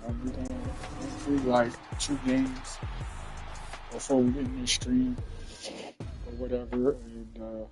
We're gonna do like 2 games before we get in this stream or whatever, and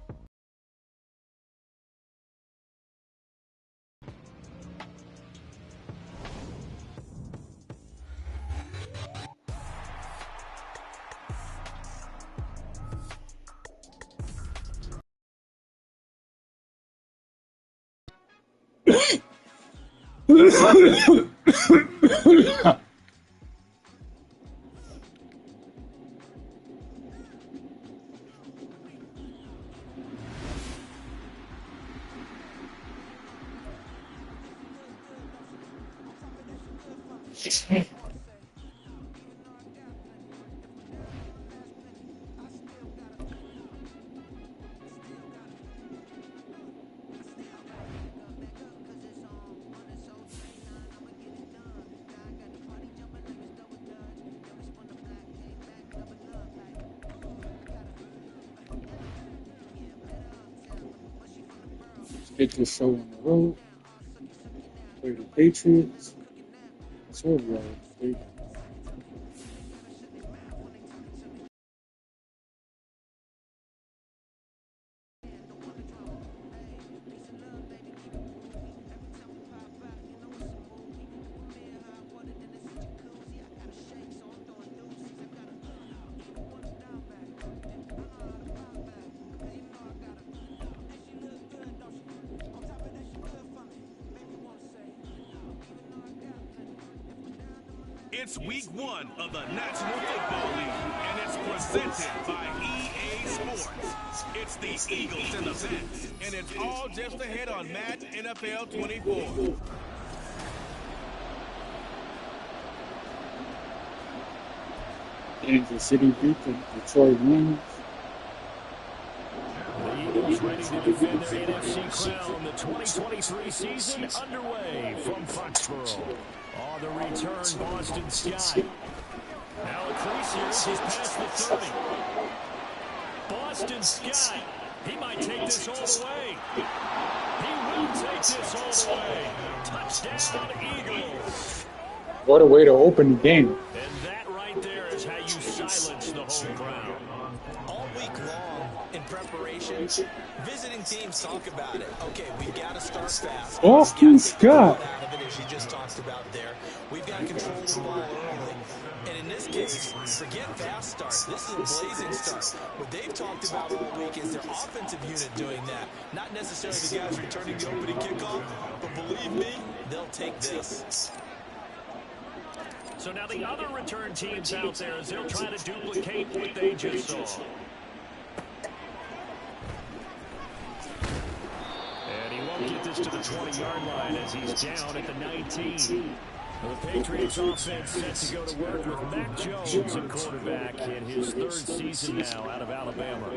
get this show on the road. Play the Patriots. That's where we are. It's week 1 of the National Football League, and it's presented by EA Sports. It's the Eagles in the Pets, and it's all just ahead on Madden NFL 24. Kansas City beat the Detroit wins. The Eagles ready to defend their NFC crown. The 2023 season underway from Foxborough. On the return, Boston Scott. Now Acrisius is past the 30. Boston Scott, he might take this all the way. He will take this all the way. Touchdown, Eagles. What a way to open the game. And that right there is how you silence the home crowd. All week long in preparation, visiting teams talk about it. Okay, we've got to start fast. Boston Scott. Out of it, as you just talked about there. We've got to control the ball early. And in this case, forget fast start. This is a blazing start. What they've talked about all week is their offensive unit doing that. Not necessarily the guys returning the opening kickoff, but believe me, they'll take this. So now the other return teams out there, as they'll try to duplicate what they just saw. And he won't get this to the 20-yard line as he's down at the 19. The Patriots offense set to go to work with Mac Jones at quarterback in his 3rd season now out of Alabama.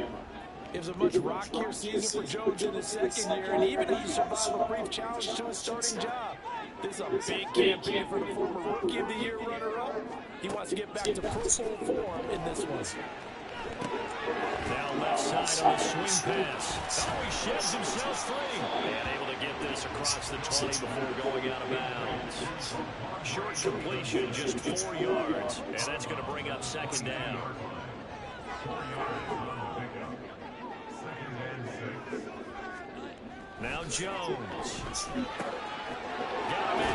It was a much rockier season for Jones in his 2nd year, and even he survived a brief challenge to his starting job. This is a big campaign for the former Rookie of the Year runner-up. He wants to get back to Pro Bowl form in this one. Now left side on the swing pass. Oh, he sheds himself free. And able to get this across the 20 before going out of bounds. Short completion, just 4 yards. And that's going to bring up 2nd down. Now Jones. Got him in.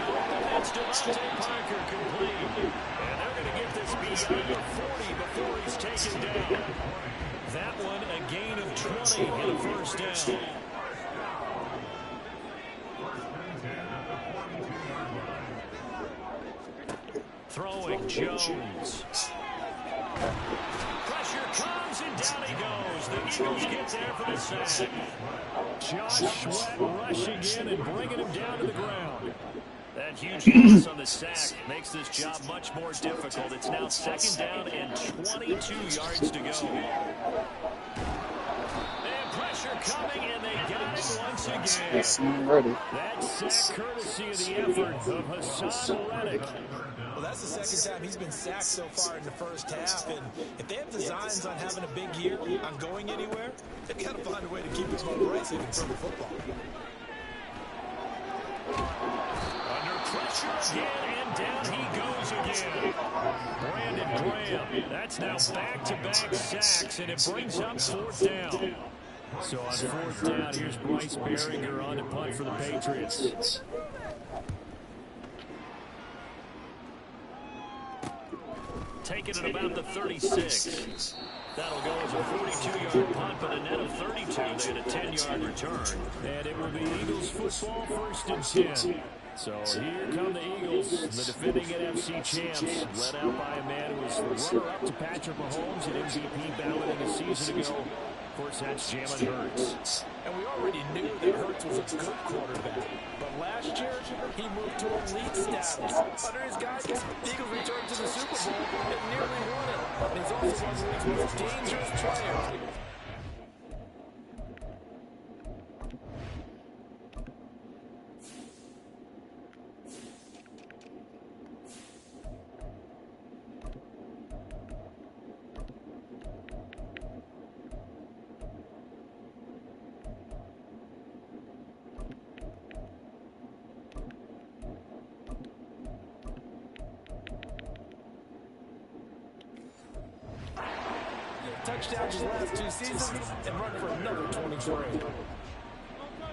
That's Devontae Parker complete. And they're going to get this beyond the 40 before he's taken down. That one a gain of 20 and a 1st down. Throwing Jones. Pressure comes and down he goes. The Eagles get there for the sack. Josh Sweat rushing in and bringing him down to the ground. That huge loss on the sack makes this job much more difficult. It's now 2nd down and 22 yards to go. And pressure coming, and they got it once again. That sack courtesy of the effort of Hassan Reddick. Well, that's the 2nd time he's been sacked so far in the 1st half, and if they have designs on having a big year, on going anywhere, they've got to find a way to keep him upright so he can throw the football. Under pressure again, and down he goes again. Brandon Graham. That's now back-to-back sacks, and it brings up fourth down. So on fourth down, here's Bryce Behringer on to punt for the Patriots. Taking it about the 36. That'll go as a 42-yard punt, but a net of 32. They had a 10-yard return. And it will be Eagles football, 1st and 10. So here come the Eagles, the defending NFC champs, led out by a man who was runner-up to Patrick Mahomes in MVP balloting a season ago. Of course, that's Jalen Hurts. And we already knew that Hurts was a good quarterback. But last year, he moved to elite status. Under his guidance, the Eagles returned to the Super Bowl and nearly won it. And he's also one of the league's most dangerous players. Touchdowns his last 2 seasons and run for another 23.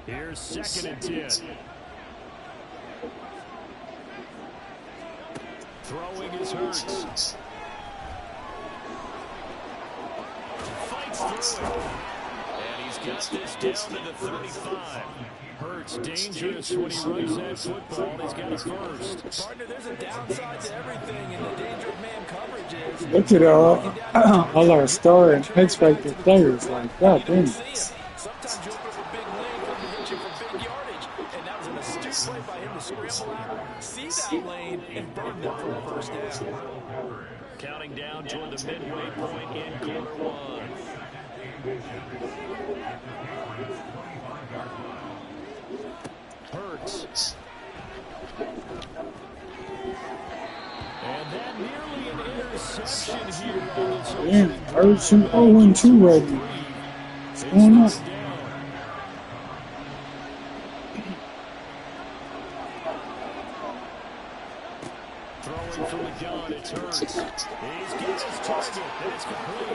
Here's 2nd and 10. Throwing is Hurts. Fights through it. And he's got this down to the 35. Hurts dangerous when he runs that football. He's got a first. Partner, there's a downside to everything, and the danger of man coverage is... Look at all our star and X-Factor players. Like, God damn. Sometimes you open up a big lane when you hit you for big yardage, and that was an astute play by him to scramble out, see that lane, and burn them for a first down. Counting down toward the midway point in quarter one. Hurts. And that nearly an interception here. Damn, Hurts 0-2 right now. What's going on? Throwing from the gun, it's Hurts. He's got his target. That's complete.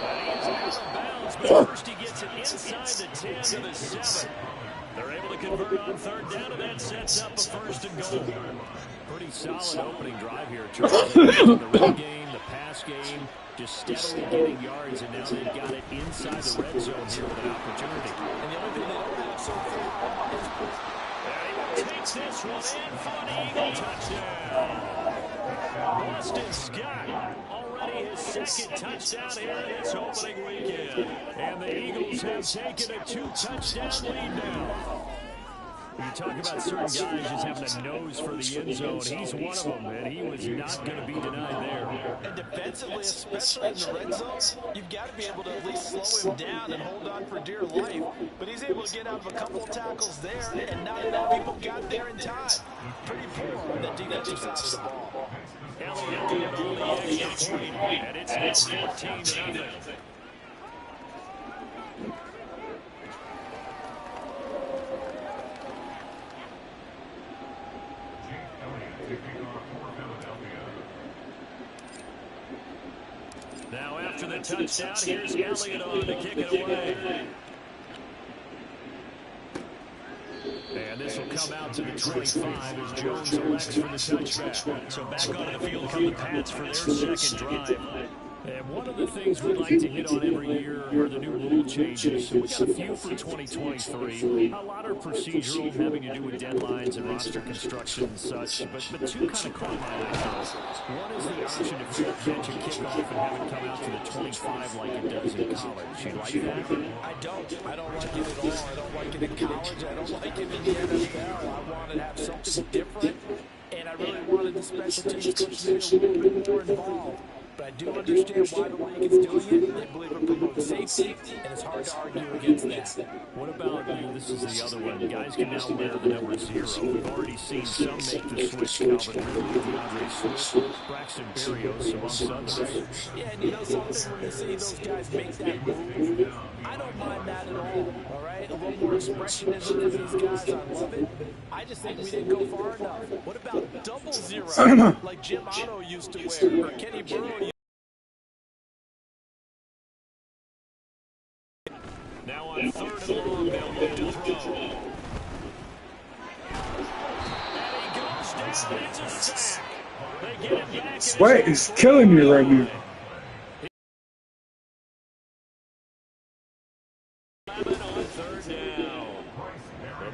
And he is out of bounds, but first he gets it inside the 10 to the 7. They're able to convert on 3rd down, and that sets up a 1st and goal. Pretty solid opening drive here, Charles. The run game, the pass game, just steadily getting yards, and now they've got it inside the red zone here with an opportunity. And the only thing they don't have so far is... And he takes this one in for an Eagle touchdown. Boston Scott, already his 2nd touchdown here in this opening weekend. And the Eagles have taken a 2-touchdown lead now. You talk about certain guys just having a nose for the end zone. He's one of them, and he was not going to be denied there. And defensively, especially in the red zone, you've got to be able to at least slow him down and hold on for dear life. But he's able to get out of a couple of tackles there, and not enough people got there in time. Pretty poor on the defensive side of the ball. Elliott did on the extra point, and it's now 14-0. Now after the touchdown, here's Elliott on to kick it away. And this will come out to the 25 as Jones elects for the touchback. So back onto the field come the Pats for their 2nd drive. And one of the things we like to hit on every year are the new rule changes. So we got a few for 2023. A lot are procedural, having to do with deadlines and roster construction and such. But 2 kind of caught my eye. One is the option to field catch and kickoff and have it come out to the 25 like it does in college. You like that? I don't like it at all. I don't like it in college. I don't like it in the NFL. I wanted to have something different, and I really wanted the special teams coach to be a little bit more involved. But I do understand why the league is doing it. They believe it promotes safety, and it's hard to argue against that. What about, this is the other one. Guys can now wear the number 0. We've already seen some make the switch. Calvin Ridley, DeAndre Swift, Braxton Berrios, amongst others. Yeah, and you know something? When you see those guys make that move, I don't mind that at all right? A little more expressionism in these guys. I love it. I just think we didn't go far enough. What about double zero like Jim Otto used to wear, or Kenny Burrow. Now on 3rd and long, they'll look to throw. And he goes down. It's a sack. They get it back. Sweat is killing me right now. 11 on 3rd down.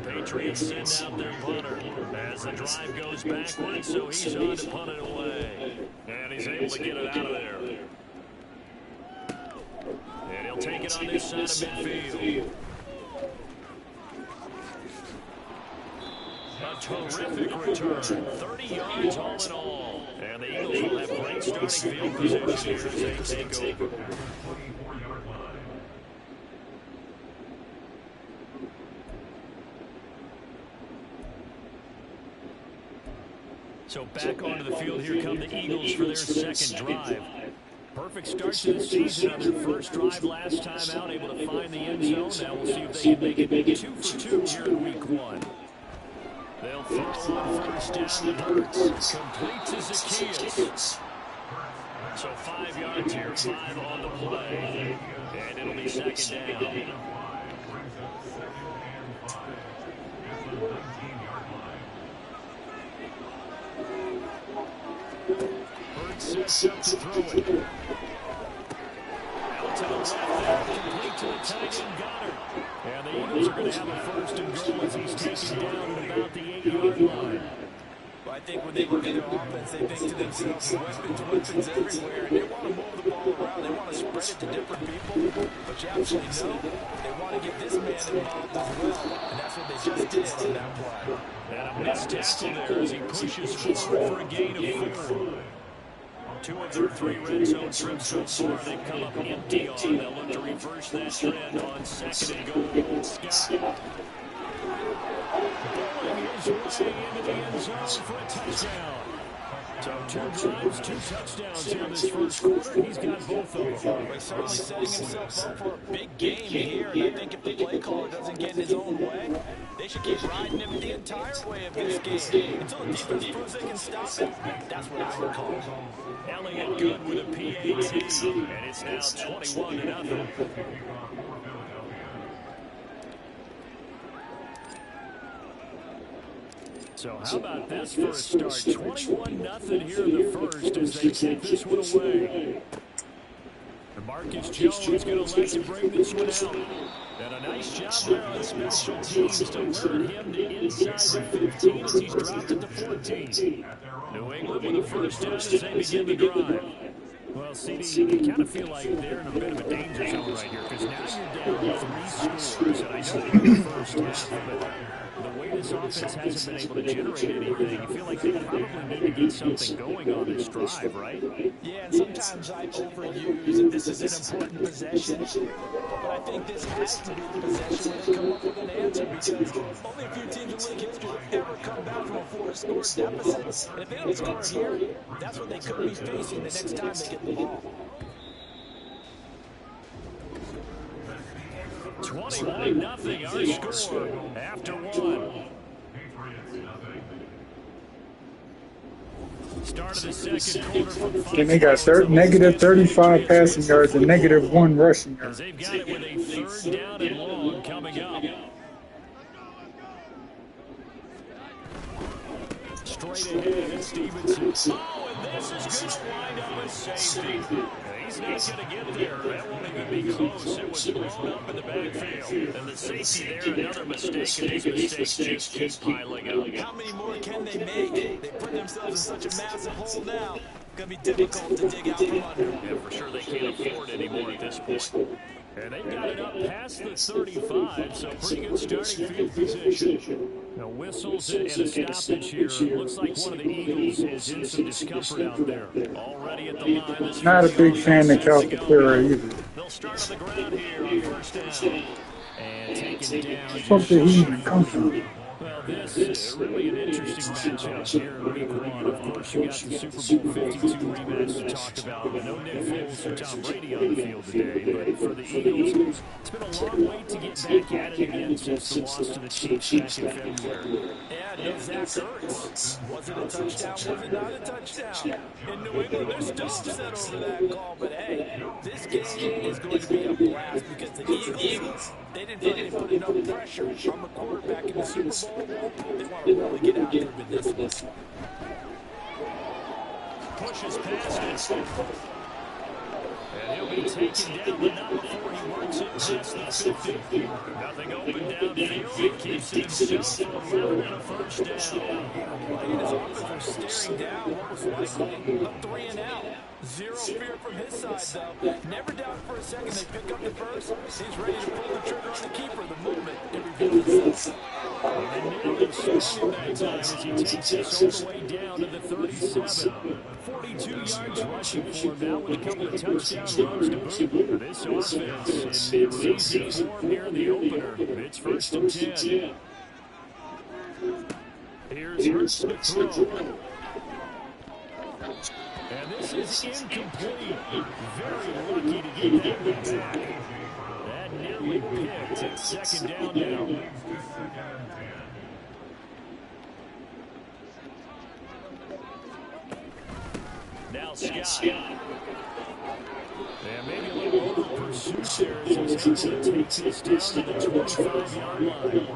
The Patriots send out their punter as the drive goes backwards, so he's on to punt it away. And he's able to get it out of there. And he'll take it on this side of midfield. A terrific return. 30 yards all in all. And the Eagles will have great starting field position here as they take over. So back onto the field, here come the Eagles for their second drive. Perfect start to the season on their first drive last time out, able to find the end zone. Now we'll see if they can make it 2 for 2 here in week 1. They'll throw on first down to Hurts. Complete to Zacchaeus. So 5 yards here, 5 on the play. And it'll be second down. Sets up to throw it. Out to the left there, complete to the tight end Goddard. And the Eagles are going to have a 1st and goal as he's taken down at about the 8-yard line. Well, I think when they look at their offense, they think to themselves, weapons everywhere, and they want to move the ball around. They want to spread it to different people. But you absolutely know they want to get this man involved as well. And that's what they just did on that play. And a missed tackle there as he pushes forward for a gain of 4. 2 of their 3 red zone trips so far, they've come up empty on. They'll look to reverse that trend on 2nd and goal. Scott bowling his way into the end zone for a touchdown. So 2 drives, 2 touchdowns here in this first quarter. He's got both of them. He's certainly setting himself up for a big game here. And I think if the play caller doesn't get in his own way, they should keep riding him the entire way of this game. Until the defense proves they can stop it, that's what I would call it. Elliott good with a PAT, and it's now 21-0. So how about this for a start? 21-0 here in the first as they take this one away. And Marcus Jones going to let you bring this one out. And a nice job there on special teams to lure him to inside the 15 as he's dropped it to 14. New England with a 1st down as they begin the drive. Well, CD, you kind of feel like they're in a bit of a danger zone right here because now you're down 3 scores. And I know they were the first half, but the way this offense hasn't been able to generate anything, you feel like they probably need to get something going on this drive, right? Yeah, and sometimes I overuse, and this is an important possession. But I think this has to be the possession where they come up with an answer because only a few teams in league history have ever come back from a 4-score deficit. And if they don't score here, that's what they could be facing the next time they get the ball. 21-0 our score after 1. Start of the second quarter from Fox. And they got negative 35 passing yards and negative 1 rushing yards. They've got it with a 3rd down and long coming up. Straight ahead, it's Stevenson. Oh, and this is going to wind up with safety. He's not going to get there. That won't even be close. It was blown up in the backfield. And the safety there, another mistake, and these mistakes just keep piling up. How many more can they make? They put themselves in such a massive hole now. It's going to be difficult to dig out from under. Yeah, for sure they can't afford anymore at this point. And they've got it up past the 35, so pretty good starting field position. Now whistles and a stoppage here. Looks like one of the Eagles is in some discomfort out there. Already at the line. Not a big fan of Calcaterra either. They'll start on the ground here on 1st down. And taken down. Where did he even come from? Well, this really an interesting matchup here in Week 1. Of course, you got the Super Bowl 52 rematch to talk about. No Nick Foles or Tom Brady on the field today, but for the Eagles, it's been a long wait to get back at it again since the loss to the Chiefs back in February. Yeah, no Zach Ertz. Was it a touchdown? Was it not a touchdown? In New England, they're still upset over that call. But, hey, this game is going to be a blast because the Eagles, they didn't feel like they put enough pressure on the quarterback in the Super Bowl. They want to really get out there with this one. Pushes past it. And he'll be taken down, but not before he works it past the 50. Nothing open downfield. He keeps it himself for 11 and a first down. And his offense was staring down what was likely a 3-and-out. Zero fear from his side, though. Never doubted for a second they pick up the first. He's ready to pull the trigger on the keeper the moment it reveals itself. And nearly sprung him that time as he takes this all the way down to the 37. 42 yards rushing for him now with a couple of touchdown runs to boot. This offense in mid-season form here in the opener. It's first and 10. Here's Hurts to throw. And this is incomplete. Very lucky to get that one back. That nearly picked at second down now. Now Scott. And maybe a little over pursuit there as he's able to take this down to the 25-yard line.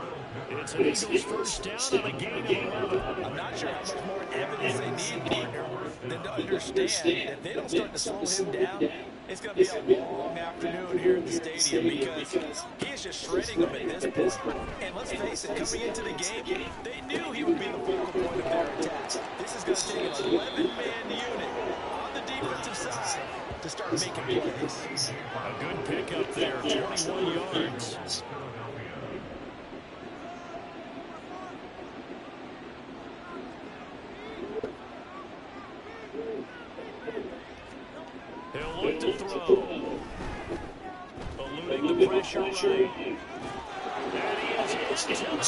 It's an Eagles first down on a gain of 11. I'm not sure how much more evidence they need, partner, than to understand if they don't start to slow him down, it's going to be a long afternoon here at the stadium because he is just shredding them at this point. And let's face it, coming into the game, they knew he would be the focal point of their attack. This is going to take an 11-man unit on the defensive side to start making plays. A good pickup there, 21 yards. He'll look to throw. Eluding the pressure right. And he is into the end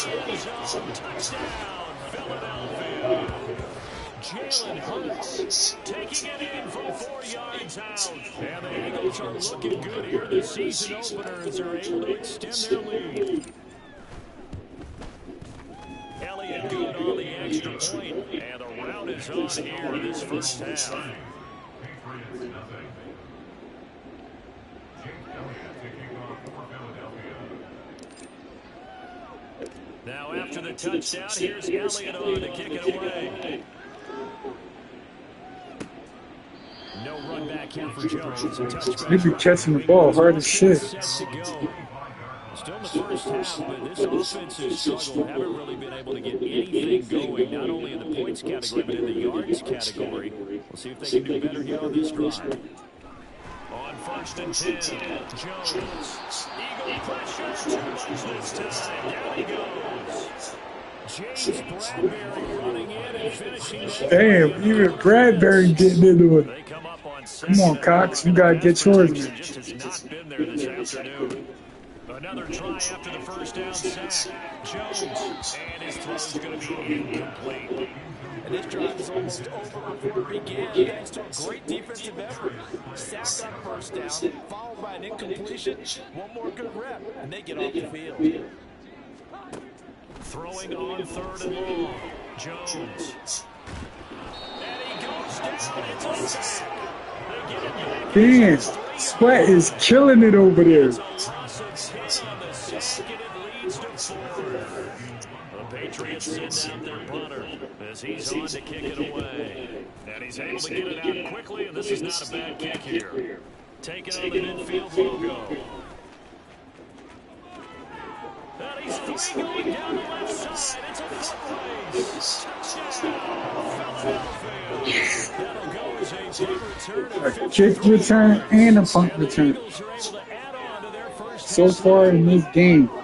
zone. Touchdown, Philadelphia. Jalen Hurts taking it in from 4 yards out. And the Eagles are looking good here this season opener as they're able to extend their lead. Elliott good on the extra point. And the round is on here in this first half. Now after the touchdown, here's Elliott on to kick it away. No run back here for Jones. They be catching the ball hard as shit. Still in the first half, but this offensive struggle haven't really been able to get anything going, not only in the points category, but in the yards category. We'll see if they can do better here on this drive. On first and 10, Jones. Eagle pressure. This time, down he goes. James Bradbury running in and finishing. Damn, even Bradbury getting into it. They come up on Come on, Cox, you gotta get yours, man. just has not been there this afternoon. Another try after the first down sack. Jones, and his throw is going to be incomplete. And this drive is almost over before it began thanks to a great defensive effort. Sack on first down, followed by an incompletion. One more good rep, and they get off the field. Throwing on third and long. Jones. And he goes down. It's a sack. They get it back. Damn, Sweat is killing it over there. The Patriots send out their punter as he's on to kick it away. And he's able to get it out quickly, and this is not a bad kick here. Taking on the midfield logo. And he's free going down the left side. It's a foot race. Touchdown, Philadelphia. That'll go as a big return. A kick return and a punt return. So far in this game. Well,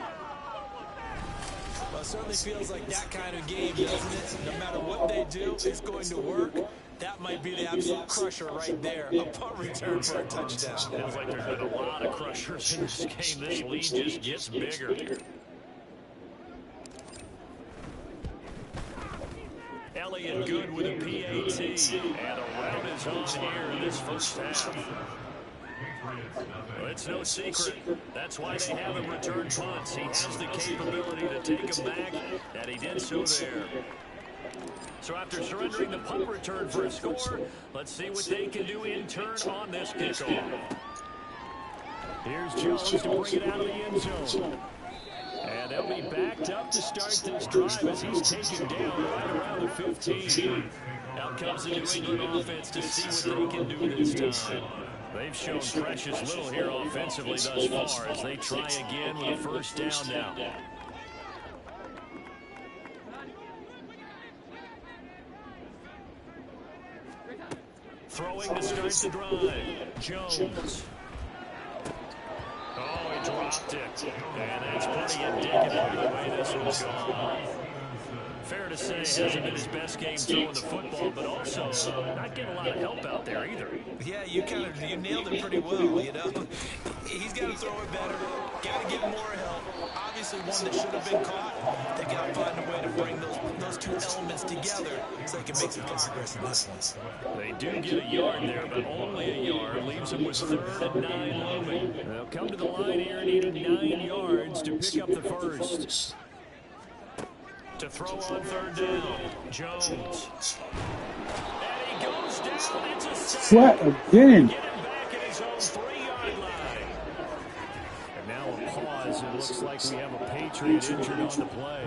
it certainly feels like that kind of game, doesn't it? No matter what they do, it's going to work. That might be the absolute crusher right there. A punt return for a touchdown. Feels like there's been a lot of crushers in this game. This lead just gets bigger. Elliott good with a PAT. And the route is on here in this first half. Well, it's no secret. That's why they have him return punts. He has the capability to take them back, and he did so there. So after surrendering the punt return for a score, let's see what they can do in turn on this kickoff. Here's Jones to bring it out of the end zone. And they'll be backed up to start this drive as he's taken down right around the 15. Out comes the New England offense to see what they can do this time. They've shown precious little here offensively thus far as they try again with a first down now. Throwing to start the drive. Jones. Oh, he dropped it. And that's pretty indicative of the way this one's gone. Fair to say, hasn't been his best game throwing the football, but also not getting a lot of help out there either. Yeah, you nailed it pretty well, you know. He's got to throw it better. Got to get more help. Obviously one that should have been caught. They got to find a way to bring those two elements together so they can make some progress in this one. They do get a yard there, but only a yard. Leaves them with 3rd and 9 looming. They'll come to the line here needing 9 yards to pick up the first. To throw on 3rd down, Jones. And he goes down. It's a sack. Flat again. Get him back at his own 3-yard line. And now a pause. It looks like we have a Patriot injured on the play.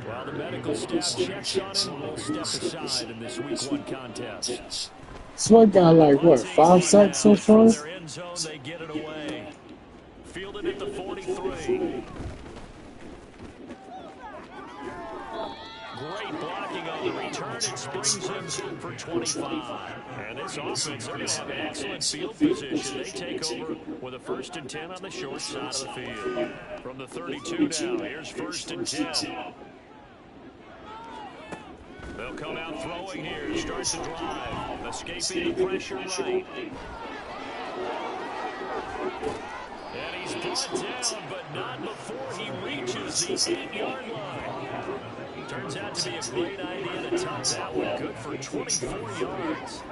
While the medical staff checks on him, we'll step aside in this Week 1 contest. So I got like, what, 5 sacks so far? Their end zone, they get it away. Fielded at the 43. Great blocking on the return. It springs him for 25. And this offense, they're going to have excellent field position. They take over with a 1st and 10 on the short side of the field. From the 32 now, here's 1st and 10. They'll come out throwing here to start the drive. Escaping the pressure right. And he's brought down, but not before he reaches the 8-yard line. Turns out to be a great idea to top that one. Good for 24 yards.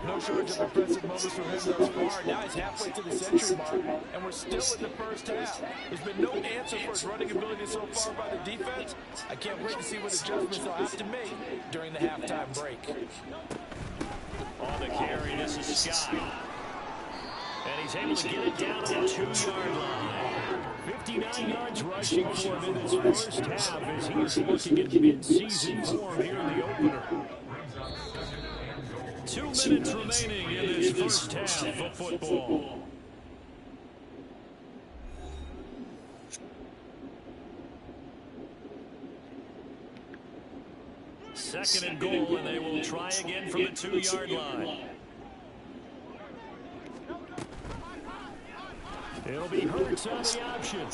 No shortage of impressive moments from him thus far. Now he's halfway to the century mark, and we're still in the first half. There's been no answer for his running ability so far by the defense. I can't wait to see what adjustments they'll have to make during the halftime break. On the carry, this is Scott. And he's able to get it down to the 2-yard line. 59 yards rushing for him in his first half as he is looking at mid-season form here in the opener. 2 minutes remaining in this first half of football. Second and goal, and they will try again from the 2-yard line. It'll be Hurts on the option. And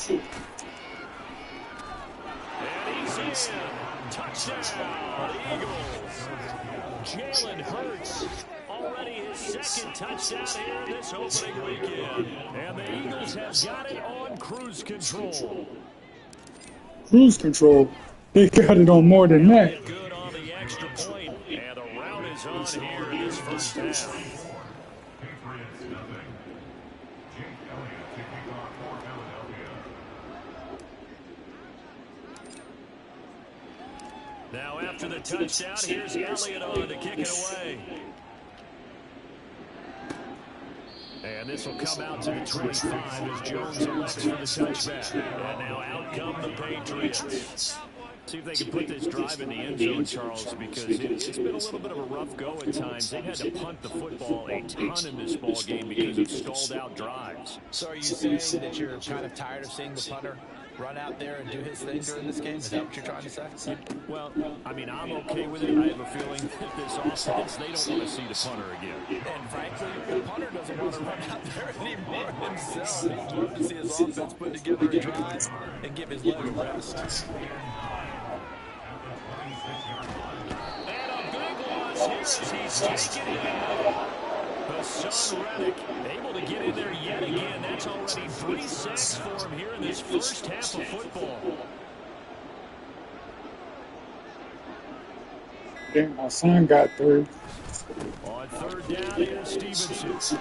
he's in. Touchdown, Eagles. Jalen Hurts, already his 2nd touchdown here this opening weekend. And the Eagles have got it on cruise control. Cruise control? They got it on more than that. Good on the extra point. And the route is on here in this first half. Now after the touchdown, here's Elliott on to kick it away. And this will come out to the 25 as Jones elects for the touchback. And now out come the Patriots. See if they can put this drive in the end zone, Charles, because it's been a little bit of a rough go at times. They've had to punt the football a ton in this ball game because of stalled-out drives. So are you saying that you're kind of tired of seeing the punter run out there and do his thing during this game? Is that what you're trying to say? Well, I mean, I'm okay with it. I have a feeling that this offense, they don't want to see the punter again. And frankly, the punter doesn't want to run out there anymore himself. He'd love to see his offense put together a drive and give his leg a rest. And a big loss here as he's taken in. Hassan Reddick able to get in there yet again. That's already 3 sacks for him here in this first half of football. Then my son got 3. On third down, here's Stevenson.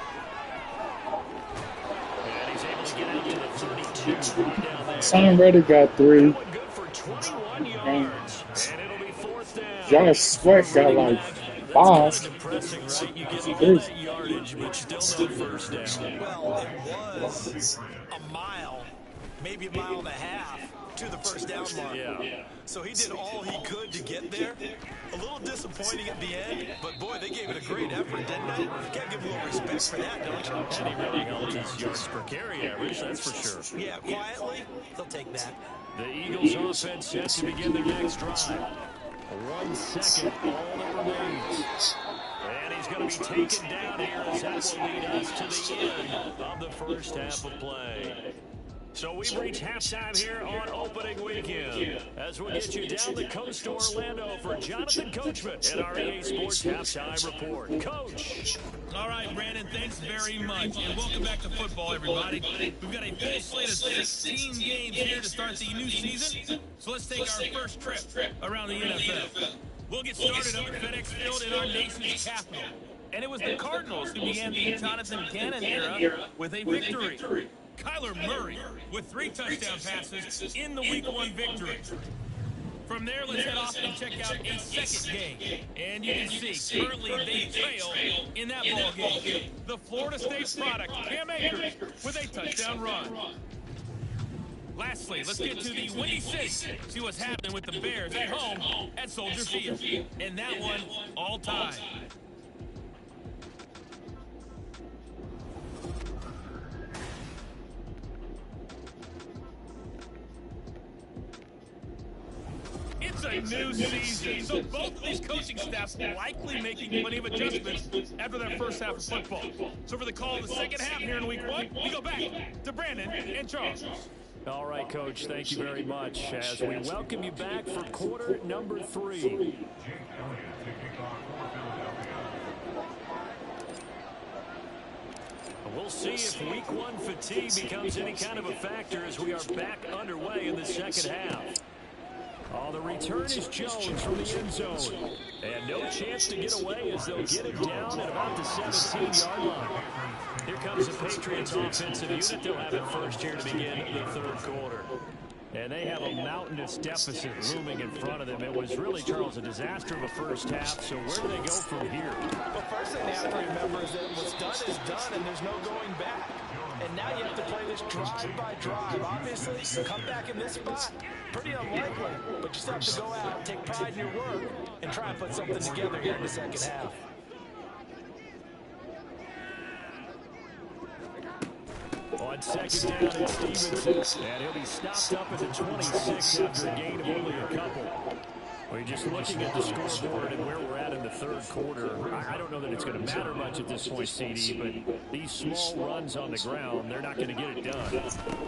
And he's able to get out to the 32. Brought down there. Son already got 3. That one good for 21 And yards. And it'll be fourth down. Josh Sweat got like That's 5. kind of depressing, right? You get all Crazy. that yardage, but still no first down. Well, it was a mile, maybe a mile and a half to the first down mark. Yeah. So he did all he could to get there. A little disappointing at the end, but boy, they gave it a great effort, didn't they? Got to give a little respect for that, don't you? And he really held his yards per carry average, that's for sure. Yeah, quietly, they'll take that. The Eagles offense set to begin their next drive. 1 second, all that remains. And he's going to be taken down here as that will lead us to the end of the first half of play. So we've reached halftime here on opening weekend. As we get you down the coast to Orlando for Jonathan Coachman in our EA Sports Halftime Report. Coach. All right, Brandon, thanks very much. And welcome back to football, everybody. We've got a full slate of 16 games here to start the new season. So let's take our first trip around the NFL. We'll get started up at FedEx Field in our nation's capital. And it was the Cardinals who began the Jonathan Gannon era with a victory. Kyler Murray with 3 touchdown passes in the Week 1 victory. From there, let's head off and check out a second game. And you can see, currently they trail in that ball game. The Florida State product, Cam Akers, with a touchdown run. Lastly, let's get to the Windy City. See what's happening with the Bears at home at Soldier Field. And that one, all time. It's a new season, so both of these coaching staffs likely making plenty of adjustments after their first half of football. So for the call of the second half here in Week 1, we go back to Brandon and Charles. All right, Coach, thank you very much as we welcome you back for quarter number 3. We'll see if Week 1 fatigue becomes any kind of a factor as we are back underway in the second half. Oh, the return is Jones from the end zone. And no chance to get away as they'll get it down at about the 17-yard line. Here comes the Patriots offensive unit. They'll have it first here to begin the third quarter. And they have a mountainous deficit looming in front of them. It was really, Charles, a disaster of a first half. So where do they go from here? Well, first thing they have to remember is that what's done is done, and there's no going back. And now you have to play this drive by drive. Obviously, come back in this spot, pretty unlikely. But you still have to go out, take pride in your work, and try and put something together here in the second half. On second down, it's Stevenson. And he'll be stopped up at the 26 after a gain of only a couple. We're just looking at the scoreboard and where we're at in the third quarter. I don't know that it's going to matter much at this point, CD, but these small runs on the ground, they're not going to get it done.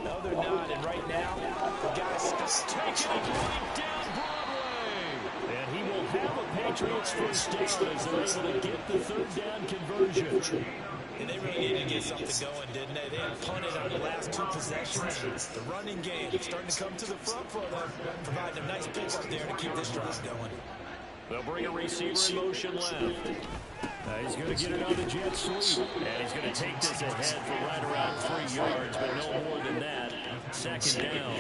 No, they're not. And right now, the guy's taking it right down Broadway. And he will have a Patriots first down as they're able to get the third down conversion. And they really needed to get something going, didn't they? They had punted on the last 2 possessions. The running game starting to come to the front for them, providing a nice pick up there to keep this drive going. They'll bring a receiver in motion left. He's going to get it on the jet sweep. And he's going to take this ahead for right around 3 yards, but no more than that. Second down.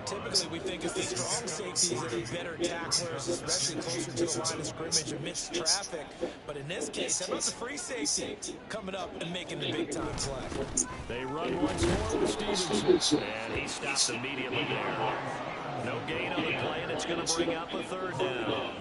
Typically, we think it's the strong safeties that are better tacklers, especially closer to the line of scrimmage amidst traffic. But in this case, how about the free safety coming up and making the big-time play? They run once more with Stevenson. And he stops immediately there. No gain on the play, and it's going to bring up a third down.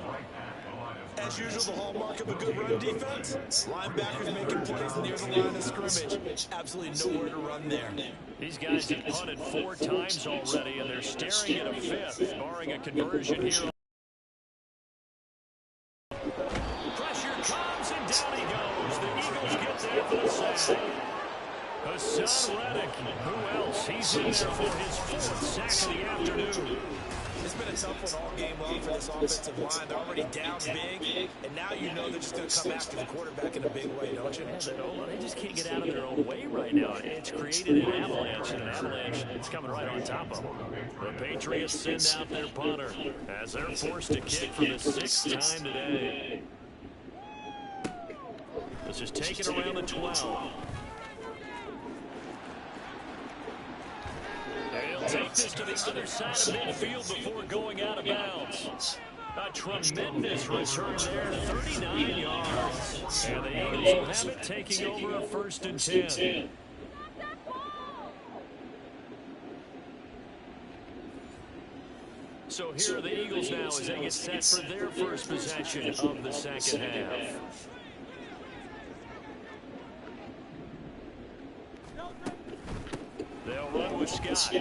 As usual, the hallmark of a good run defense, linebackers making plays near the line of scrimmage. Absolutely nowhere to run there. These guys have punted 4 times already, and they're staring at a 5th, barring a conversion here. Pressure comes, and down he goes. The Eagles get there for the sack. A John Reddick. Who else? He's in there for his fourth sack of the afternoon. It's been a tough one all game long for this offensive line. They're already down big, and now you know they're just going to come after the quarterback in a big way, don't you? Yeah, that O-line, they just can't get out of their own way right now. It's created an avalanche, and an avalanche it's coming right on top of them. The Patriots send out their punter as they're forced to kick for the sixth time today. Let's just take it around the 12. They'll take this to the other side of midfield before going out of bounds. A tremendous return there, 39 yards. And the Eagles will have it, taking over a 1st and 10. So here are the Eagles now as they get set for their first possession of the second half. They'll run with Scott.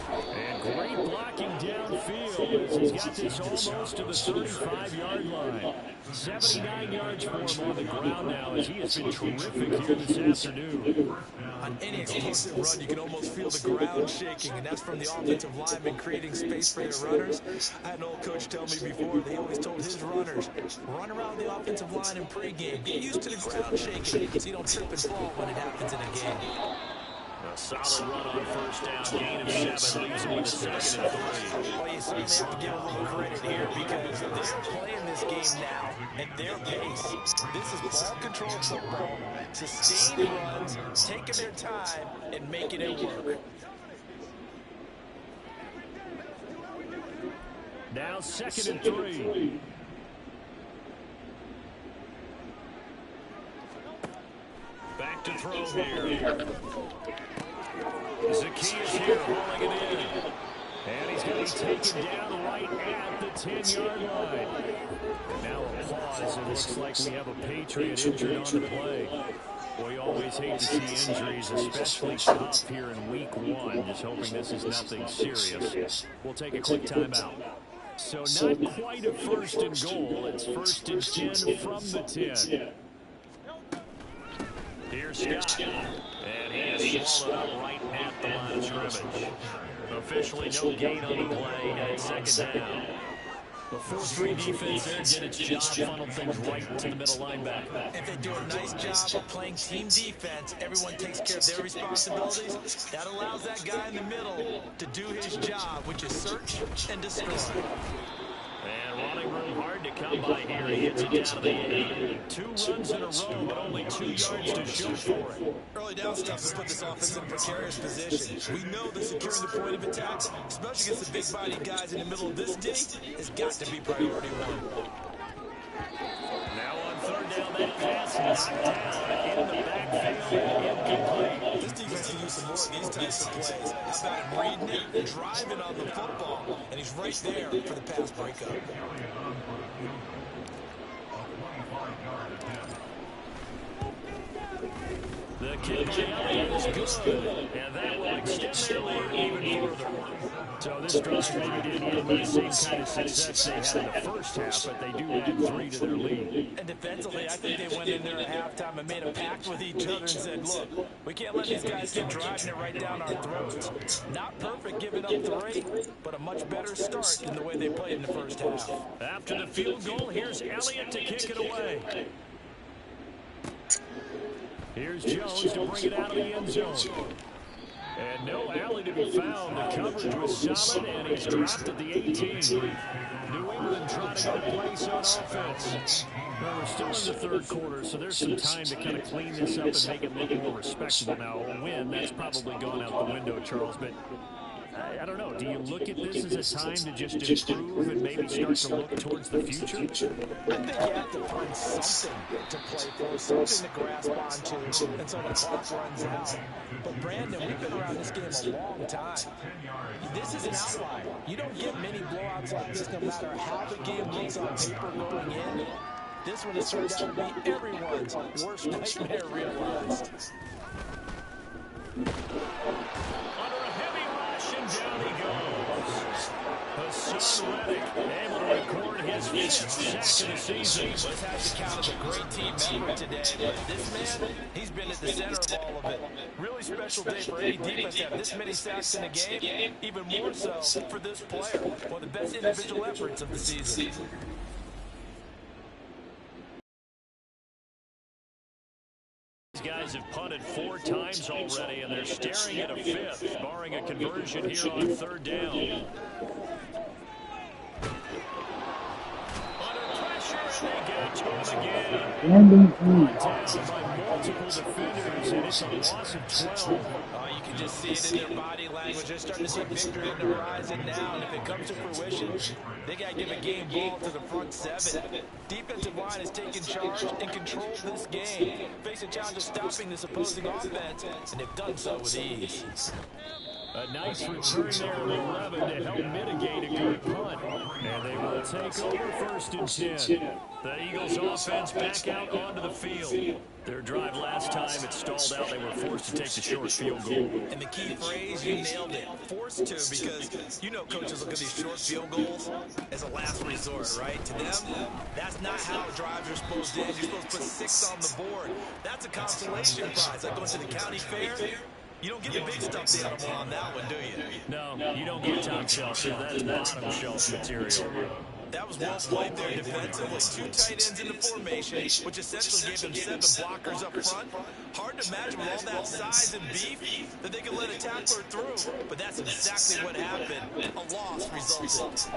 And great blocking downfield as he's got this almost to the 35-yard line. 79 yards for him on the ground now as he has been terrific here this afternoon. On any explosive run, you can almost feel the ground shaking, and that's from the offensive linemen creating space for their runners. I had an old coach tell me before, they always told his runners, run around the offensive line in pregame. Get used to the ground shaking so you don't trip and fall when it happens in a game. A solid run on 1st down, gain of 7, leaves him with a 2nd and 3. Well, you certainly have to give a little credit here because they're playing this game now at their pace. This is ball control football, sustained runs, taking their time, and making it work. Now 2nd and 3. Back to throw here. Zacchaeus here hauling it in. And he's going to be taken down right at the 10-yard line. Now a pause. It looks like we have a Patriot injured on the play. We always hate to see injuries, especially tough here in week 1. Just hoping this is nothing serious. We'll take a quick timeout. So not quite a 1st and goal. It's 1st and 10 from the 10. Here's Scott, and he is swallowed up right at the line of scrimmage. Officially no gain on the play at 2nd down. The 4-3 defense there did its job, funneled things right to the middle linebacker. If they do a nice job of playing team defense, everyone takes care of their responsibilities. That allows that guy in the middle to do his job, which is search and destroy. And running room hard to come by here. He hits it down to the 8. 2 runs in a row, but only 2 yards to show for it. Early down stuff has put this offense in a precarious position. We know that securing the point of attack, especially against the big-bodied guys in the middle of this ditty, has got to be priority 1. Now on 3rd down, that pass knocked down in the backfield, incomplete. This defense can use some more of these types of plays. How about him reading it, driving on the football, and he's right there for the pass breakup. The kick by Elliott is good, and that will extend their lead even further. So this drive maybe didn't yield the same kind of success they had in the first half, but they do add 3 to their lead. And defensively, I think they went in there at halftime and made a pact with each other and said, look, we can't let these guys keep driving it right down our throats. Not perfect giving up 3, but a much better start than the way they played in the first half. After the field goal, here's Elliott to kick it away. Here's Jones to bring it out of the end zone. And no alley to be found. The coverage was solid, and he's dropped at the 18. New England trying to get a place on offense. Well, we're still in the 3rd quarter, so there's some time to kind of clean this up and make it look more respectable. Now, a win, that's probably gone out the window, Charles, but I don't know. Do you look at this as a time to just improve and maybe start to look towards the future? I think you have to find something to play for, something to grasp onto until the clock runs out. But, Brandon, we've been around this game a long time. This is an outlier. You don't get many blowouts like this no matter how the game looks on paper going in. This one has turned out to be everyone's worst nightmare realized. Under a heavy rush, and down he goes. A Son Reddick able to record his 5th sack of the season. This has to count as a great team member today, but this man, he's been at the center of all of it. Really special day for any defense to have this many sacks in a game, even more so for this player. One of the best individual efforts of the season. These guys have punted 4 times already, and they're staring at a 5th, barring a conversion here on 3rd down. Under pressure, and they get it to him again. Down by multiple defenders, and it's a loss of 12. You can just see it in their body language. They're starting to see victory in the horizon now, and if it comes to fruition, they got to give a game ball to the front 7. Defensive line has taken charge and controlled this game. Face a challenge of stopping this opposing offense, and they've done so with ease. A nice return there of 11 to help mitigate a good punt. And they will take over 1st and 10. The Eagles offense back out onto the field. Their drive last time, it stalled out. They were forced to take the short field goal. And the key phrase, you nailed it. Forced to, because you know coaches look at these short field goals as a last resort, right? To them, that's not how drives are supposed to end. You're supposed to put 6 on the board. That's a consolation prize. Like going to the county fair, you don't get the big stuffed animal on that one, do you? No, you don't get top shelf. That is bottom shelf material. That was well played there defensively. 2 tight ends in the formation, which essentially gave them 7 blockers up front. Hard to imagine with all that size and beef that they could let a tackler through. But that's exactly what happened. A loss resulted.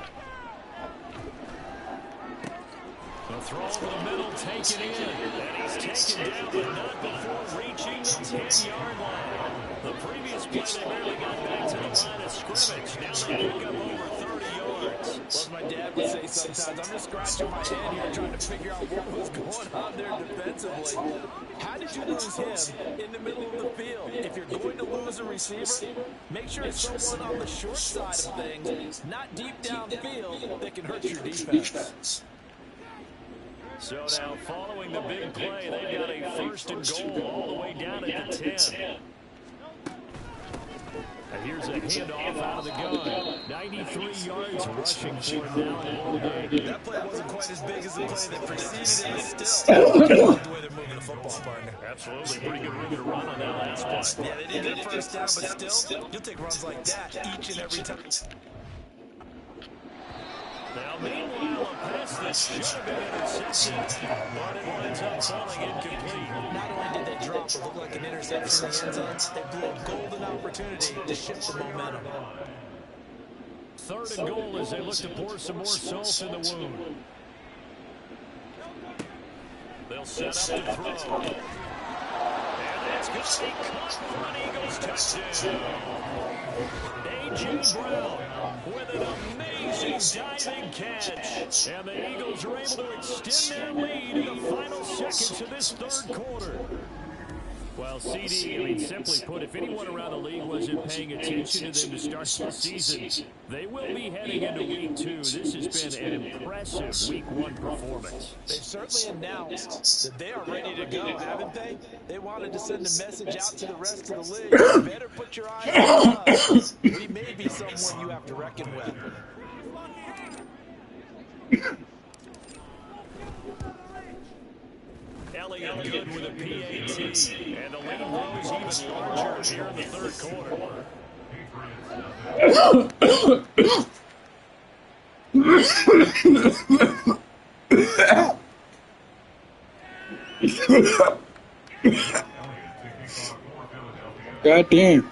The throw over the middle, taken in. And he's taken down, but not before reaching the 10-yard line. The previous play, they barely got back to the line of scrimmage. Now they pick up over 30 yards. Well, as my dad would say sometimes, I'm just scratching my head here trying to figure out what was going on there defensively. How did you lose him in the middle of the field? If you're going to lose a receiver, make sure it's someone on the short side of things, not deep downfield, that can hurt your defense. So now, following the big play, they've got a 1st and goal all the way down at the 10. And here's a handoff out of the gun. 93 yards rushing for him now in the ball game. That play wasn't quite as big as the play that preceded it, but still, I like the way they're moving the football, partner. Absolutely. Pretty good room to run on that last play. Yeah, they didn't get a 1st down, but still, you'll take runs like that each and every time. Now, meanwhile, a pass that should have been intercepted, but it winds up falling incomplete. Not only did they drop, it looked like an interception in the end zone, they blew a golden opportunity to shift the momentum. 3rd and goal as they look to pour some more salt in the wound. They'll set up to throw. And that's going to be caught for an Eagles touchdown. A.J. Brown with an amazing diving catch. And the Eagles are able to extend their lead in the final seconds of this 3rd quarter. Well, CD, I mean, simply put, if anyone around the league wasn't paying attention to them to start the season, they will be heading into week 2. This has been an impressive week 1 performance. They've certainly announced that they are ready to go, haven't they? They wanted to send a message out to the rest of the league. You better put your eyes on us. We may be someone you have to reckon with. Elliott good with a PAT, and the lead grows even larger here in the 3rd quarter. God damn.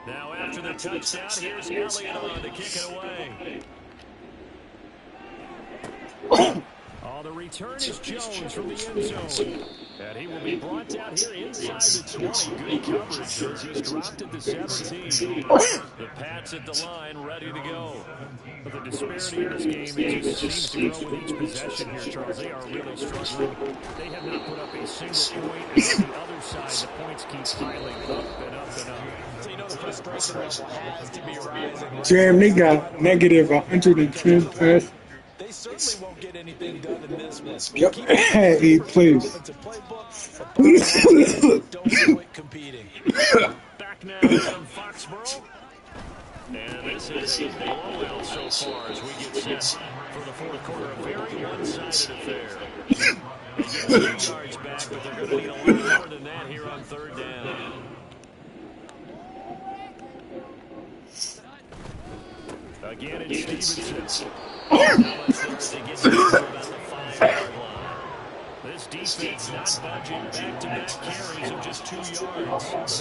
Now after the touchdown, here's Elliott on to kick it away. Oh, the return is Jones from the end zone. And he will be brought down here inside the 20. Good coverage as he's dropped at the 17. The Pats at the line, ready to go. But the disparity in this game, it just seems to grow with each possession here, Charles. They are really struggling. They have not put up a single point. And on the other side, the points keep piling up and up and up. So you know the frustration level has to be rising. Damn, they got negative 110 pass They certainly won't get anything done in this one. Yep. Keep Hey, please. offensive playbook, but bottom line, don't quit competing. Back now from Foxborough. And this is a blowout so far as we get set for the fourth quarter. A very one-sided affair. They get 2 yards back, but they're going to need a lot more than that here on third down. Again, it's Stevenson. Now let's start as they get to about the 5-yard line. This defense not budging. Back-to-back carries of just 2 yards.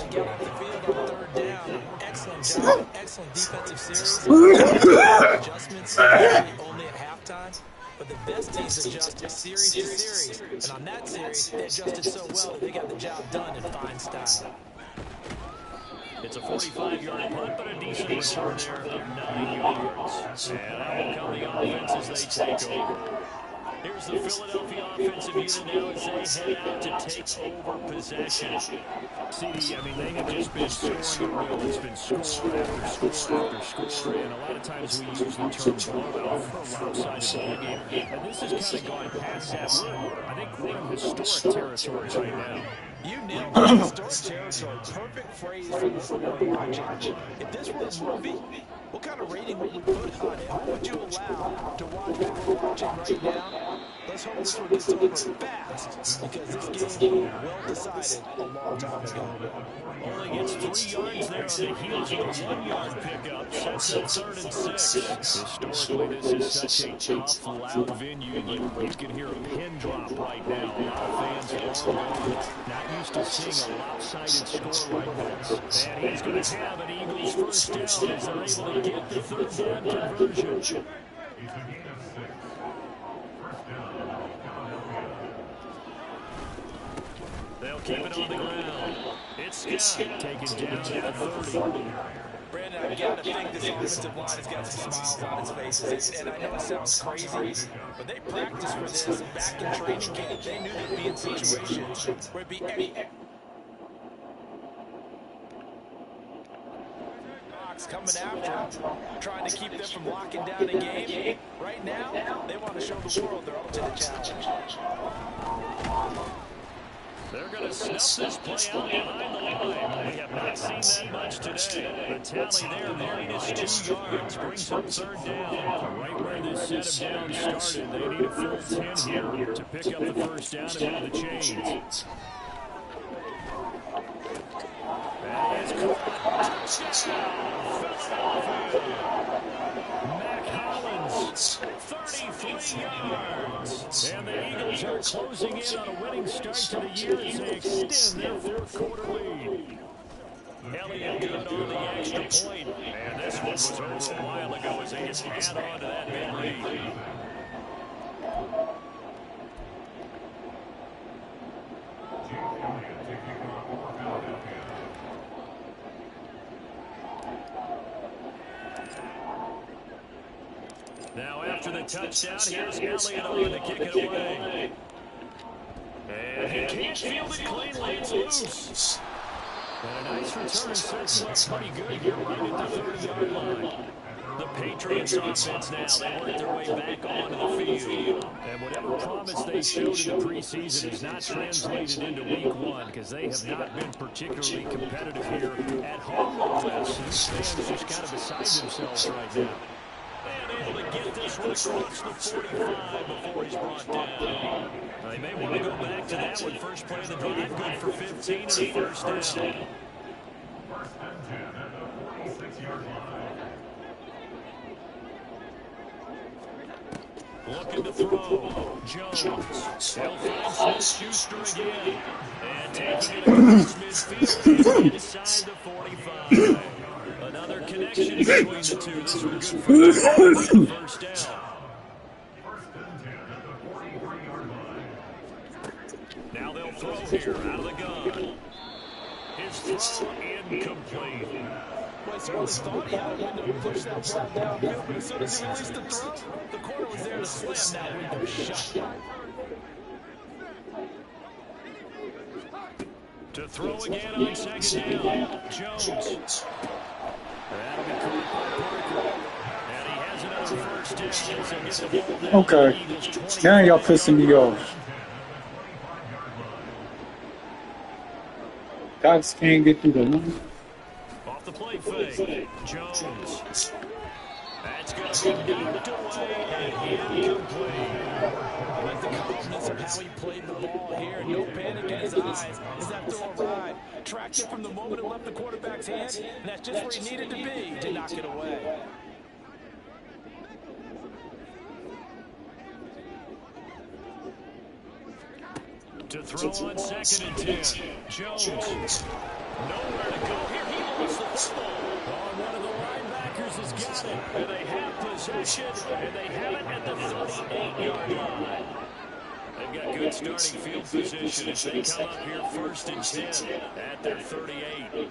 They get off the field on third down. Excellent job. Excellent defensive series. Adjustments only at halftime. But the best teams adjust series to series. And on that series, they adjusted so well that they got the job done in fine style. It's a 45-yard punt, but a decent return there of 9 yards. And out will come the offense as they take over. Here's the Philadelphia offensive unit now as they head out to take over possession. CD, I mean, they have just been scoring at will. It's been score after score after score. And a lot of times we use the term blowout for a lopsided ball game. And this has kind of gone past that. I think we're in historic territory right now. You nailed it. Historic territory. Perfect phrase for what we're watching. If this were a movie, what kind of rating would we put on it? What would you allow to watch what we're watching right now? Let's hope this one gets over fast, because this game well decided a long time ago. Only gets 3 yards there on the heels of a 1-yard pickup. Sets up 3rd and 6. Historically, this is such a tough, loud venue. You can hear a pin drop right now. A lot of fans not used to seeing a lopsided score like this. And he's going to have an Eagles first down as they're able to get the 3rd down conversion. They'll keep it on the ground. It's Scott taken down at the 30. Brandon, I've got to think this offensive line has got some smiles on its faces. And I know it sounds crazy, but they practiced for this back in training camp. They knew they'd be in situations where it'd be any... coming after them, trying to keep them from locking down a game. Right now, they want to show the world they're up to the challenge. They're going to snuff this play out behind the line. We have not seen that much today. The tally there, minus 2 yards, brings up 3rd down. Right where this set of downs started, they need a full 10 here to pick up the 1st down and move the chains. That is touchdown. Mac Hollins, 33 yards. And the Eagles are closing in on a winning start to the year as they extend their 4th quarter lead. Elliott good on the extra point. And this one was over a while ago as they just add on to that big lead. Now after the touchdown, here's Elliott on to kick it away. And he can't field it cleanly. It's loose. And a nice return sets up pretty good here right at the 30-yard line. The Patriots offense now, they work their way back onto the field. And whatever promise they showed in the preseason is not translated into week 1 because they have not been particularly competitive here at home. Fans just kind of beside themselves right now. And able to get this one across the 45 before he's brought down. They may want to go back to that one. First play of the drive, good for 15 and a 1st down. 1st and 10 at the 46-yard line. Looking to throw. Jones. He'll find Smith-Schuster again. And taking it across midfield inside the 45. Another connection between the two. This one good for the 1st down. Now they'll throw here out of the gun. His throw incomplete. Well, I certainly thought he had a window to push that ball downhill, but as soon as he released the throw, the corner was there to slam that window shut. To throw again on 2nd down. Jones. That'll be caught by Parker. And he has another 1st Okay. Now y'all pissing me off. Guys can't get through the line. Off the play fake, Jones. That's going to be knocked away and incomplete. I like the calmness of how he played the ball here. No panic in his eyes as that throw arrived. Tracked it from the moment it left the quarterback's hand, and that's just where he needed to be to knock it away. To throw on 2nd and 10. Jones. Nowhere to go here. He lost the football. Oh, one of the linebackers has got it. And they have possession. And they have it at the 38-yard line. They've got good starting field position as they come up here 1st and 10 at their 38.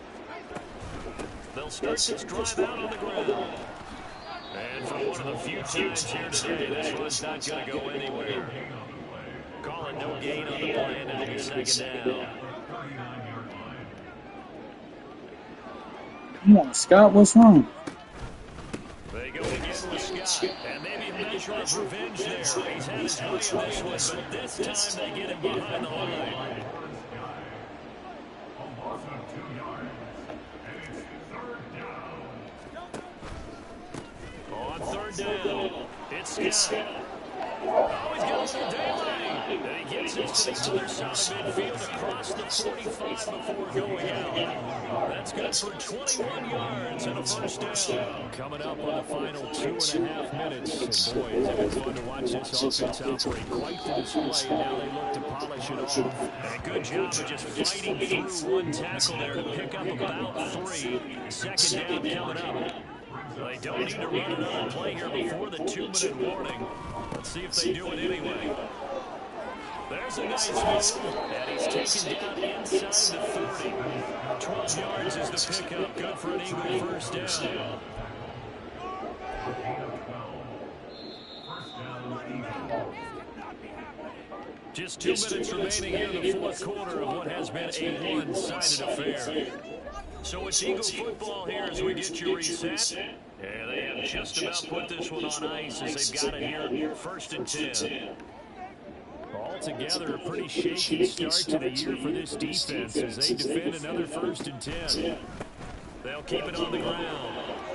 They'll start this drive out on the ground. And for one of the few times here today, this one's not going to go anywhere. Call it no gain on the play, and it'll be 2nd down. Come on, Scott, what's wrong? They go again with Scott, and maybe a measure of revenge there. He's had his way in this one, but this time they get him behind the line. On 3rd down, it's Scott. Oh, he's got a little daylight. And he gets it to the other side of midfield across the 45 before going out. That's good for 21 yards and a 1st down. Coming up on the final 2.5 minutes. And boy, it's been fun to watch this offense operate. Quite the display. Now they look to polish it off. And a good job of just fighting through one tackle there to pick up about 3. 2nd down coming up. They don't need to run another play here before the 2-minute warning. Let's see if they do it anyway. There's a nice move, and he's taken down inside the 30. 12 yards is the pickup. Good for an Eagle 1st down. Just 2 minutes remaining here in the 4th quarter of what has been a one-sided affair. So it's Eagle football here as we get you reset. And they have just about put this one on ice as they've got it here 1st and 10. Altogether, a pretty shaky start to the year for this defense as they defend another 1st and 10. They'll keep it on the ground.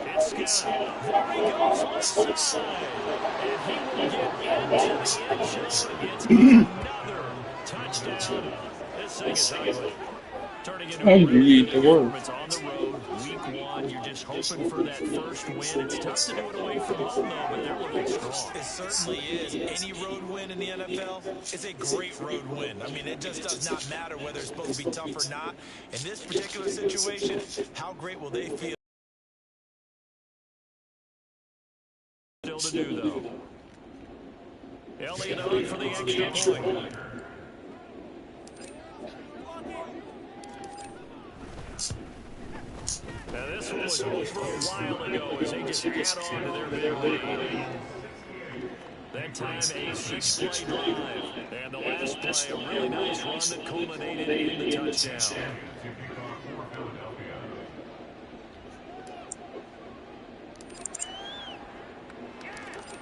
It's Scott. There he goes left side. And he will get into the end zone and gets another touchdown. This thing is ugly. Turning into a really good performance on the road. Week 1, you're just hoping for that first win. It's tough to do it away from home, though, but they're looking strong. It certainly is. Any road win in the NFL is a great road win. I mean, it just does not matter whether it's supposed to be tough or not. In this particular situation, how great will they feel? Still to do, though. Elliott on for the extra point. Now this one was over a while ago as they just add on to their big lead. That time a 6-play drive. And the last play, a really nice run that culminated in the touchdown.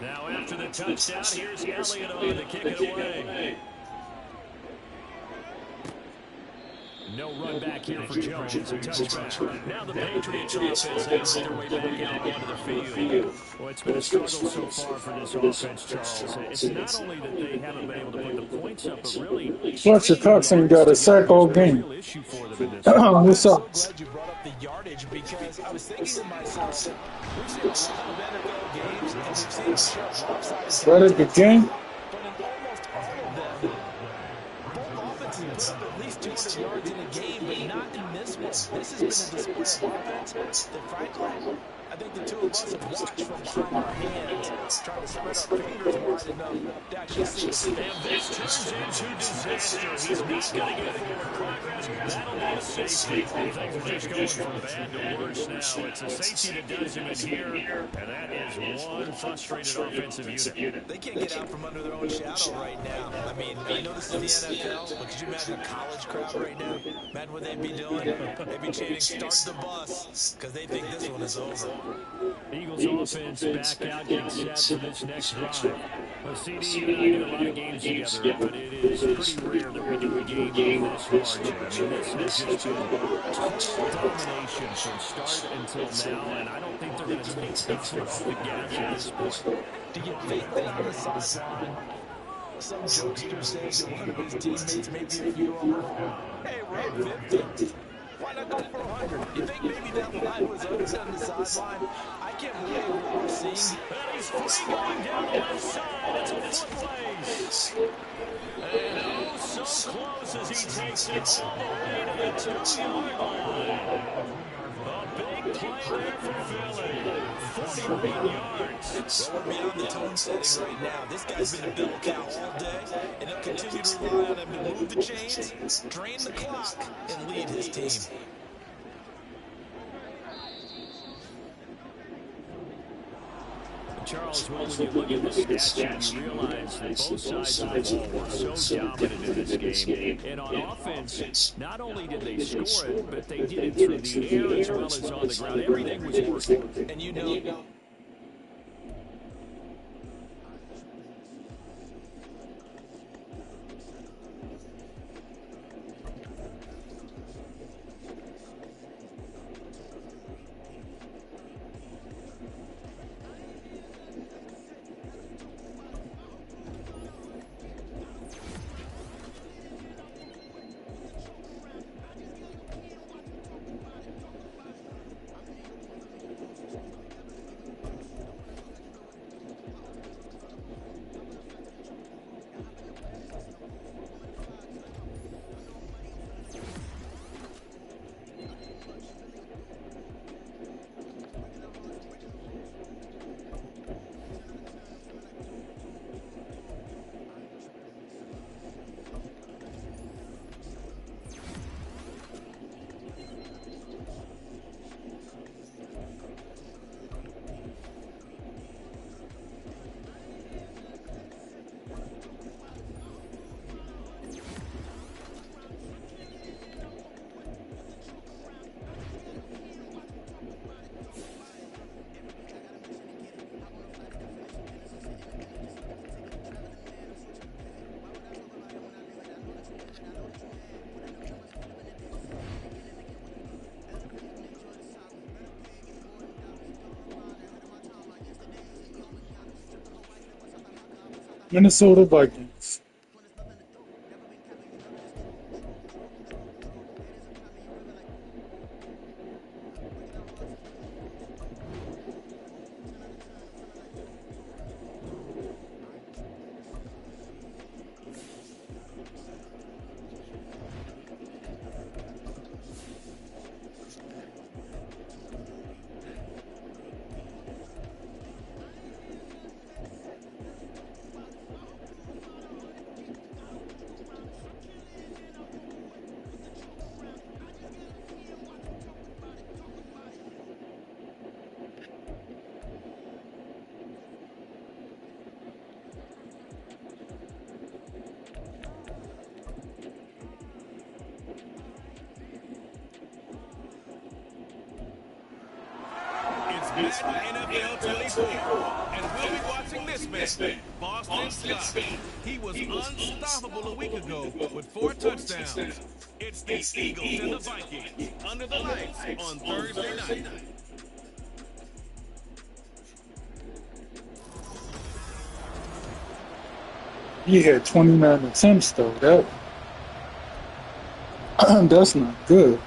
Now after the touchdown, here's Elliott on to kick it away. No run back here for Jones. A touchback. Now the Patriots offense has their way back out onto the field. Well, it's been a struggle so far for this offense, Charles. It's not only that they haven't been able to put the points up, but really... Fletcher Cox ain't got a sack all game. What's up? I'm so glad you brought up the yardage because I was thinking to myself, we've seen a lot of NFL games and we've seen sharp lopsided. Ready to game? But in almost all of them, both offenses put up at least 200 yards in a game, but not in this one. This has been a display of offense that, frankly, I think the two of us have watched from behind our hands, trying to spread our fingers wide enough to actually see the And this turns into disaster. He's not going to get any more progress. That'll be a safety. Things are just going from bad to worse now. It's a safety that does him in here, and that is one frustrated offensive unit. They can't get out from under their own shadow right now. I mean, I know this is the NFL, but could you imagine a college crowd right now? Imagine what they'd be doing. They'd be chanting, "Start the bus," because they think this one is over. Eagles offense back out, getting set for this next drive. Well, CD, you and I do a lot of games together, but it is pretty rare that we do a game this hard. I mean, this has just been total domination from start until now, and I don't think they're going to take their foot off the gas at this point. Do you think that on the sideline, some jokester saying to one of his teammates, maybe if you were hey, we're up 50. Why not go for 100? You think maybe that line was uttered on the sideline? I can't believe what we're seeing. And he's free going down the left side. It's a foot race. And oh, so close as he takes it all the way to the 2-yard line. A big play there for Philly. 41 yards. Well, we're beyond the tone setting right now. This guy's been a bell cow all day, and he'll continue to rely on him to move the chains, drain the clock, and lead his team. Charles, well, when you look at the stats, you realize that both sides of the ball were so dominant in this game. And on offense, not only did they score it, but they did it through the air as well as on the ground. Everything was working. And you know, Minnesota Vikings. Madden NFL 24, and we'll be watching this man, Boston Scott. He was unstoppable a week ago with 4 touchdowns. It's the Eagles and the Vikings under the lights on Thursday night. He had 29 attempts though. That's not good.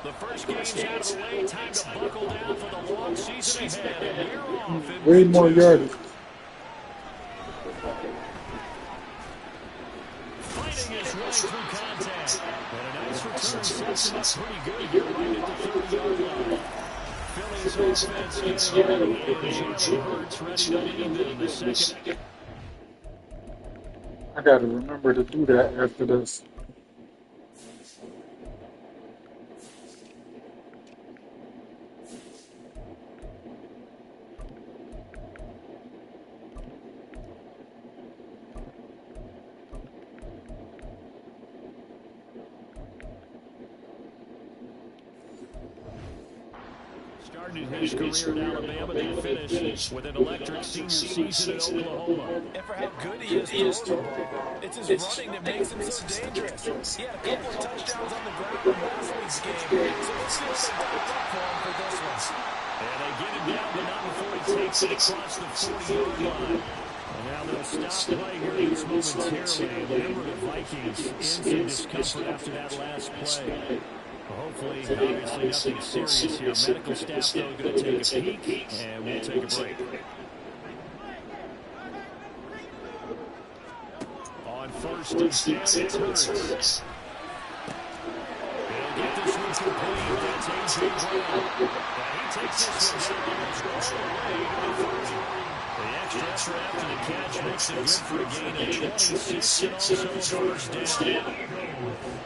The first game's out of the way. Time to buckle down for the long season ahead. And we're off in Way more yardage. Fighting his way through contact. And a nice return sets him up pretty good here right at the 30-yard line. Philly's offense is ready, and Jalen Hurts ready to lead them in the second. I gotta remember to do that after this. Started his career at Alabama and finished with an electric senior season at Oklahoma. And for how good he is throwing the ball, it's his running that makes him so dangerous. He had a couple of touchdowns on the ground in last week's game, so let's see what they dialed up for him for this one. And they get him down, but not before he takes it across the 40-yard line. And now they'll stop play here just momentarily. Remember, the Vikings in some discomfort after that last play. Hopefully, obviously nothing serious here. Medical staff, though, going to take a peek, and we'll take a break. On first and 10, it's Hurts. They'll get this one complete. That's A.J. Brown. And he takes this one down almost all the way to the 30. The extra effort after the catch makes it good for a gain of 26 and also a first down.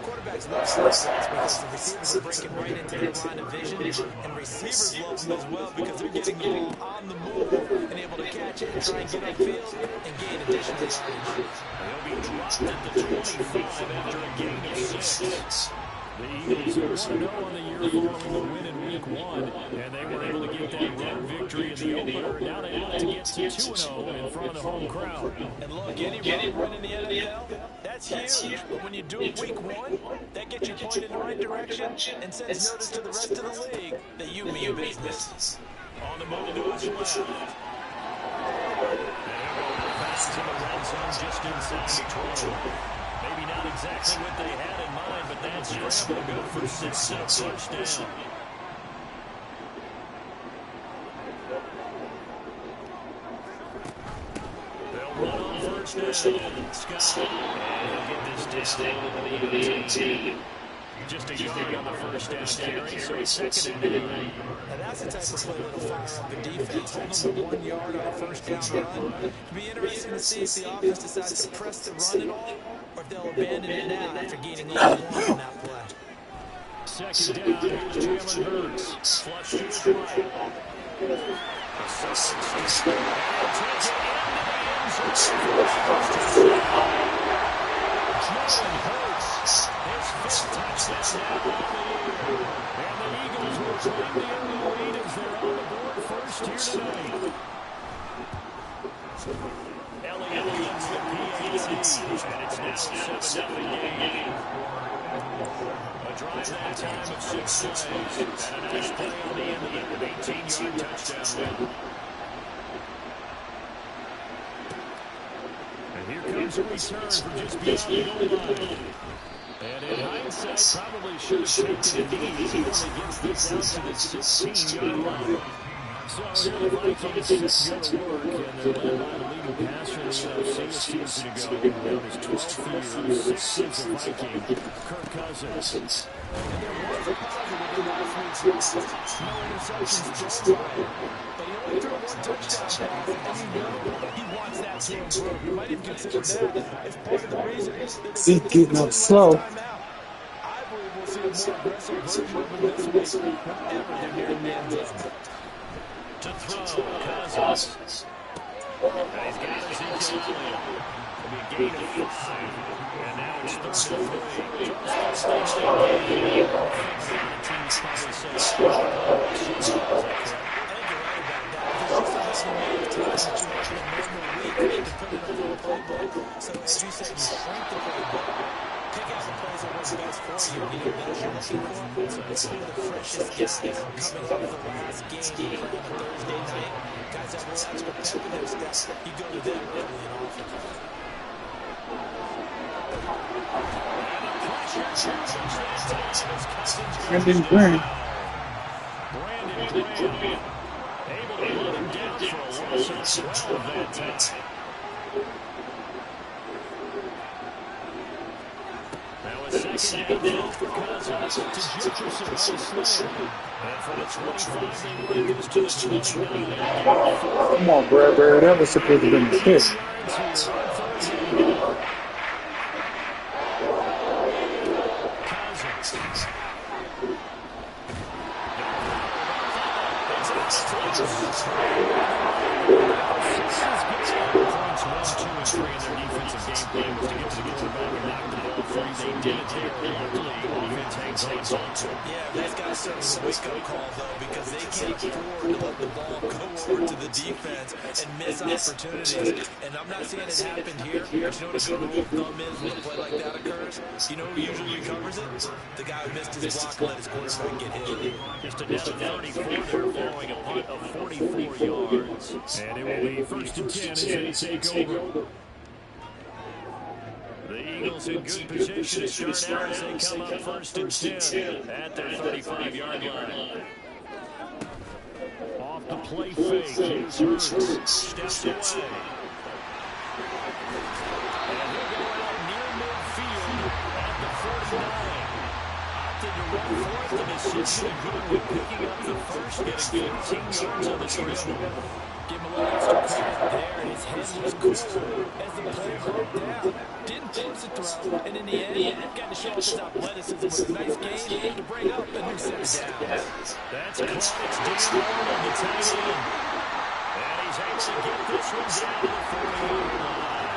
Quarterbacks love those because the receivers are breaking right into their line of vision, and receivers love them as well because they're getting the ball on the move and able to catch it and try and get upfield and gain additional yardage. They'll be dropped at the 25 after a gain of 6. The Eagles are 1-0 on the year following the win in Week 1, and they were able to get that road victory in the opener. Now they look to get to 2-0 in front of the home crowd. And look, any road win in the NFL, that's huge. But when you do it Week 1, that gets you pointed in the right direction and sends notice to the rest of the league that you mean business. On the move to his left. And he'll go fast to the red zone just inside the 20. Maybe not exactly what they had in mind, but that's scramble good for 6 and a touchdown. They'll run on first down. Scott. And he'll get this down to the 18. Just a yard on the first down carry, so it's 2nd and 9. Now that's the type of play that'll fire up the defense. Hold them to 1 yard on a first down run. It'll be interesting to see if the offense decides to press the run at all, or if they'll abandon it now after gaining a little more on that play. 2nd down, here's Jalen Hurts. Flush to his right. The second step. And takes it into the end zone. Jalen Hurts, his 5th touchdown now on the year. And the Eagles will claim the early lead as they're on the board first here tonight. Elliott leads the PAT, and it's now 7-0 game. A drive that time of 6 plays, and a nice play on the end of it, an 18-yard touchdown win. And here comes a return from just beyond the goal line. And in hindsight, probably should have taken a knee. He only gets this out to the 16-yard line. So here the Vikings go to work, and they're led by the leading passer in the NFC a season ago. In his 12th year, 6th as a Viking, Kirk Cousins. And there was a positive in last week's loss. No interceptions thrown away. But he only threw 1 touchdown pass, and you know he wants that to improve. You might even consider that as part of the reason that He's getting up slow. I believe we'll see a more aggressive version of him this week whenever they're nearing the end zone. To throw, Cousins. And he's got Ezekiel Elliott. It'll be a gain of 5. And now it's 3rd and 3. Charles State game. The team's probably said, is that correct? I think you're right about that. There's just a amount of time that you have in a normal week to put it over the playbook. So as you said, you shrink the playbook. Pick out the plays that work best for you. You know what you're looking for. So it's one of the freshest guys coming off the last game on a Thursday night. Guys that will extra pep in their steps. You go to them early and often. Brandon Graham. Brandon Graham able to let him down for a loss of 12 that time. Now a second down for Cousins to Jefferson on the slant. And for the 25, they bring this to the 29. Come on, Bradbury. That was supposed to be a kick. Points 1, 2, and 3 in their defensive game plan was to get to the quarterback and knock the ball free. They did it there. Luckily, offense hangs on to it. Yeah, that's got to serve as a wake-up call, though, because they can't afford to let the ball go over to the defense and miss opportunities. And I'm not saying it happened here, but you know what a good rule of thumb is when a play like that occurs? You know who usually recovers it? The guy who missed his block and let his quarterback get hit. Just a down 34 there following a punt of 44 yards. And it will be 1st and 10 as they take over. The Eagles in good position to start out as they come up 1st and 10 at their 35-yard line. Off the play fake, here's Hurts, steps away. And he'll go out near midfield at the 49. Opted to run for it. The decision good with picking up the first, getting 14 yards on the trip. Give him a little extra credit there, and his head was cool as the play broke down. Didn't force a throw, and in the end, got to show off his athleticism with a nice gain to bring up a new set of downs. That's close. Dan Moore on the tight end. And he's able to get this one down to the 40-yard line.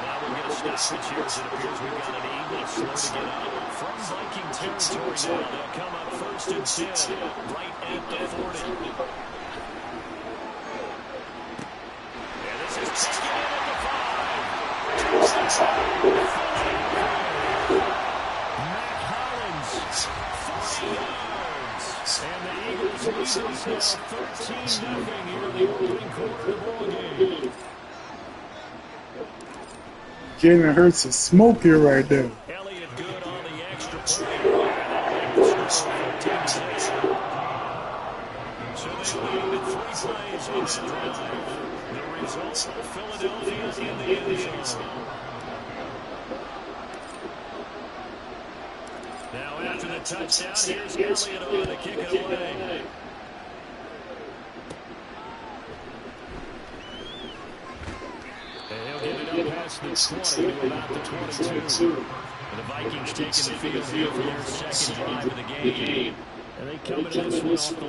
Now we'll get a stoppage here as it appears we've got an Eagle slow to get up. From Viking territory now, they'll come up 1st and 10, right at the 40. Taken in at the 5. Matt Hollins, 40 yards. And the Eagles lead us now 13-0 here in the opening quarter of the ball game. Jalen Hurts is smoky right there. Elliott good on the extra point. That'll make the score 14-6. So they lead with 3 plays on that drive. The result, Philadelphia in the end zone. Now after the touchdown, here's Elliott on to kick it away. And he'll get it up past the 20 to about the 22. And the Vikings taking the field here for their second drive of the game. And they come into this one off the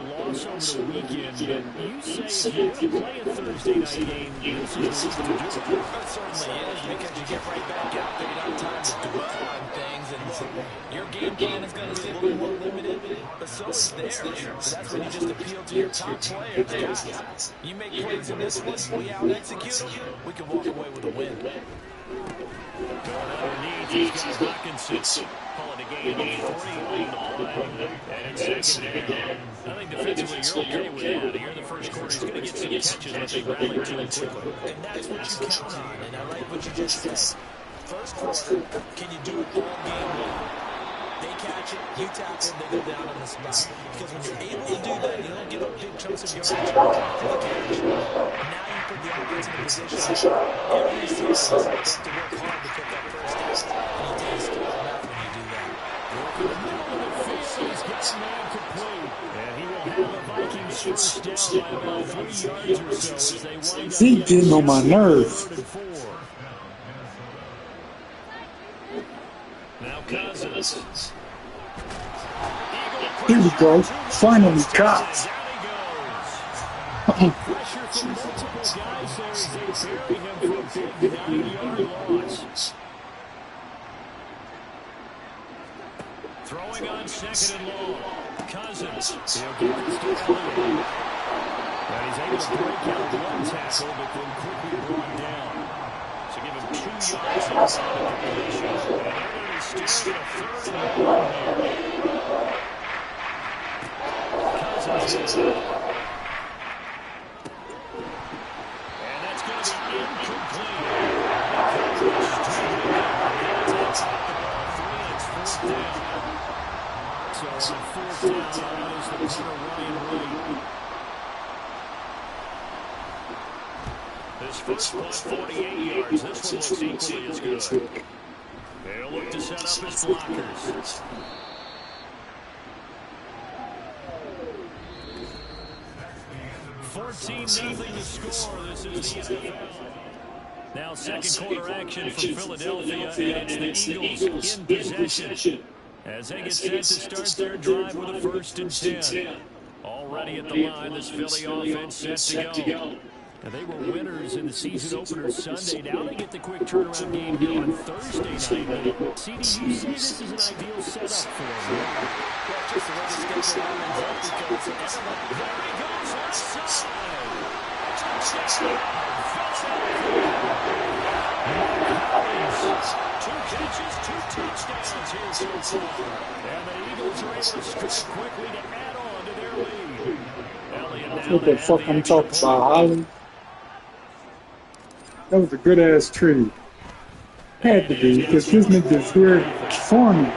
loss over the weekend. But you say if you're going to play a Thursday night game, this is the week to do it. It certainly is, because you get right back out there. You don't have time to dwell on things. And look, your game plan is going to be a little more limited, but so is theirs. So that's when you just appeal to your top players. Guys, you make plays in this one, we out-execute them, we can walk away with a win. Going underneath, he's got Hawkinson. Calling a game of 3 on the play. And it's second down. I think defensively you're okay with that. Here in the first quarter, he's going to get some catches that they rally to him quickly. And that's what you count on, and I like what you just said. First quarter, can you do it all game long? They catch it, you tackle, they go down on the spot. Because when you're able to do that, you don't give up big chunks of yardage for the catch. Now you put the offense in a position every season to work hard to pick up first down. And you take a step out when you do that. In the middle of the field, he's got man complete. And he will have the Vikings first down by about 3 yards or so as they wind up. He getting on my nerves. Now Cousins. Here we go. Finally caught. Pressure from multiple guys there as they bury him for a big 9-yard loss. Throwing on 2nd and long. Cousins. He'll give this to Elliott. And he's able to break out one tackle, but then quickly brought down. So give him 2 yards inside of the completion. And they're going to be staring at a 3rd and 1 here. Cousins. And that's going to be incomplete. So on 4th down, is the corner Ryan Wright. This first punt, 48 yards. This one looks equally as good. They'll look to set up his blockers. 14-0 to score. This is the NFL. Now second quarter action from Philadelphia, and it's the Eagles in possession as they get set to start their drive with a 1st and 10. Already at the line, this Philly offense set to go. Now, they were winners in the season opener Sunday. Now they get the quick turnaround game here on Thursday night. But CD, you say this is an ideal setup for them. Well, just the way the schedule lines up because everyone... There he goes outside. Touchdown. Two catches, 2 touchdowns here so far. And the Eagles are able to strike quickly to add on to their lead. That's what the fuck I'm talking about, Holly. That was a good ass tree. Had to be, because this nigga's here for me.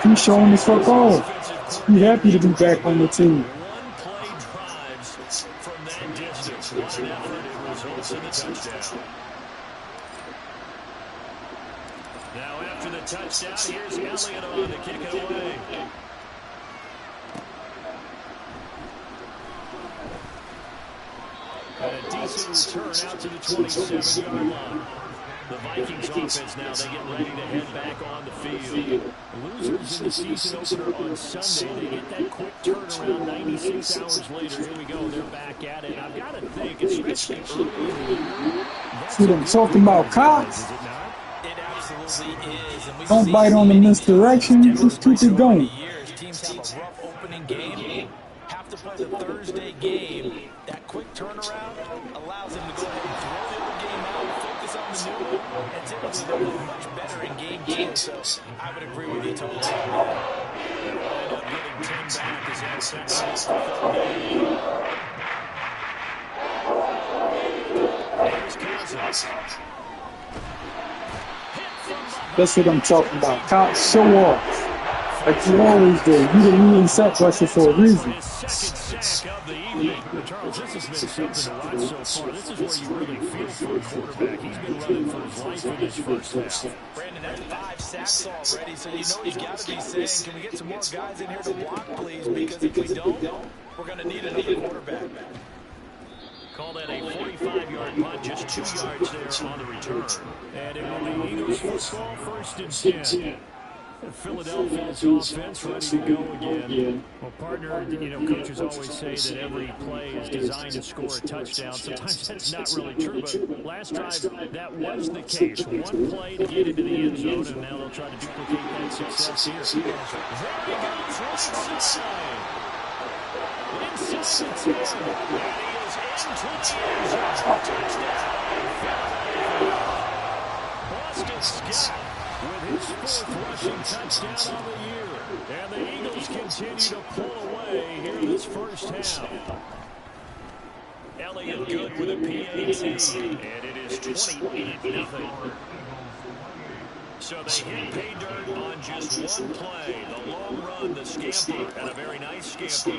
He's showing the fuck off. He happy to be back on the team. One-play drives from that distance. What an effort. It results in the touchdown. Now after the touchdown, here's Elliott on to kick it away. And a decent return out to the 27-yard line. The Vikings offense now, they get ready to head back on the field. Losers in the season opener on Sunday. They get that quick turnaround 96 hours later. Here we go. They're back at it. I've got to think, especially early in the year. See what I'm talking about, Cox? It absolutely is. And Don't bite on the misdirection. Just keep it going. Teams have a rough opening game. Have to play the Thursday game. That quick turnaround allows them to go ahead and throw the old game out, focus on the new one, and typically they're look much better in game 2. So I would agree with you totally. They'll end up getting 10 back as that sets up the third down. Here's Cousins. That's what I'm talking about. Cox, show off. Like you always do. You the leading set rusher for a reason. Second sack of the evening. Charles, this has been something to watch so far. This is where you really feel for a quarterback. He's been running for his life in this first half. Brandon, that's 5 sacks already, so you know he's got to be saying, can we get some more guys in here to block, please? Because if we don't, we're going to need another quarterback. Call that a 45-yard punt, just 2 yards there on the return. And it will be Eagles football, 1st and 10. Philadelphia's offense ready to go again. Well, partner, coaches always say that every play is designed to score a touchdown. Sometimes that's not really true, but last drive, that was the case. One play to get into the end zone, and now they'll try to duplicate that success here. There he goes, right inside the 10. And he is into the end zone. Touchdown. Boston Scott with his 4th rushing touchdown on the year. And the Eagles continue to pull away here in this first half. Elliott good with a PAT. And it is 28-0. So they hit pay dirt on just one play. The long run, the scamper, and a very nice scamper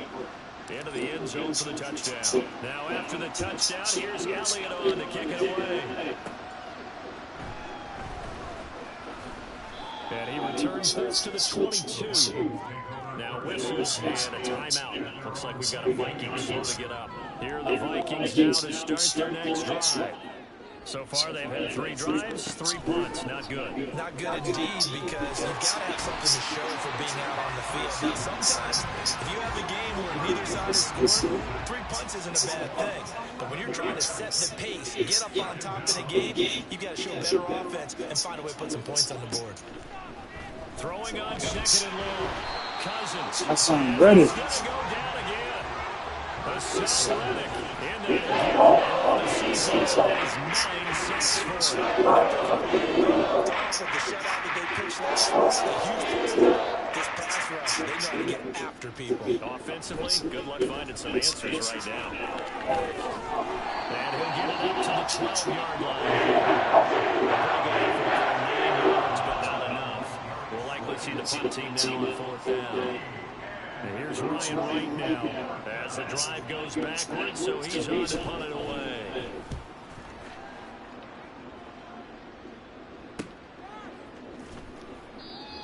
into the end zone for the touchdown. Now after the touchdown, here's Elliott on to kick it away. And he returns this to the 22. Now whistles and a timeout. Looks like we've got a Vikings slow to get up. Here are the Vikings now to start their next drive. So far they've had 3 drives, 3 punts. Not good. Not good indeed, because you've got to have something to show for being out on the field. Now sometimes, if you have a game where neither side is scoring, 3 punts isn't a bad thing. But when you're trying to set the pace, get up on top in a game, you've got to show better offense and find a way to put some points on the board. Throwing on 2nd and long. Cousins. That's on ready. He's going to go down again. Athletic in the game. On the season has 9 sacks for him. On top of the shutout that they pitched last week, the huge play, this pass rush, they know how to get after people. Offensively, good luck finding some answers right now. And he'll get it up to the 12-yard line. Pretty good effort for 9 yards, but not enough. We'll likely see the punt team now on 4th down. And here's Ryan right now as the drive goes backwards, so he's on to punt it away.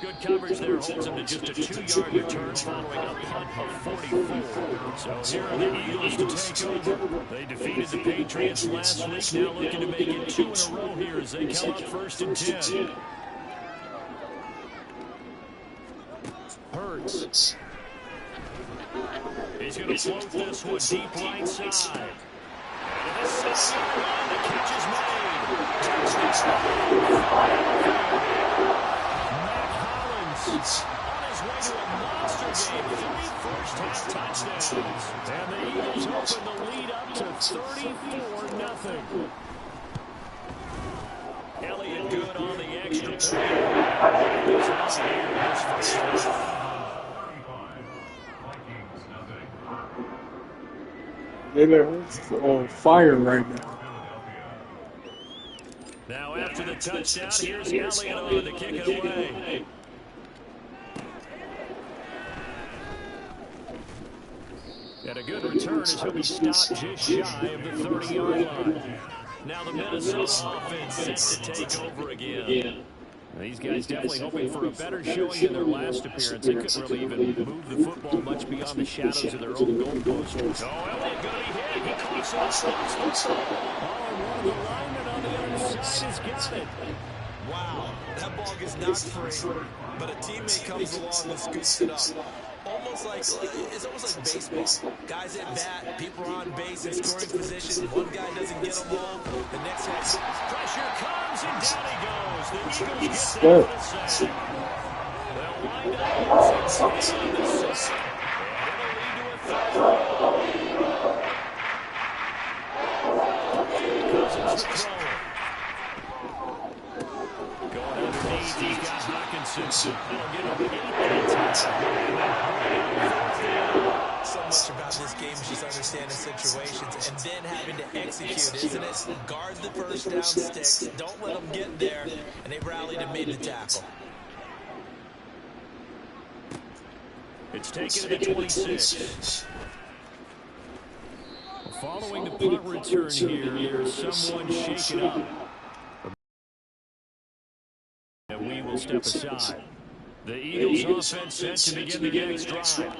Good coverage there holds him to just a 2-yard return following a punt of 44. So here are the Eagles to take over. They defeated the Patriots last week, now looking to make it 2 in a row here as they come up 1st and 10. Hurts. He's going to float this one deep right side. On his way to a monster game, 3 first-half touchdowns. And the Eagles open the lead up to 34-0. Elliott good on the extra point. They're on fire right now. Now after the touchdown, here's Elliott on to kick it away. And a good return as he'll be stopped just shy of the 30-yard line. Now the Minnesota offense set to take over again. These guys definitely hoping for a better showing in their last appearance. They couldn't really even move the football much beyond the shadows of their own goalpost. Oh, Elliott going to be hit. He caught it. One of the linemen on the other side has got it. Wow, that ball gets knocked free, but a teammate comes along and scoops it up. It's almost like baseball. Guys at bat, people are on base in scoring position. One guy doesn't get them all. The next one, pressure comes and down he goes. The Eagles get down to the sack. They'll wind up using on the sack. And it'll lead to a third. Cousins the throw. Going underneath, he's got Hawkinson. That'll get him 8 points. So much about this game is just understanding situations and then having to execute, isn't it? Guard the first down sticks. Don't let them get there. And they rallied and made the tackle. It's taken to the 26. Following the punt return here, there's someone shaken up. And we will step aside. The Eagles offense set to begin the next drive.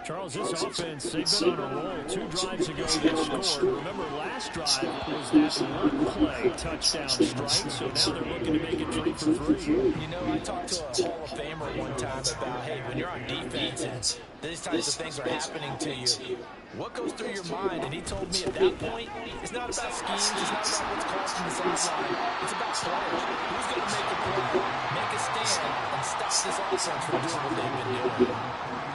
Charles, this offense, they've been on a roll. 2 drives ago they scored. Remember, last drive was that one play touchdown strike, so now they're looking to make it 3 for 3. You know, I talked to a Hall of Famer one time about, hey, when you're on defense and these types of things are happening to you, what goes through your mind? And he told me at that point, it's not about schemes, it's not about what's called from the sideline. It's about players. Who's going to make a play, make a stand, and stop this offense from doing what they've been doing.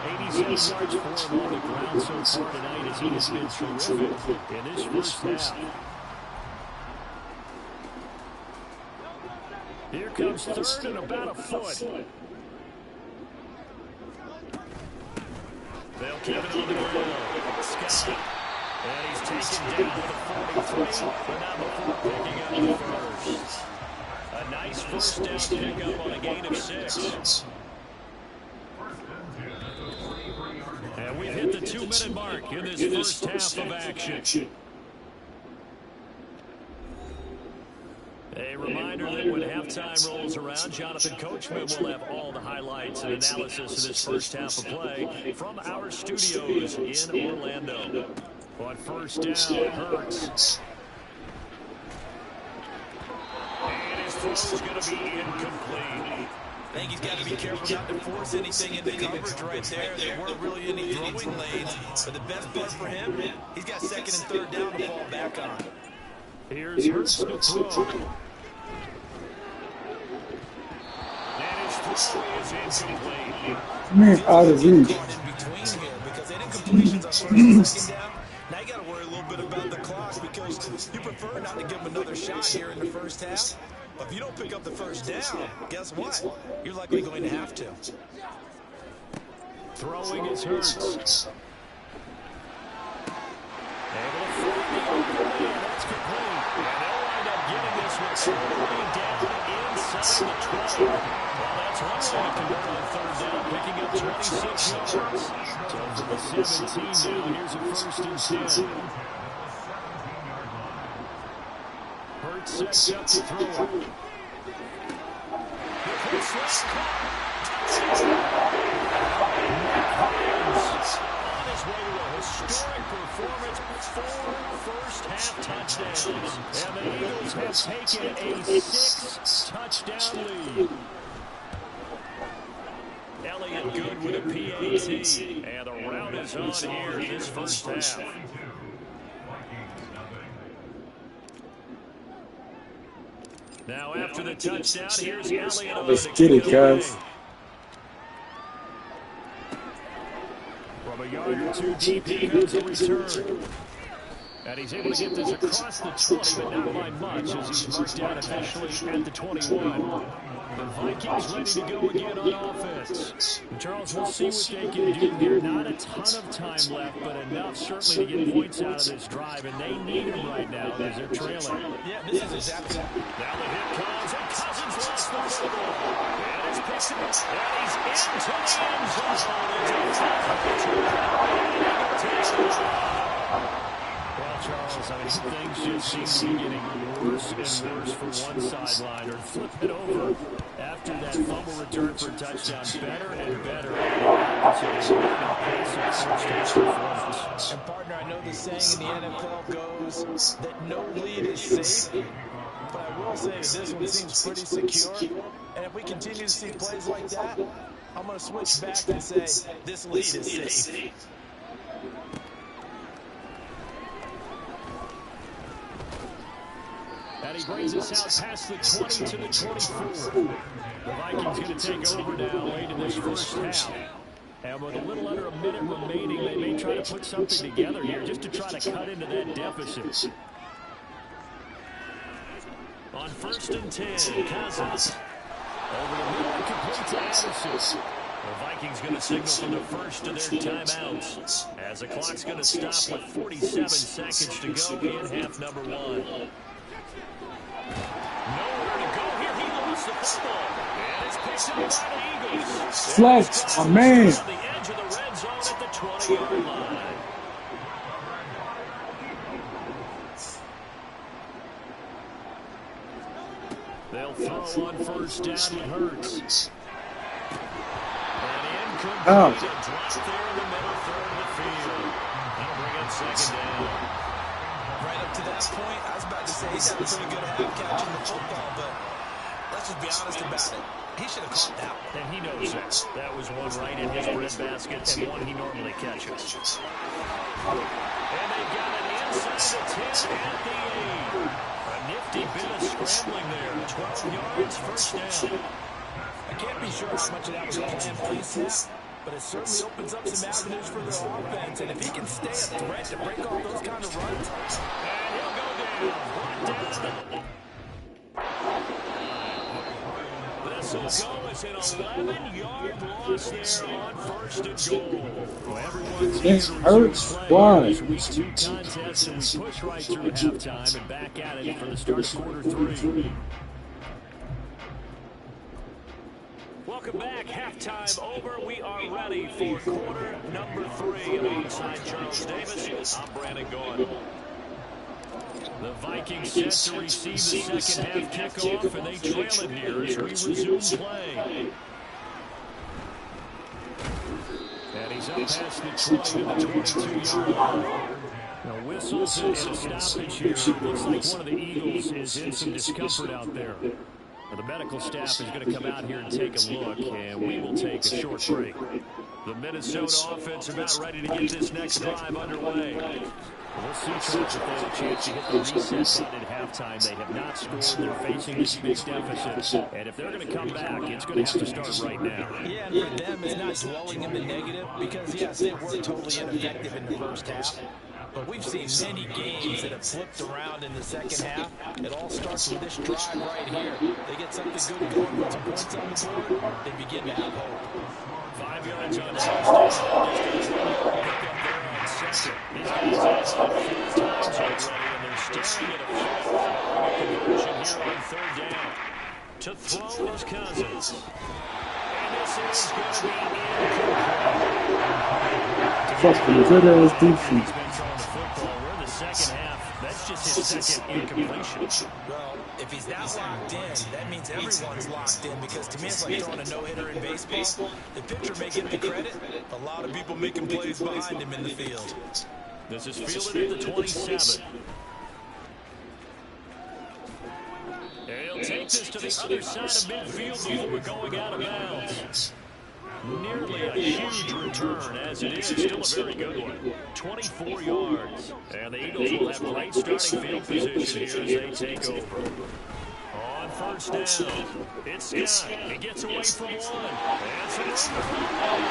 87 yards for him on the ground so far tonight as he has been terrific in this first half. Here comes third and about a foot. They'll keep it on the ground. Scott. And he's taken down to the 43, but not before picking up the first. A nice first down pickup on a gain of 6. And we've hit the 2-minute mark in this first half of action. A reminder that when halftime rolls around, Jonathan Coachman will have all the highlights and analysis of this first half of play from our studios in Orlando. On first down, Hurts. And his throw is going to be incomplete. I think he's got to be careful not to force anything into coverage right there. There weren't really any throwing lanes. But the best part for him, he's got second and third down to fall back on. Here's Hurts to throw. And his throw is incomplete. Man, out of reach. In between here because incompletions on first and second down. Now you got to worry a little bit about the clock because you prefer not to give him another shot here in the first half. But if you don't pick up the first down, guess what? You're likely going to have to. Throwing is Hurts. Able to throw the open man. That's complete. And they'll wind up getting this one all the way down inside the 20. Well, that's one way to convert on third down, picking up 26 yards. So from the 17 now, here's a first and 10. Hurts sets up to throw it. On his way to a historic performance, 4 first-half touchdowns. And the Eagles have taken a 6-touchdown lead. Elliott good with a PAT. And the round is on here in this first half. Now after the touchdown, here's Elliott. Let's get it, guys. From a yard or two deep, here comes the return. And he's able to get this across the 20, but not by much as he's marked out officially at the 21. The Vikings ready to go again on offense. And Charles, we'll see what they can do here. Not a ton of time left, but enough certainly to get points out of this drive, and they need them right now as they're trailing. Yeah, this is exactly. Now the hit comes, and Cousins lost the football. And it's picked up, and he's into the end zone. Well, Charles, I mean, things just seem to be getting worse and worse for one sideline, or flip it over after that fumble return for a touchdown. Better and better. And partner, I know the saying in the NFL goes that no lead is safe, but I will say this one seems pretty secure. And if we continue to see plays like that, I'm going to switch back and say this lead is safe. And he brings us out past the 20 to the 24. The Vikings going to take over now late in this first half. And with a little under a minute remaining, they may try to put something together here just to try to cut into that deficit. On 1st and 10, Cousins. Over the middle and complete to Addison. The Vikings going to signal from the first of their timeouts as the clock's going to stop with 47 seconds to go in half number 1. Nowhere to go here. He lost the football. And it's picked up by the Eagles. Flex, my man. On the edge of the red zone at the 20-yard line. They'll throw on 1st down with Hurts. And incomplete. A drop there in the middle third of the field. That'll bring up 2nd down. Right up to that point, I was about to say he's had a pretty good half catching the football, but let's just be honest about it. He should have caught that one. And he knows that. That was one right in his breadbasket and one he normally catches. And they've got it inside the 10 at the 8. A nifty bit of scrambling there. 12 yards, 1st down. I can't be sure how much of that was a planned play snap, but it certainly opens up some avenues for their offense. And if he can stay a threat to break off those kind of runs. And he'll go down. This will go as an 11-yard loss there on 1st and goal. Well, everyone's It hurts. Why? Week 2 contest, and we push right through halftime and back at it for the start of quarter 3. Welcome back. Halftime over. We are ready for quarter number 3. Alongside Charles Davis, I'm Brandon Gordon. The Vikings set to receive the second half kickoff, and they trail it here as we resume play. And he's up past the 20 to the 22-yard line. Now whistles and a stoppage here. Looks like one of the Eagles is in some discomfort out there. The medical staff is going to come out here and take a look, and we will take a short break. The Minnesota offense about ready to get this next drive underway. We'll see, Charles, if they have a chance to hit the reset button at halftime. They have not scored. They're facing this big deficit. And if they're going to come back, it's going to have to start right now. Yeah, and for them, it's not dwelling in the negative because, yes, they were totally ineffective in the first half. But we've seen many games that have flipped around in the second half. It all starts with this drive right here. They get something good going with some points on the board, they begin to have hope. 5 yards on the first down. Just a 1-yard pickup there on 2nd. These guys have had 4 times already, and they're staring at a 5th conversion here on 3rd down. To throw is Cousins. And this is going to be incomplete. Fucking good ass defense. Second half, that's just his second incompletion. Well, if he's that locked in, that means everyone's locked in because to me it's like throwing a no-hitter in baseball. The pitcher may get the credit, a lot of people making plays behind him in the field. This is fielded at the 27. And he'll take this to the other side of midfield before going out of bounds. Nearly a huge return, as it is still a very good one. 24 yards. And the Eagles will have great starting field position here as they take over. On first down. It's Scott. He gets away from one. And some room to run.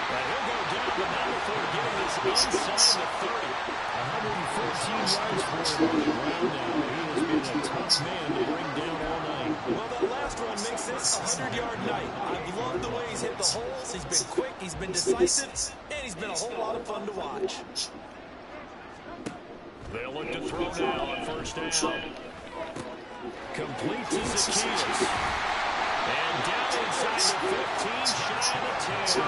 And he'll go down, but not before getting this inside the 30. 114 yards for him on the ground now. He has been a tough man to bring down all night. Well, that last run makes this a 100-yard night. I've loved the way he's hit the holes. He's been quick, he's been decisive, and he's been a whole lot of fun to watch. They'll look to throw now on first down. Complete to Zacchaeus. And down inside the 15, shy of the 10.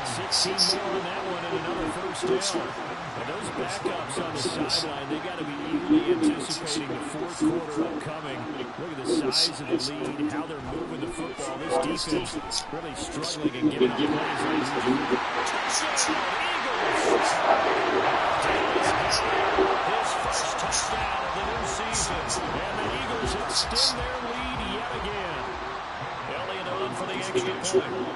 16 more on that one and another first down. And those backups on the sideline, they got to be eagerly anticipating the fourth quarter upcoming. Look at the size of the lead, how they're moving the football. This defense really struggling and giving plays like touchdown, Eagles! His first touchdown of the new season. And the Eagles extend their lead yet again. Elliott on for the extra point.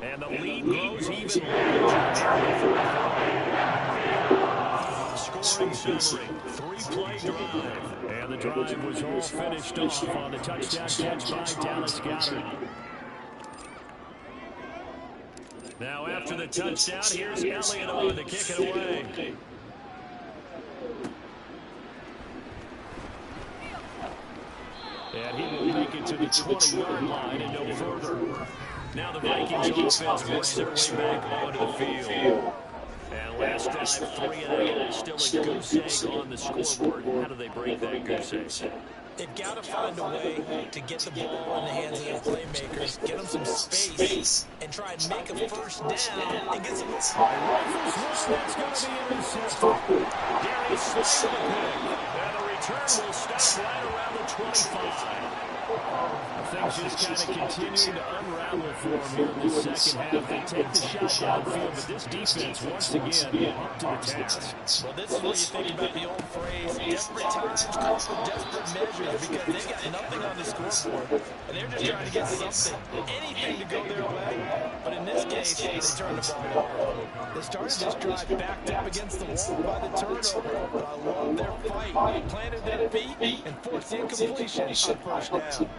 And the lead grows even larger. Scoring summary, 3-play drive. And the drive was all finished off on the touchdown catch by Dallas Goedert. Now after the touchdown, here's Elliott on to kick it away. And he will make it to the 20-yard line and no further. Now the Vikings offense works their way back onto the field. And last drive, 3 and out. Still a goose egg on the scoreboard. How do they break that goose egg? They've got to find a way to get the ball in the hands of their playmakers, get them some space, and try and make a first down and get some... That's going to be intercepted. Gary Snyder and the return will stop right around the 25. Things just kind of continuing to unravel for them here in the second half. They take the shot downfield, but this defense, once again, up to the task. Well, this is where you think about the old phrase, desperate times call for desperate measures, because they've got nothing on the scoreboard, and they're just trying to get something, anything to go their way. But in this case, they turn the ball over. They started this drive backed up against the wall by the turnover, but I love their fight. Planted their feet and forced the incompletion on first down.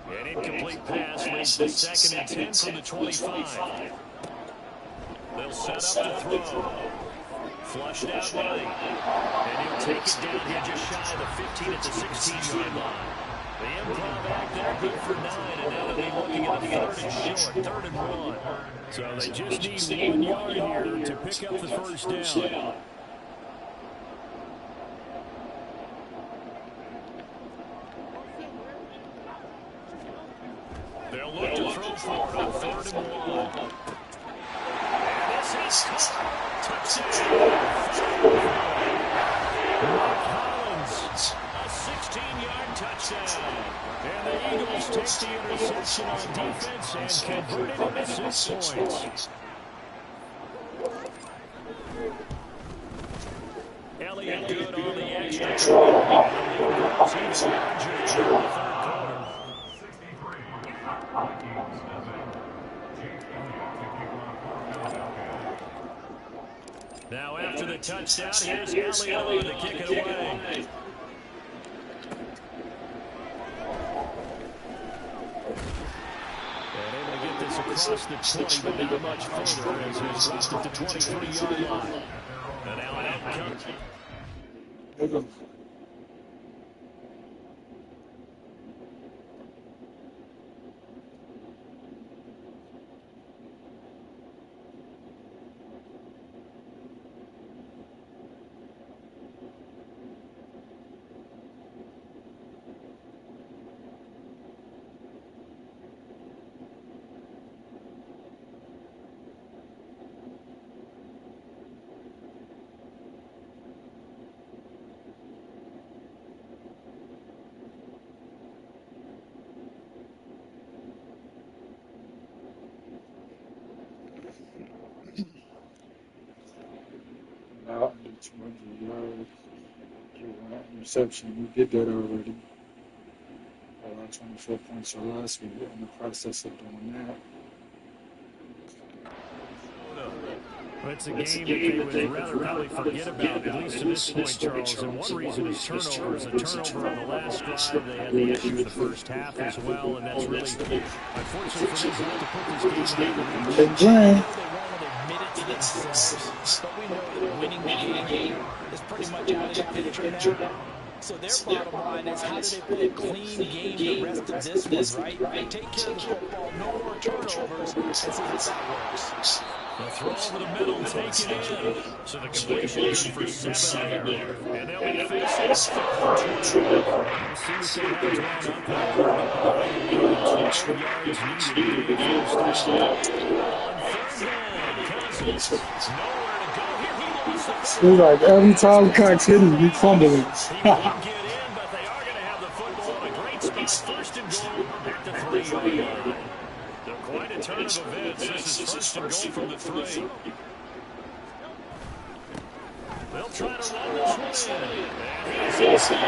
An incomplete pass leads to 2nd and 10 from the 25. They'll set up to throw. Flushed out right. And he'll take it down here just shy of the 15 at the 16-yard line. The improv act there, good for 9, and now they'll be looking at a 3rd and short, 3rd and 1. So they just need 1 yard here to pick up the first down. They'll look to throw for it on 3rd and 1. And this is caught. Touchdown. Mike Collins, a 16-yard touchdown. And the Eagles take the interception on defense and convert it into 6 points. Elliott good on the extra point. He's larger in the 3rd quarter. Now after the touchdown, here's Elliott to kick it away. And able to get this across the 20, but not much further as he's dropped at the 23-yard line. And now an outcome. Out under 200 yards. Get one interception. We did that already. 24 points or less. We're in the process of doing that. It's a game that they would rather probably forget about, at least to this point, Charles. And one reason is turnovers. A turnover on the last drive. They had the issue in the first half as well, and that's really, unfortunately for them, enough to put this game out of reach. Big Brian. They won't admit it to themselves, but we know that winning the game is pretty much out of the picture now. So their bottom line is, how do they play a clean game the rest of this one, right? Take care of the football, no more turnovers, and see if that works. The throw over the middle, take it in. So the completion good for 7 there. And they'll be facing a 3rd and 12. See what they have drawn up there. 12 yards needed to gain first down. On 3rd down, Cousins, nowhere to go here. He lost the It's like every time Cox hit him, he fumbling. He won't get in, but they are going to have the football in a great spot. 1st and goal at the 3-yard line. Quite a turn of events. This is 1st and goal from the 3. They'll try to run this one in. And he's Boston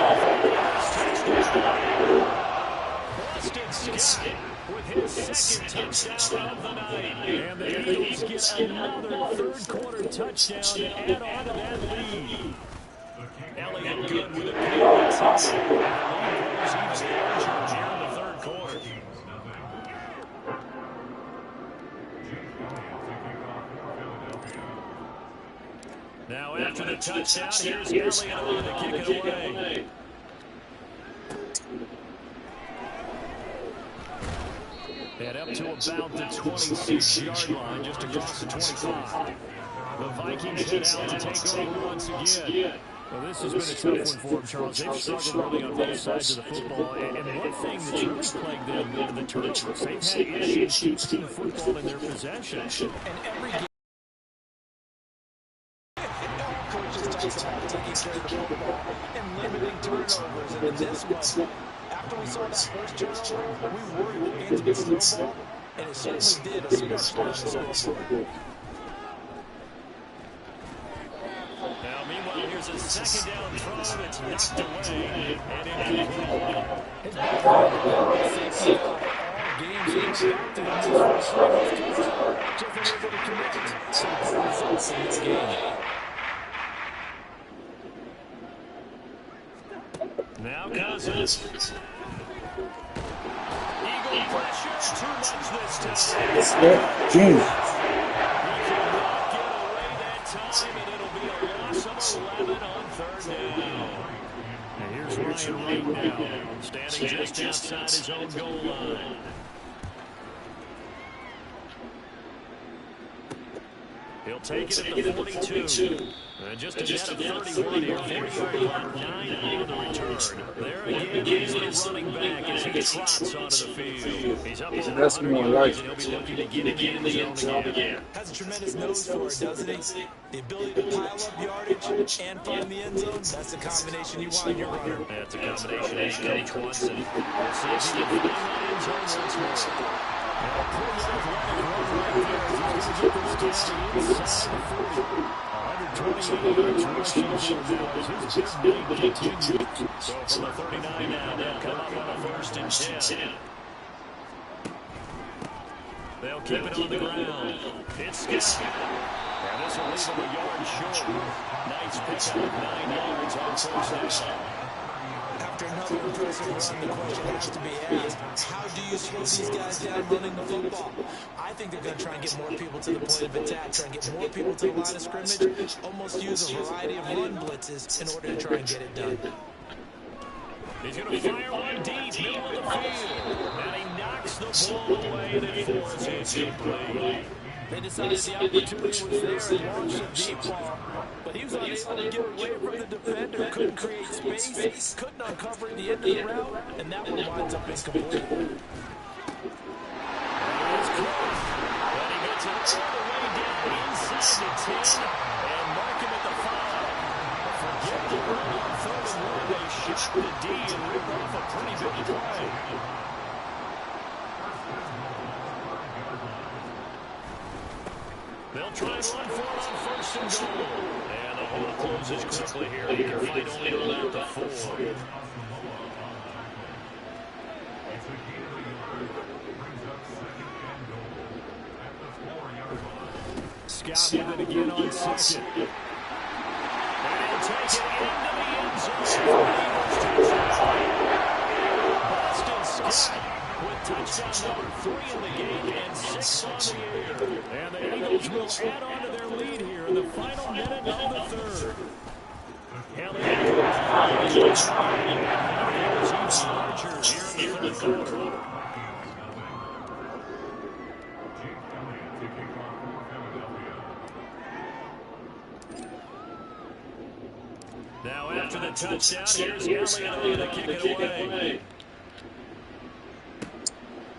Scott with his 2nd touchdown of the night. And the Eagles get another 3rd quarter touchdown to add on to that lead. Elliott good with a penalty. And the lead grows even larger here in the 3rd quarter. Now after the touchdown, here's Elliott on to kick it away. And up to about the 26-yard line, just across the 25. The Vikings head out to take over once again. Well, this has been a tough one for them, Charles. They've struggled really on both sides of the football. And one thing that's really plagued them, the turnovers. They've had issues keeping football in their possession. And every game, coaches talk about taking care of the football and limiting turnovers. And in this one, after we saw that first turnover, we worried the game's going to snowball, and it certainly did, especially on the scoreboard. Now, meanwhile, here's a 2nd down throw that's knocked away and incomplete. His safety all games he went back to him just able to connect some good results in this game. Now Cousins. Eagle pressure, too much this time. James. And here's Ryan right now, standing just outside his own goal line. He'll take it at the 42. And just a net of 31 here, 40-yard line, 9 on the return. There again, he's the running back as he trots onto the field. He's up over 100 yards, and he'll be looking to get it in the zone again. Has a tremendous nose for it, doesn't he? The ability to pile up yardage and find the end zone, that's the combination you want in your runner. That's a combination he coached once, and we'll see if he can find that end zone once more. Now, a pretty athletic run right there as he's going to get this down inside the 40. 128 yards rushing here now as his big night continues. So from the 39 now, they'll come up on a 1st and 10. They'll keep it on the ground. It's Scott. And this will leave him a yard short. Nice pickup, 9 yards on 1st down. After another impressive run, the question has to be asked, how do you slow these guys down running the football? I think they're going to try and get more people to the point of attack, try and get more people to the line of scrimmage, almost use a variety of run blitzes in order to try and get it done. He's going to fire one deep, middle of the field. And he knocks the ball away, and it falls incomplete. They decided the opportunity was there and launched a deep ball, but he was unable to get away from the defender, couldn't create space, couldn't uncover the end of the route, and that one winds up incomplete. But he gets it all the way down inside the 10 and mark him at the 5. Forget the run on 3rd and 1. They shot the D and ripped off a pretty big play. They'll try and run for it on 1st and goal. And the hole closes quickly here. They can fight only to about the 4. Scott with it again on second. And he'll take it into the end zone. Boston Scott with touchdown number 3 in the game and 6 on the year. And the Eagles will add on to their lead here in the final minute of the third. Now after the touchdown, here's Elliott to kick it away.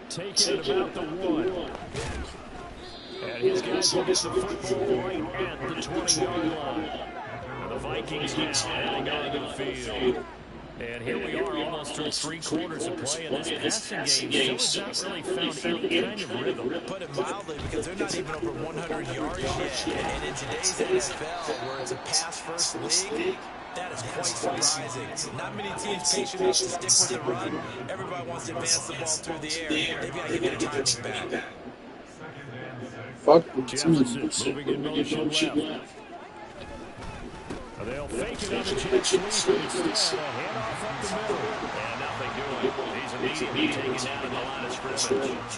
Taking it about the 1. And his guys will get the football right at the 20-yard line. The Vikings now heading onto the field. And here we are almost through 3 quarters of play, and this passing game still has not really found any kind of rhythm. Put it mildly, because they're not even over 100 yards yet. And in today's NFL, where it's a pass-first league, that is quite surprising. Not many teams patient enough to stick with the run. Everybody wants to advance the ball through the air. They've got to get their timing back. Fuck the Jefferson moving in motion left. They'll fake it on the jet sweep instead. A handoff up the middle. And nothing doing. He's immediately taken down at the line of scrimmage.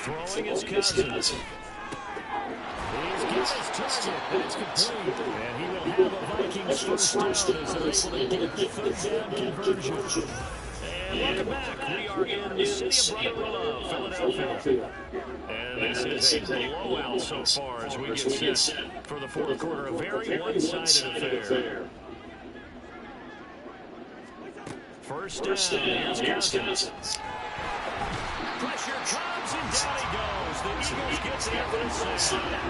Throwing his Cousins. He's got his target, and it's complete. And he will have a Vikings first down as they're able to get the third down conversion. And welcome back. We are in the city of Brotherlove, Philadelphia. And this is a blowout so far as we get set for the fourth quarter. A very one-sided affair. First down. Here's Cousins. Pressure comes, and down he goes. The Eagles get there for the sack.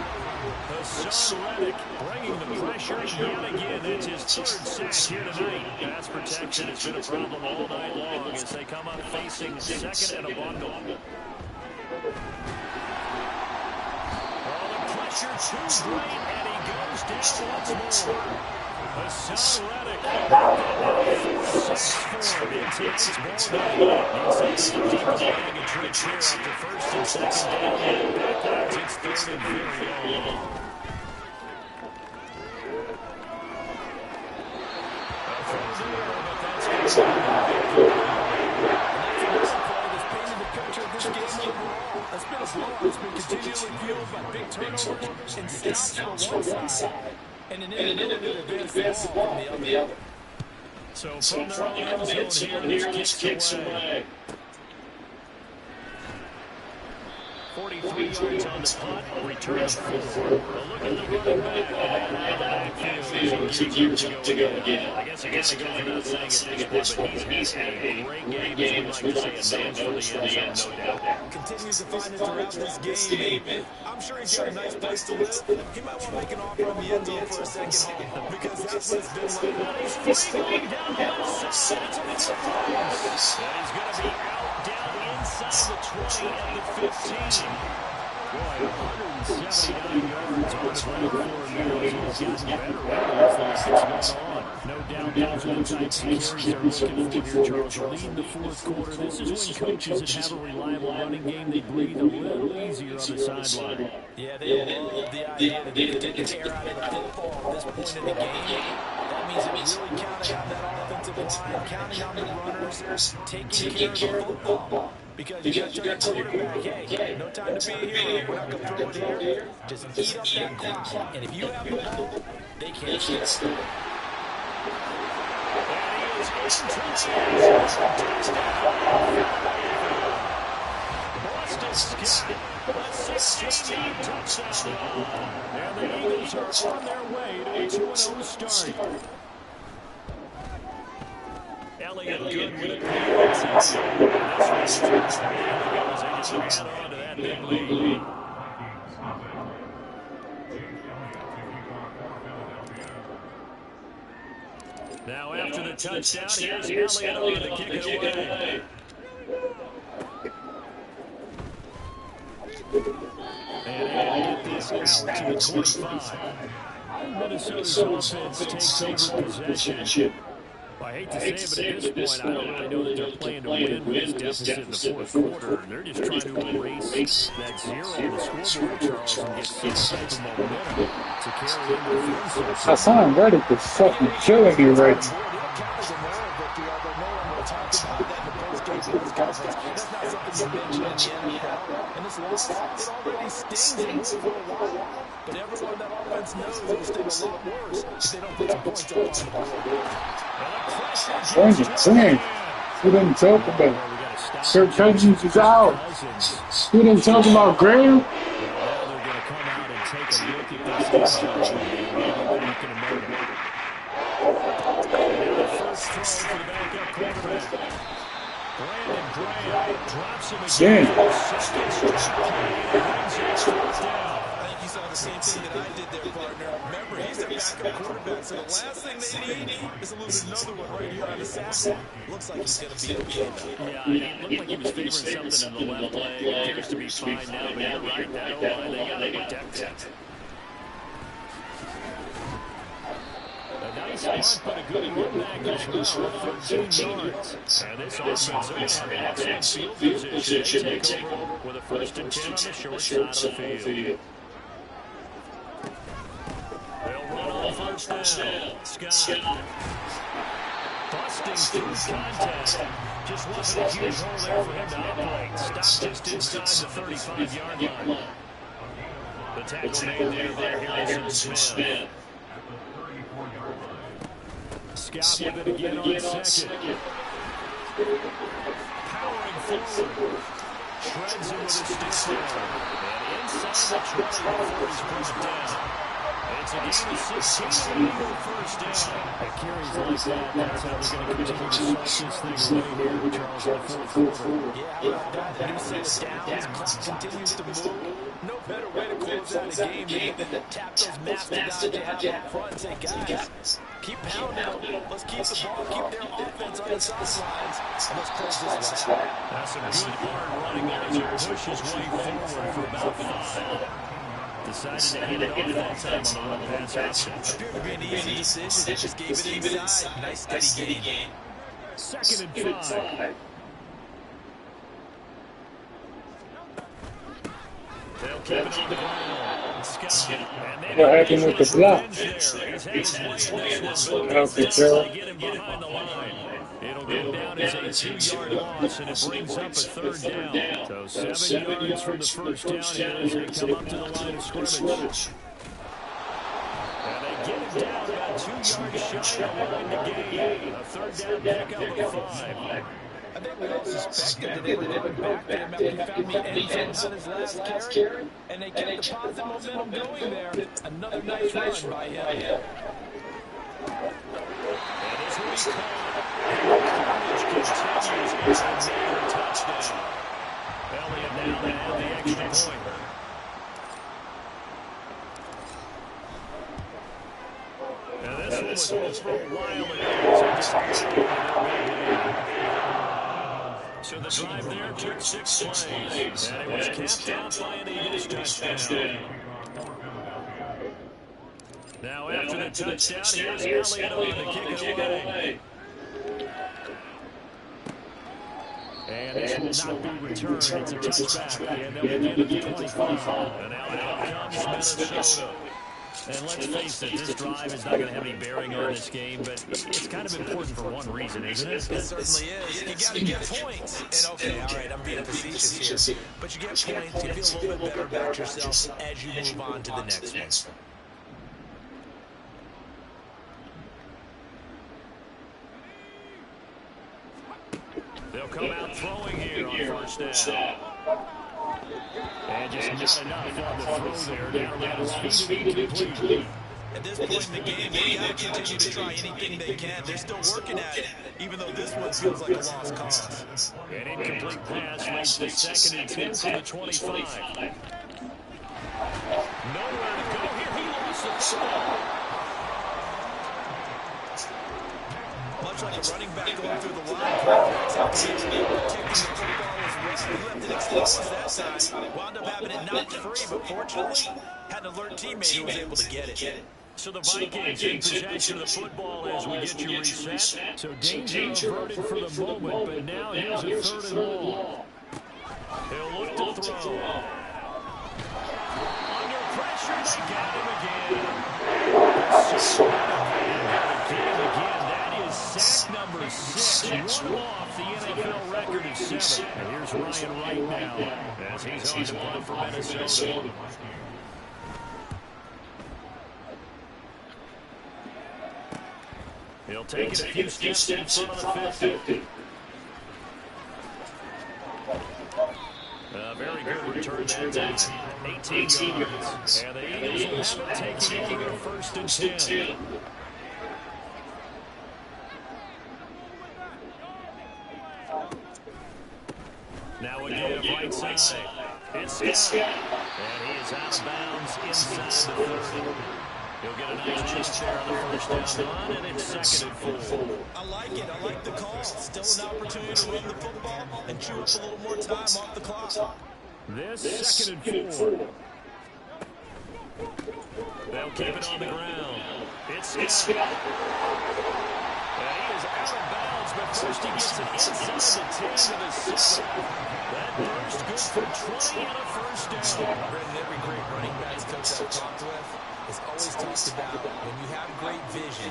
Hassan Reddick bringing the pressure yet again. That's his third sack here tonight. Pass protection has been a problem all night long as they come up facing second and a bundle. Oh, the pressure too great, and he goes down once more. Hassan Reddick. Sacks for him in tonight's ball game. He's deep in the trench here after first and second down. And backwards, it's third and very long. That's been a blowout. It's been continually fueled by big turnovers and stops from one side. And an inability to advance the ball from the other. So from their own end zone here, this kicks away. 43 yards on the punt, return of 4. A look at the running back. Backfield, 2 years to go again. I guess it kind of goes without saying at this point, but he's had a great game, as we like to say, and man for the end zone, no doubt. Continues to find it throughout this game. I'm sure he's got a nice place to live. He might want to make an offer on the end zone for a second home, because that's what it's been like. He's flying down the left side. It's a surprise. And he's going to be out down inside the 20 and the 15. Boy, 179 yards on the ground for He's gotten better as it's gone on. No doubt those outside carries they're looking for here, Charles. Leading the fourth quarter. This is when coaches that have a reliable running game, they breathe a little easier on the sideline. Yeah, they love the idea that they can take the air out of the football at this point in the game. That means it really counting on that offensive line, counting on the runners, taking care of the football. Because you got to tell your quarterback, hey, no time to be a hero. We're not going to throw it here. Just eat up that clock. And if you have the ball, they can't stop it. Boston Scott, a 16-yard touchdown. And the Eagles are on their way to a 2-0 start. Elliott good with it. Now after the touchdown, here's Elliott on to kick it away. And he'll get this out to the 25. Minnesota's offense takes over possession. Well, I hate to say it, but at this point, I don't really know that they're playing to win with this deficit in the fourth quarter. They're just trying to erase that zero on the scoreboard, Charles, and get some type of momentum to carry into the third section. Hassan Reddick is fucking killing me right now. But everyone that offense knows it will sting a lot worse if they don't put some points up on the board. Dang. We didn't talk about Kirk Cousins is out. We didn't talk about Graham. Now they're going to come out and take a look at this injury and maybe back in a moment. And now the first throw for the backup quarterback. Brandon Graham drops him again. Second straight play and brings it fourth down. You saw the same thing that I did there, partner. Remember, he's a backup quarterback, so the last thing they need is to lose another one right here on the sack. Looks like he's going to be okay, though. Yeah, it looked like he was favoring something in the left leg. Appears to be fine now, but you're right. That O-line, they got to protect it. A nice punt, but a good run back as well, 13 yards. And this offense, they're going to have excellent field position. They take over with a 1st and 10 on the short side of the field. They'll run on 1st down. Scott. Busting through contact. Just wasn't a huge hole there for him to operate. Stopped just inside the 35-yard line. The tackle made there by Harrison Smith. Scott with it again on 2nd. Powering forward. Shreds him with a stick there. And inside the 20 before he's brought down. It's a gain of 16 and a 1st down. It carries like that. That's how they're going to continue to slice this thing away here, Charles, in the fourth quarter. Yeah, how about that? The new set of downs, clock continues to move. No better way to close out a game than to tap those mastodons you have up front and say, guys, keep pounding them. Let's keep the ball, keep their offense on the sidelines, and let's close this one out. That's some good hard running there as he pushes way forward for about 5. Decided to hand it off that time on the run pass option. Appeared to be an easy decision. They just gave it inside. Nice steady gain. 2nd and 5. They'll keep it on the ground. Scott. What happened with the block? Get him behind the line. It'll go down as a 2-yard loss, and it brings up a 3rd down. So 7 yards from the 1st down here as they come up to the line of scrimmage. And they get it down about 2 yards shy of the line to gain. A 3rd down pickup of 5. I think we all suspected that they were going back to him after he found the end zone on his last carry, and they kept the positive momentum going there. Another nice run by him. And this will be caught. Carnage continues here. Another touchdown. Elliott now to have the extra point. And this one was over a while ago. So the drive there took 6 plays. And it was capped out by an Eagles touchdown. Now after the touchdown, here's Elliott on to kick it away. And this will not be returned. It's a touchback. And they'll get it to 25. And now out comes Minnesota. And let's face it, this drive is not going to have any bearing on this game, but it's kind of important for one reason, isn't it? It certainly is. You got to get points. And okay, all right, I'm being facetious here. But you get points, you feel a little bit better about yourself as you move on to the next one. They'll come out throwing here on 1st down. And just not enough on the throw there. Down around his feet and incomplete. At this point in the game, they got to continue to try anything they can. They're still working at it, even though this one feels like a lost cause. An incomplete pass leads to 2nd and 10 from the 25. Nowhere to go here. He lost the football. Much like a running back going through the line, quarterbacks have to be protecting the football as well. He left it exposed that time. Wound up having it knocked free, but fortunately, had an alert teammate who was able to get it. So the Vikings in possession of the football as we get you reset. So danger averted for the moment, but now here's a 3rd and long. He'll look to throw. Under pressure, they got him again. That is sack number 6. One off the NFL record of 7. And here's Ryan right now as he's on to punt for Minnesota. He'll take it a few steps in front of the 50. A very good return that time. 18 yards. And the Eagles will have it taking over 1st and 10. Now again, right side. It's Scott. And he is out of bounds inside the 30. He'll get a nice jump there on the 1st down run, and it's 2nd and 4. I like it. I like the call. Still an opportunity to run the football and chew up a little more time off the clock. This 2nd and 4. They'll keep it on the ground. It's Scott. And he is out of bounds, but first he gets it inside the 10 to the 7. That burst good for 20 and a 1st down. Every great running backs coach I've talked with has always talked about when you have great vision,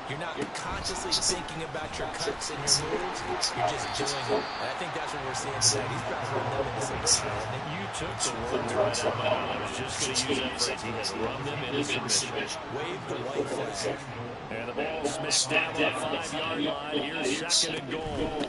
you're not consciously thinking about your cuts and your moves, you're just doing it. And I think that's what we're seeing today. These guys run them into submission. You took the words right out of my mouth. I was just going to use that phrase. He has run them into submission. Wave the white flag. And the ball smacked down on the 5-yard line. Here's 2nd and goal.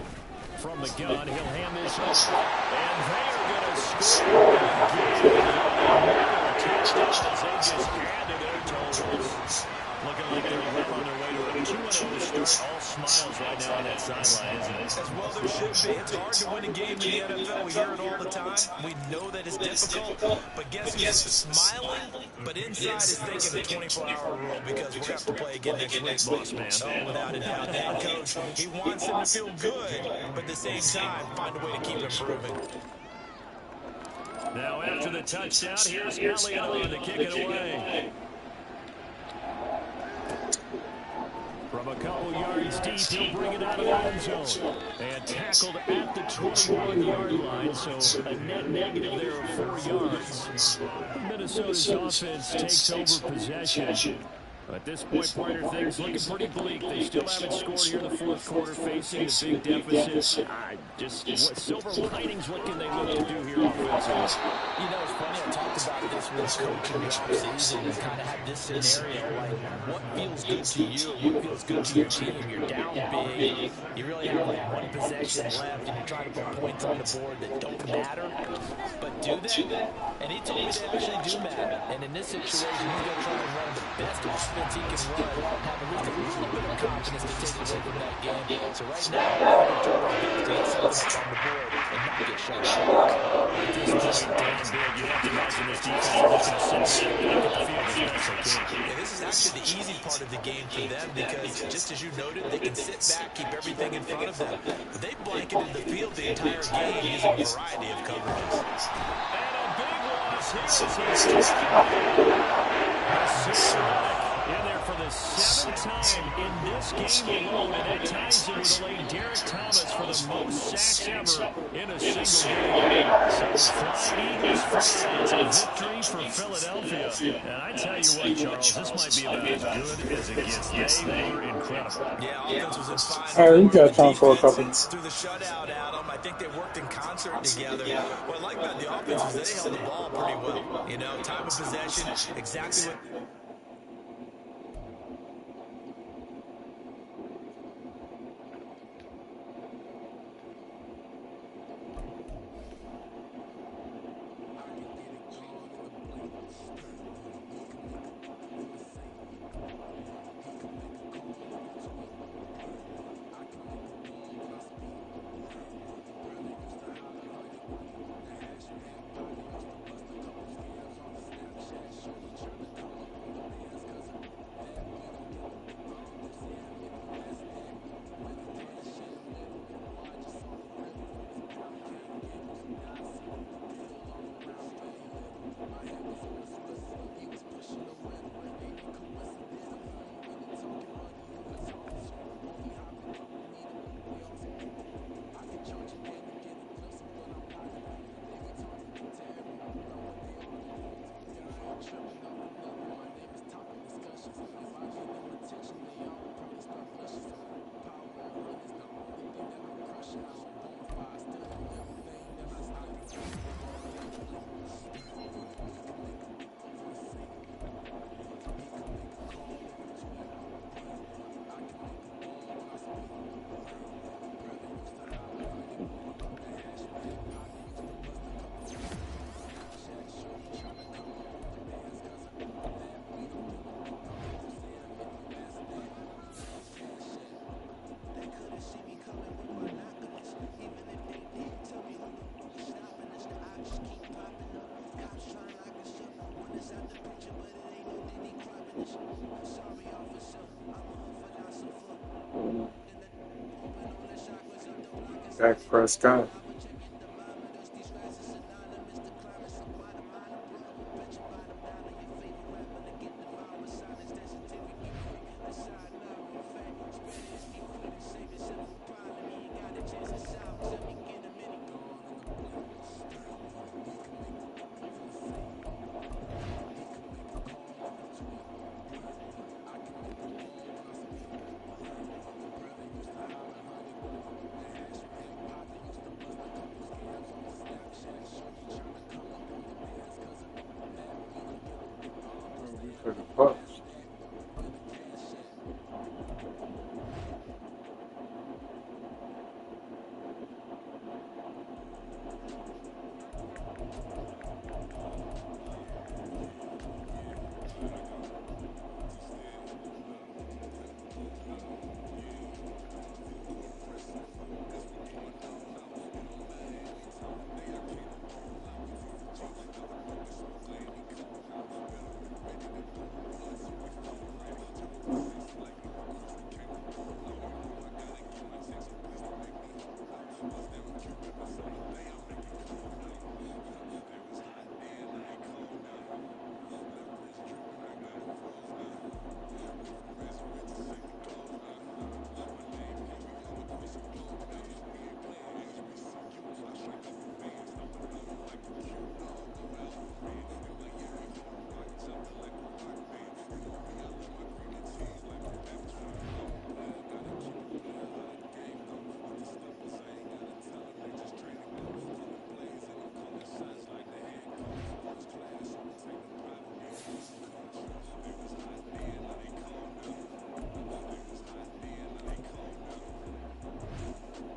From the gun, he'll hand this off. And they are going to score again. Touchdowns as they just added their totals. Looking like they're well on their way to a 2-0 start. All smiles right now on that sideline, isn't it? As well there should be. It's hard to win a game in the NFL. We hear it all the time. We know that it's difficult. But guess who's smiling? But inside is thinking the 24-hour rule because we're going to have to play again next week. Boss man. Oh, without a doubt. And coach, he wants him to feel good, but at the same time, find a way to keep improving. Now after the touchdown, here's Elliott to kick it away. From a couple yards deep, he'll bring it out of the end zone. And tackled at the 21-yard line, so a net negative there of 4 yards. Minnesota's offense takes over possession. At this point, Pointer, things looking pretty bleak. They still haven't scored here in the 4th quarter, facing a big deficit. What silver linings, what can they look to do here offensively? You know, it's funny, I talked about this with coaching the offseason and kind of had this scenario, like, what feels good to you? What feels good to your team? You're down big. You really have, like, one possession left, and you're trying to put points on the board that don't matter. But do they? And he told me they actually do matter. And in this situation, he's going to try and run the best offense he can run, have at least a little bit of confidence to take away from that game. So right now, he's going to get something on the board and not get shut out. At this point, down big, you have to imagine this defense is looking to sit back at the field as best they can. Yeah, this is actually the easy part of the game for them because, just as you noted, they can sit back, keep everything in front of them. But they blanketed the field the entire game using a variety of coverages. And a big loss here. In there for the 7th time in this game alone, and that ties in with the late Derek Thomas for the most sacks ever in a single game. So Fly Eagles fly. It's a victory for Philadelphia. And I tell you what, Charles, this might be about as good as it gets. They were incredible. Yeah, offense was in fine. All right, you got time for a couple. Through the shutout, Adam, I think they worked in concert together. What I like about the offense is they held the ball pretty well. You know, time of possession, exactly what... Dak Prescott. For the Bucks.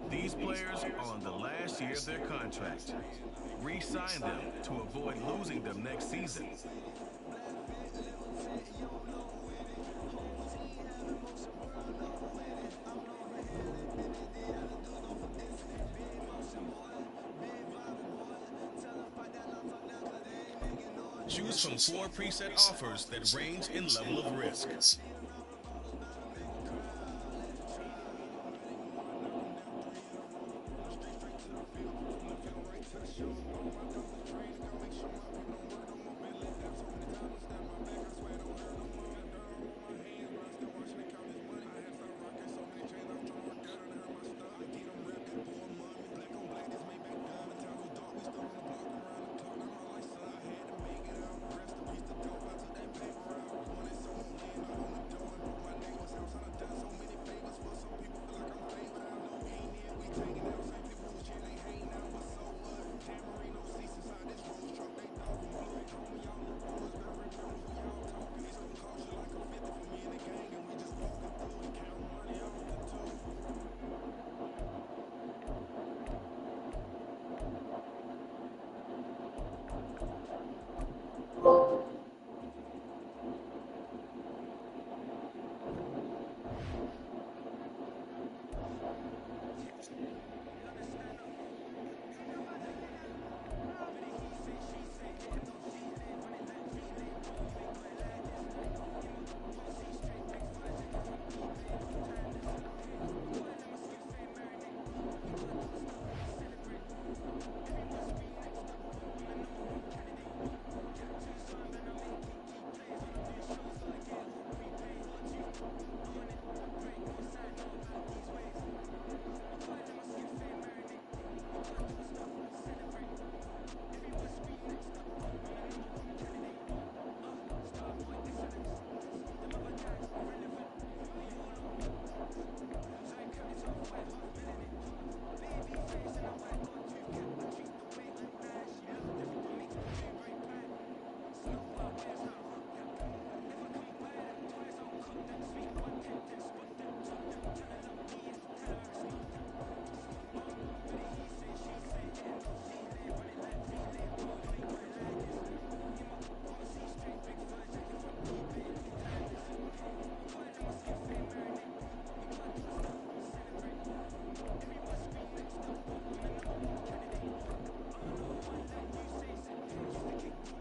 These players are on the last year of their contract. Re-sign them to avoid losing them next season. Choose from 4 preset offers that range in level of risk.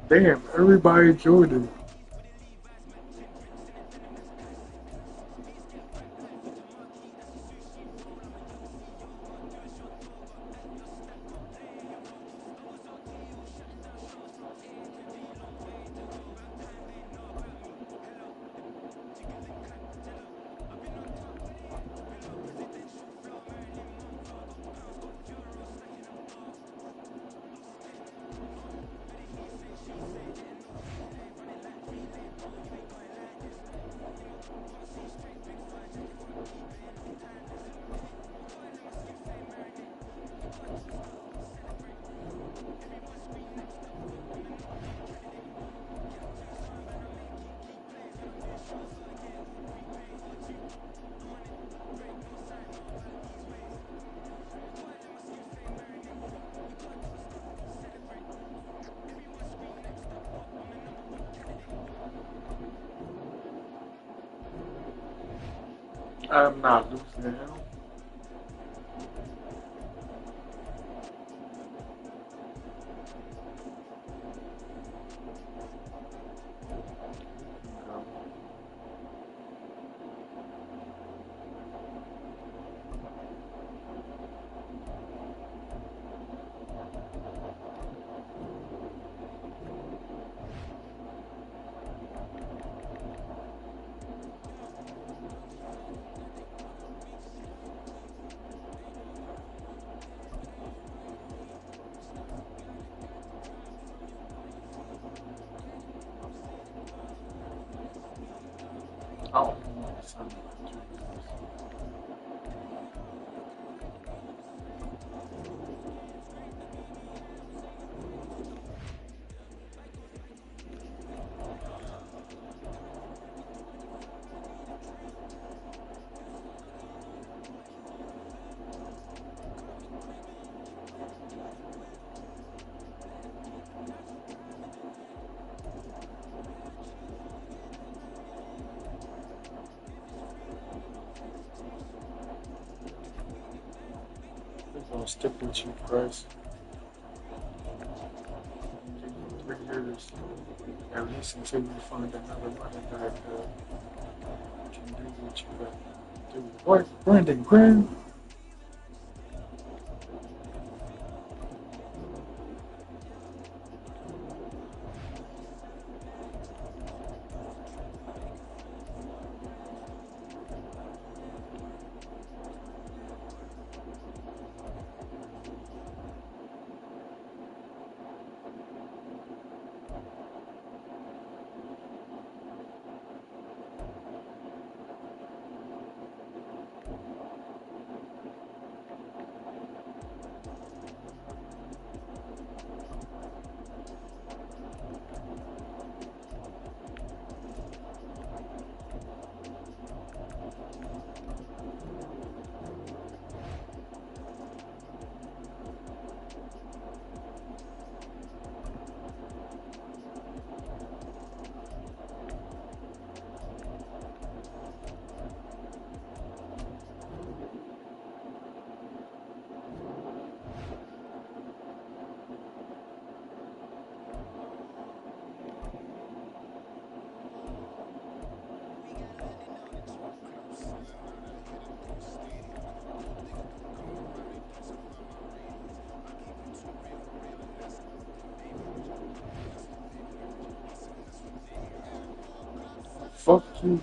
Damn, everybody Jordan. I'm not losing to him. Oh, I'm gonna stick with you, Price. 3 years, at least until you find another running back that can do what you got to do. What? Brandon Graham? Fuck you.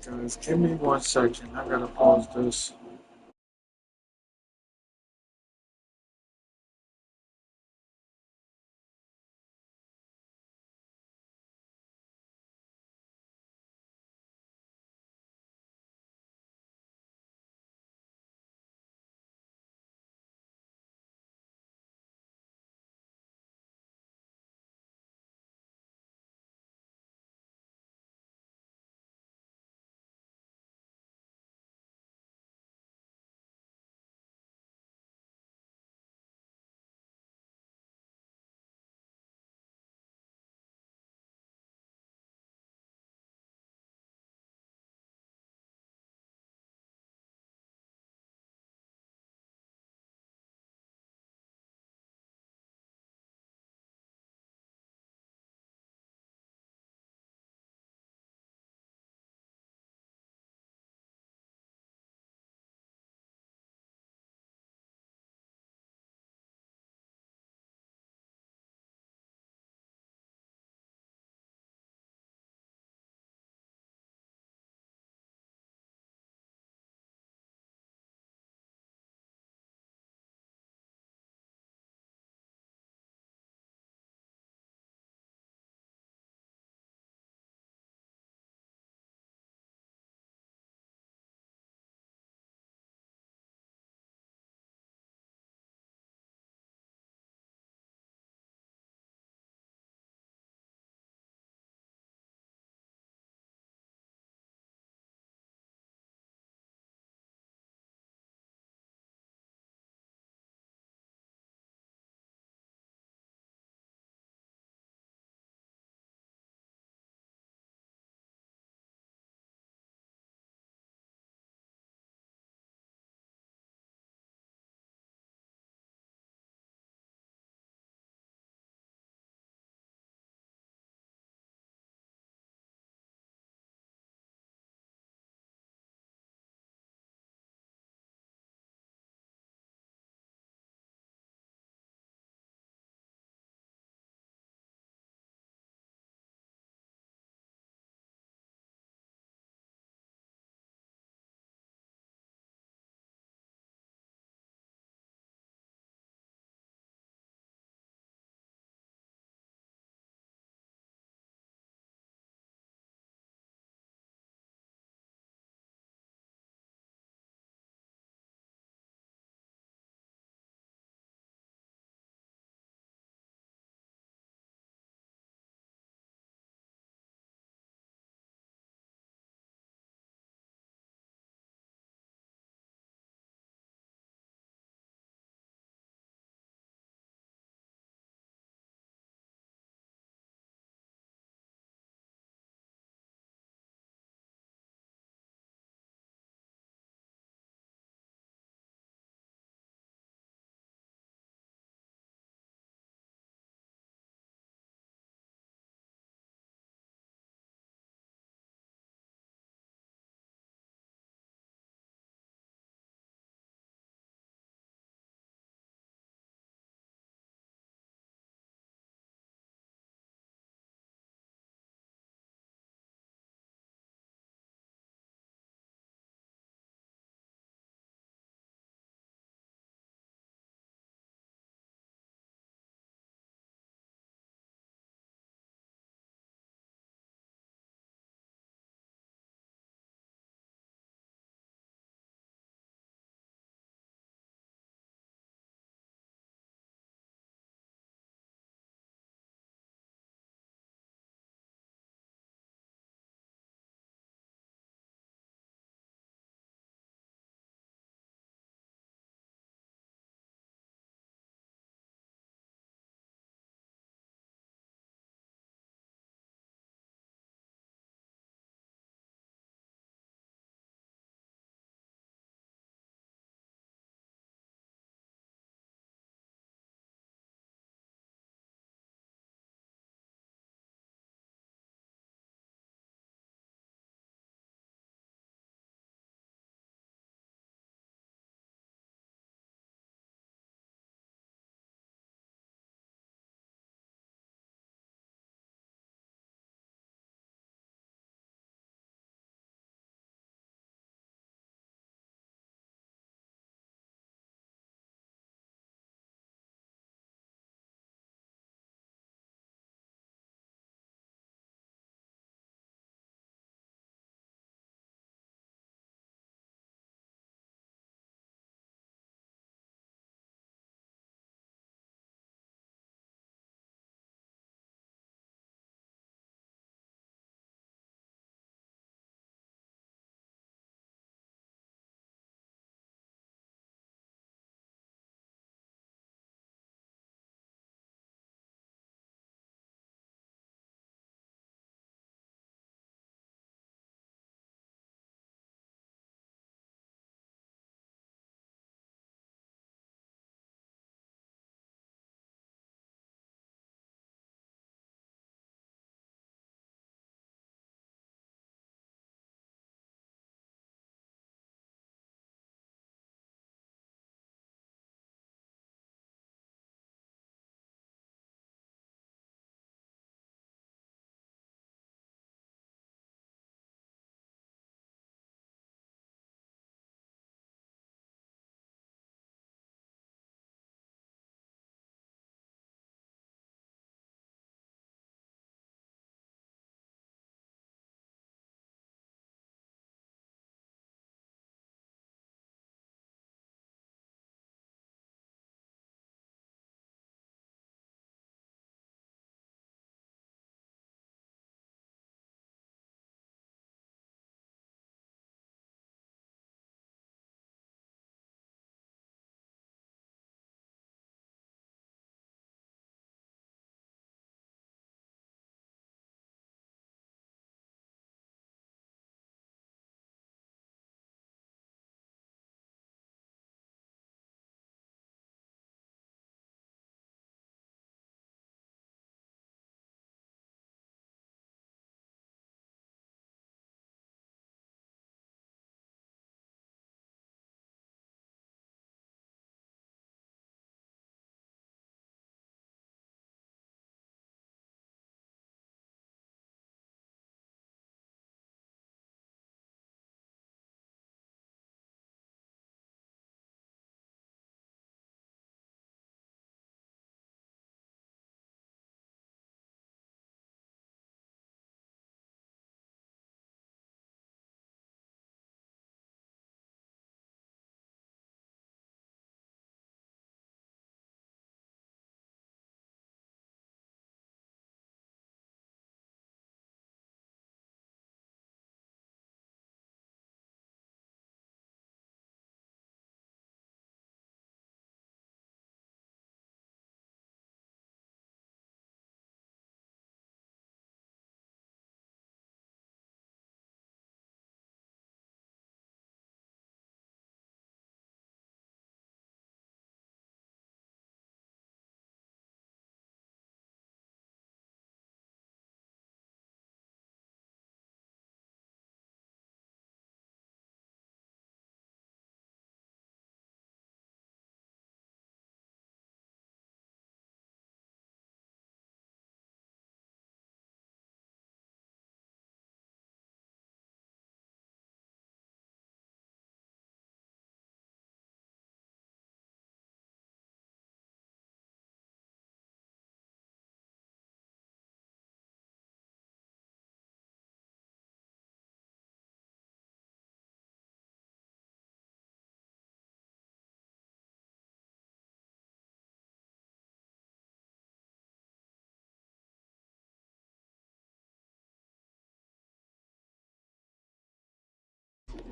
guys. Give me 1 second. I gotta pause this.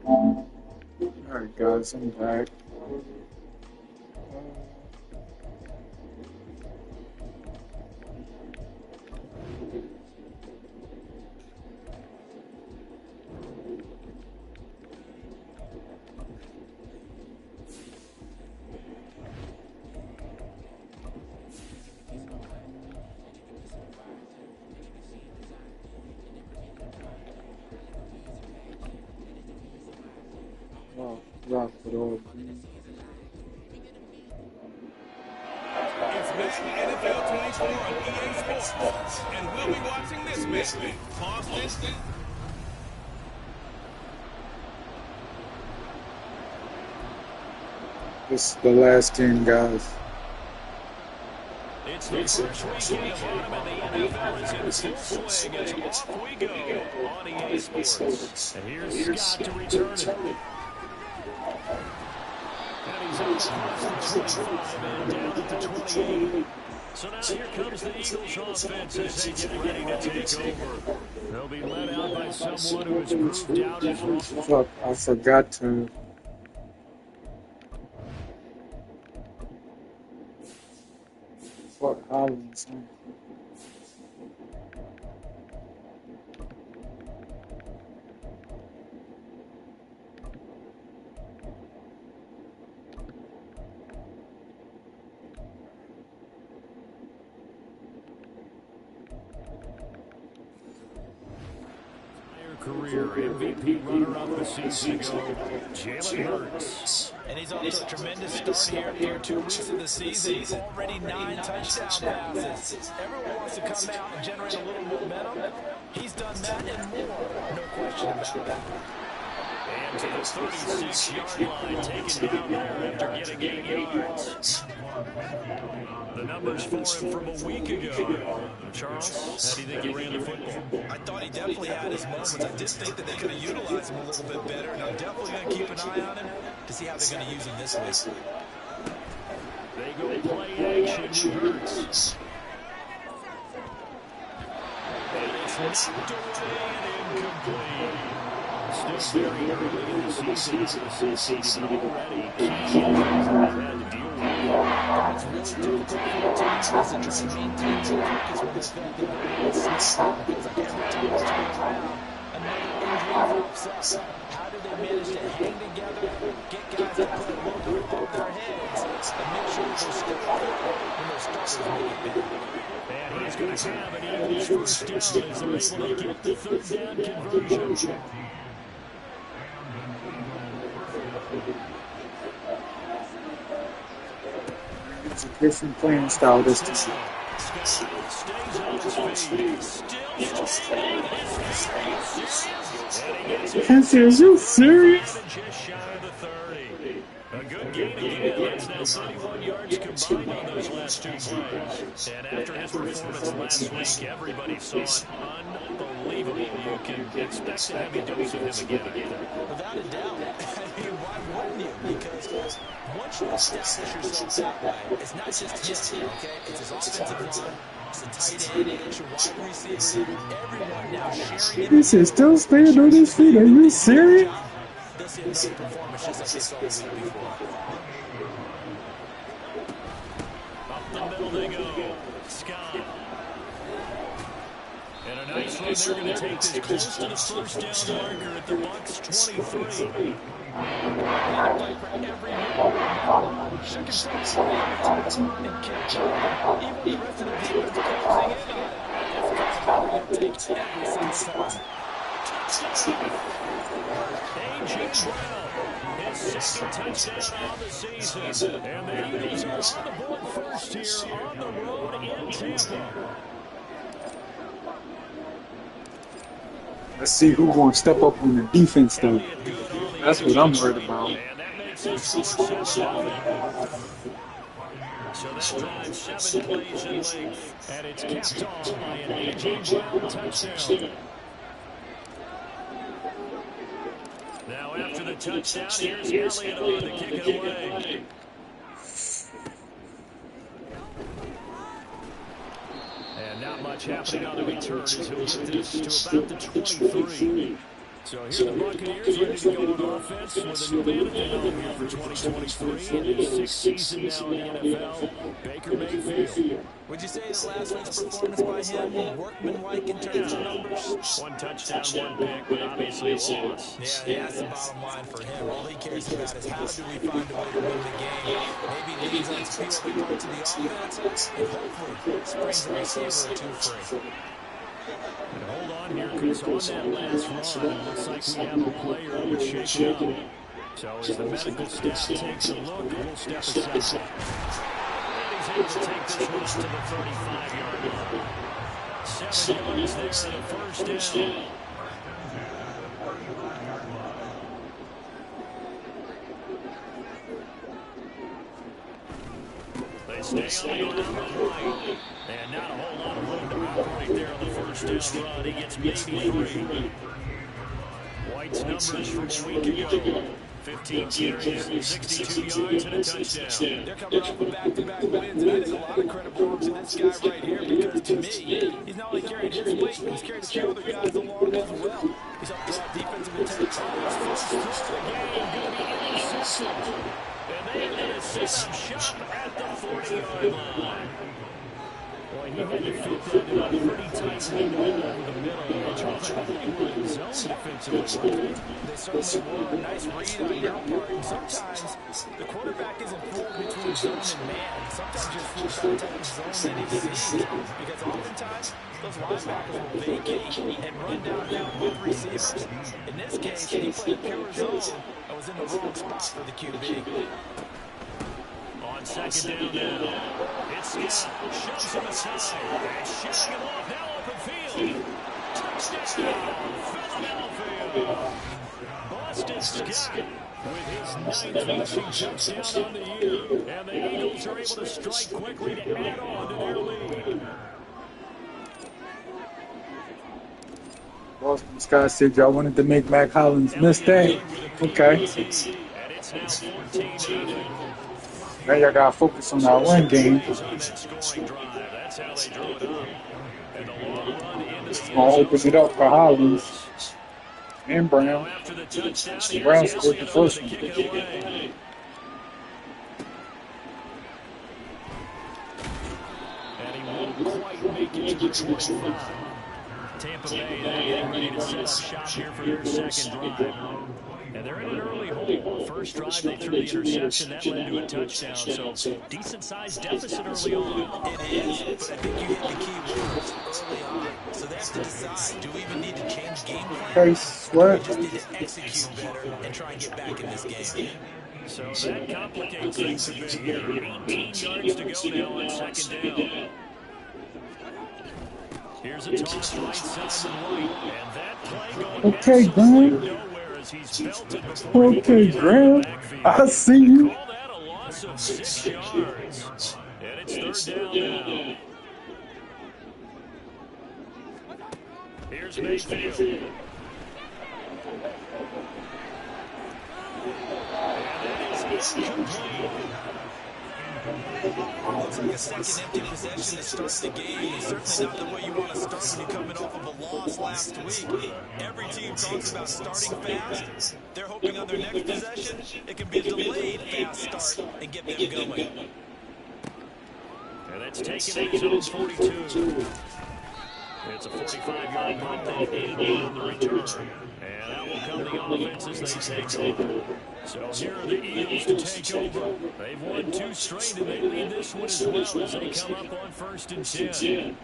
Alright, guys, I'm back. Wow, rock with all green. It's Madden NFL 24 on EA Sports, and we'll be watching this match. Boston. This is the last game, guys. It's the first weekend of autumn and the NFL is in full swing as off we go on EA Sports. And here's Scott to return it. And he's out across the 25 and down at the 28. So now here comes the Eagles offense as they get ready to take over. They'll be led out by someone who has proved doubters wrong. Fuck, I forgot to. Fuck, Hollins. Career MVP runner-up a season ago, Jalen Hurts. And he's off to a tremendous start here through 2 weeks of the season. He's already 9 touchdown passes. Everyone wants to come out and generate a little momentum. He's done that and more. No question about that. And to the 36-yard line, taken down there after getting 8 yards. The numbers for him from a week ago. Charles, how do you think he ran the football? I thought he definitely had his moments. I just think that they could have utilized him a little bit better, and I'm definitely going to keep an eye on him to see how they're going to use him this week. They go play action with Hurts. And it's knocked away and incomplete. Still very early in the season, but already key injuries that they've had to deal with. It's really difficult for the teams to try and maintain their focus when they're feeling the ball snap. Because like every time it's turned around, another injury pops up. How do they manage to hang together, get guys to put a little bit above their heads, and make sure that they're still fit when their starters make it big? And he's going to have an Eagles first down as they're able to get the third down conversion. It's a different playing style this time. Kenzie, are you serious? A good game again. That's now 31 yards combined on those last 2 plays. And after his performance last week, everybody saw it unbelievable. You can expect a heavy dose of him again. Without a doubt. I mean, why wouldn't you? Because once you establish yourself that way, it's not just him, okay? It's his offensive line, it's the tight end, it's your wide receiver, everyone now sharing it. This is still staying on his feet. Are you serious? They'll see another performance just like they saw the week before. Up the middle they go. Scott. And a nice run. They're going to take this close to the first down marker at the Bucs 23. A.J. Brown, his second touchdown on the season. And the Eagles are on the board first here on the road in Tampa. Let's see who's going to step up on the defense, though. That's what I'm worried about. And that makes it 4-7. So that drives 7 plays in length. And it's capped off by an A.J. Brown touchdown. Now after the touchdown, here's Elliott on to kick it away. And not much happening on the return as he'll get this to about the 23. So here the Buccaneers ready to go on offense with a new man at the helm here for 2023 in his sixth season now in the NFL, Baker Mayfield. Would you say that last week's performance by him, workmanlike in terms of numbers? One touchdown, one pick, but obviously a loss. Yeah, that's the bottom line for him. All he cares about is how do we find a way to win the game. Maybe leans on some few other parts of the offense, and hopefully springs a receiver or two free. And hold on here, because on that last run, it looks like we have a player who was shaken up. So as the medical staff takes a look, we'll step aside. And he's able to take this one up to the 35-yard line. 7 yards there and a first down. They stay on the ground right. And not a whole lot of room to operate there on the first down run. He gets maybe 3. White's numbers from a week ago. 15 carries, 62 yards, and a touchdown. They're coming off of back-to-back wins, and I think a lot of credit belongs to this guy right here because, to me, he's not only carrying his weight, he's carrying a few other guys along as well. He's helped draw defensive attention. First throw of the game, going to be intercepted. And they are going to set up shop at the 40-yard line. Boy, he had to fit that in a pretty tight window over the middle. And Charles, I think they were in zone defensively, weren't they? They certainly were. A nice read on your part. And sometimes the quarterback isn't fooled between zone and man. Sometimes you're fooled by the type of zone that he sees. Because oftentimes, those linebackers will vacate and run downfield with receivers. In this case, he played pure zone and was in the wrong spot for the QB. On second down now. It's Scott. Shoves him aside. And shooting him off. Now open field. Touchdown. Philadelphia. Boston Scott with his 9th rushing touchdown on the year. And the Eagles are able to strike quickly to add on to their lead. Boston Scott said y'all wanted to make Mac Hollins miss that. Okay. And it's now 14-0. Now y'all gotta focus on that one game. That's how they drew it up. And the long run into the Gonna open it up for Hollins and Brown. after the touchdown, Brown scored the first one. kick it away. And he won't quite make it to the 25. Tampa Bay, they're getting ready to set up shop here for their second drive. And they're in an early hole. First drive, they threw the interception. That led to a touchdown. So, decent-sized deficit early on. It is, but I think you hit the key words early on. So they have to decide, do we even need to change game plan? Case, what? We just need to execute better and try and get back in this game. So that complicates things a bit here. 18 yards to go now on second down. Here's a toss right side to White. And that play going Okay, Graham. Okay, Graham. I see you. Call that a loss of 6 yards. And it's third down now. Here's Mayfield. And that is incomplete. Looks like a second empty possession to start the game. It's certainly not the way you want to start when you're coming off of a loss last week. Every team talks about starting fast. They're hoping on their next possession, it can be a delayed fast start and get them going. And that's taken in zone 42. It's a 45-yard punt. They need on the return. And that will come the offense as they take over. So here are the Eagles to take over. They've won 2 straight, and they lead this one as well as they come up on 1st and 10.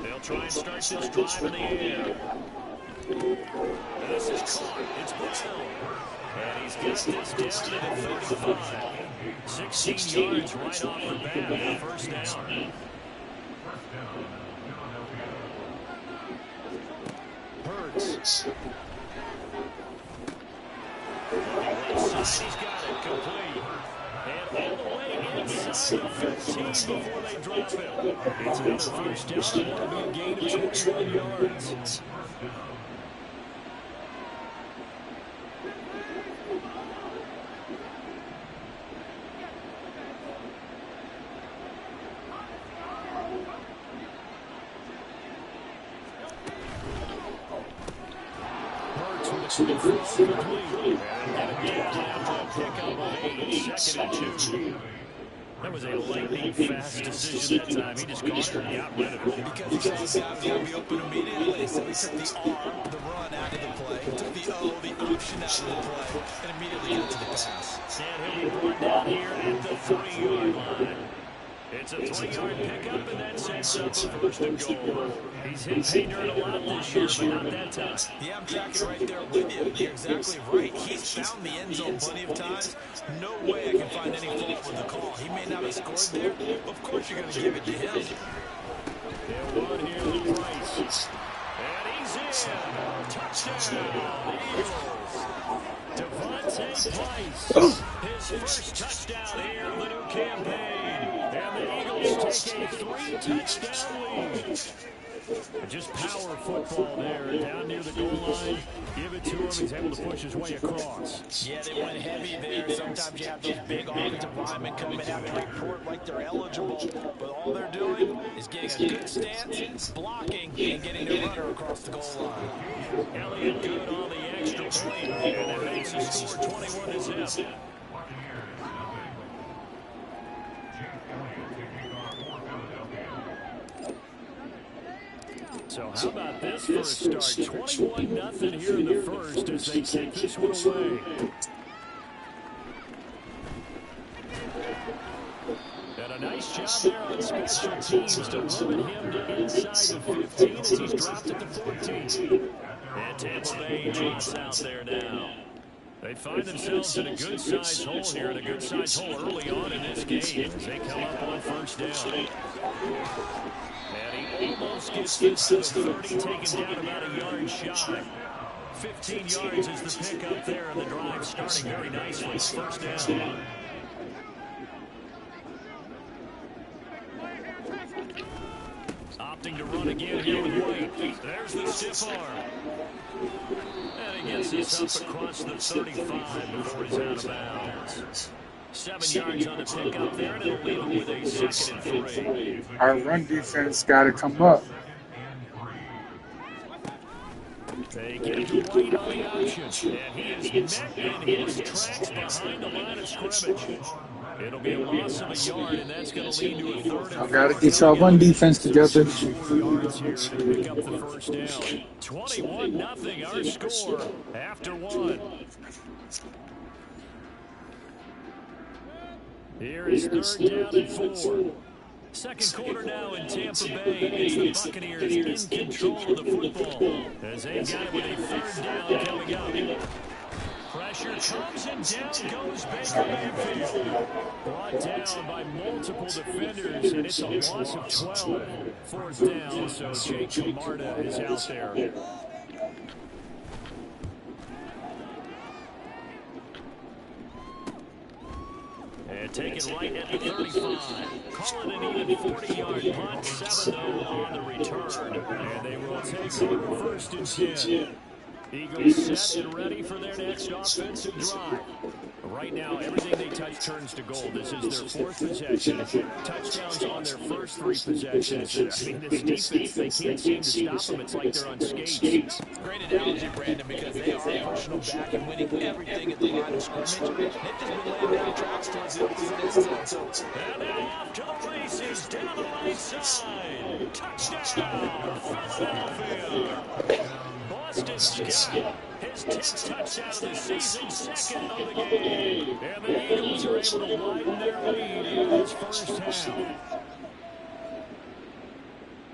They'll try and start this drive in the air. This is caught. It's Brown. And he's got this down to the 35. 16 yards right off the bat and first down. Hurts. He's got it complete. And all the way inside the 15 before they drop it. It's another first down. It'll be a gain of 21 yards. The throw complete. And get it down after a pickup of 8, 2nd and 2. That was a lightning-fast decision that time. He just caught it and got rid of it. Because he saw the guy was going to be open immediately. So he took the R, the run, out of the play. He took the O, the option, out of the play. And immediately got to the pass. And he'll be brought down here at the 3-yard line. It's a 3-yard pickup, and that sets up a 1st and goal. He's hit pay dirt a lot this year, but not that time. Yeah, I'm tracking right there with you. You're exactly right. He's found the end zone plenty of times. No way I can find any fault with the call. He may not have scored there, but of course you're going to give it to him. They'll run here with Price. And he's in. Touchdown, Eagles. Devontae Price. His first touchdown here of the new campaign. And the Eagles take a 3-touchdown lead. Just power football there, down near the goal line. Give it to him. He's able to push his way across. Yeah, they went heavy there. Sometimes you have those big offensive linemen come and have to report like they're eligible. But all they're doing is getting a good stance, blocking, and getting their runner across the goal line. Elliott good on the extra point. And that makes the score 21-0. So how about this for a start? 21-0 here in the first as they take this one away. And a nice job there on special teams to limit him to inside of 15 as he's dropped it to 14. And Tampa Bay drops out there now. They find themselves in a good-sized hole here, and a good-sized hole early on in this game as they come up on 1st down. And he almost gets this to the 30, taken down about a yard shy. 15 yards is the pickup there, and the drive starting very nicely. 1st down. Opting to run again here with White. There's the stiff arm. And he gets this up across the 35 before he's out of bounds. 7 yards on the pickup there, and it'll leave him with a 2nd and 3. Our run defense got to come up. They get to White on the option, and he is met in his tracks behind the line of scrimmage. It'll be a loss of a yard, and that's going to lead to a 3rd and 4. Got to get y'all run defense together. 4 yards here to pick up the 1st down. 21-0 our score after 1. Here is 3rd down and 4. 2nd quarter now in Tampa Bay. It's the Buccaneers in control of the football as they got it with a 3rd down coming up. Pressure comes and down goes Baker Mayfield. Brought down by multiple defenders, and it's a loss of 12. 4th down, so Jake Camarda is out there. And taken right at the 35. Call it an even 40-yard punt. 7-0 on the return. And they will take over 1st and 10. Eagles set and ready for their next offensive drive. Right now, everything they touch turns to gold. This is their 4th possession. Touchdowns on their first 3 possessions. I mean, this defense, they can't seem to stop them. It's like they're on skates. Great analogy, Brandon, because they are pushing them back and winning everything at the line of scrimmage. They've just been laying down tracks towards the opposite end zone. And now off to the races down the right side. Touchdown, Philadelphia. Boston Scott, his 10th touchdown of the season, 2nd of the game. And the Eagles are able to widen their lead in this 1st half.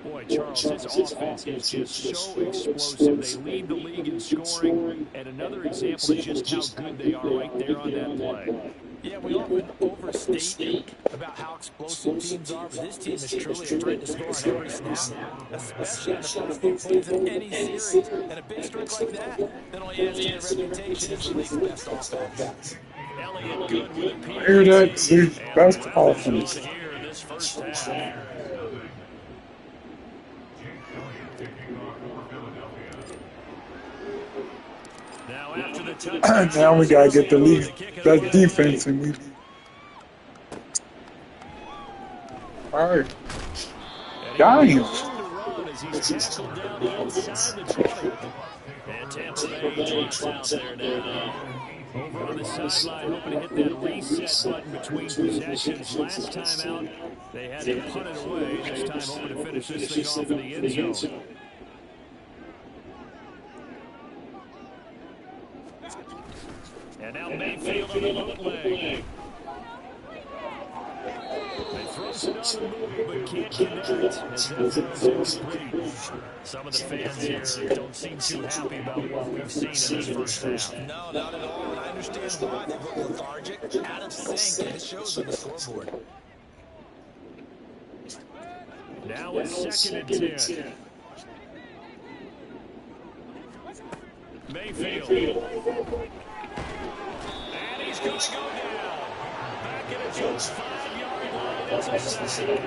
Boy, Charles, this offense is just so explosive. They lead the league in scoring. And another example of just how good they are right there on that play. Yeah, we often overstate about how explosive teams are, but this team is truly a threat to score on every snap, especially on the first 4 plays of any series. And a big streak like that not only adds to their reputation as the league's best offense. Elliott good with a PAT. Hear that? League's best offense. Here in this 1st half. Now after the touchdown, Now we got to get the league's best defense, and we. All right. Dying. as he's tackled down inside the 20. And Tampa Bay drops out there now. Over on the sideline, hoping to hit that reset button between possessions. Last time out, they had to punt it away. This time, hoping to finish this thing off in the end zone. And now Mayfield on the bootleg. They throws it on the move, but can't connect as that throws incomplete. Some of the fans here don't seem too happy about what we've seen in this first half. No, not at all, and I understand why. They look lethargic, out of sync, and it shows on the scoreboard. Now it's 2nd and 10. Mayfield. And he's going to go down. Back in his own 5-yard line. It's a sack.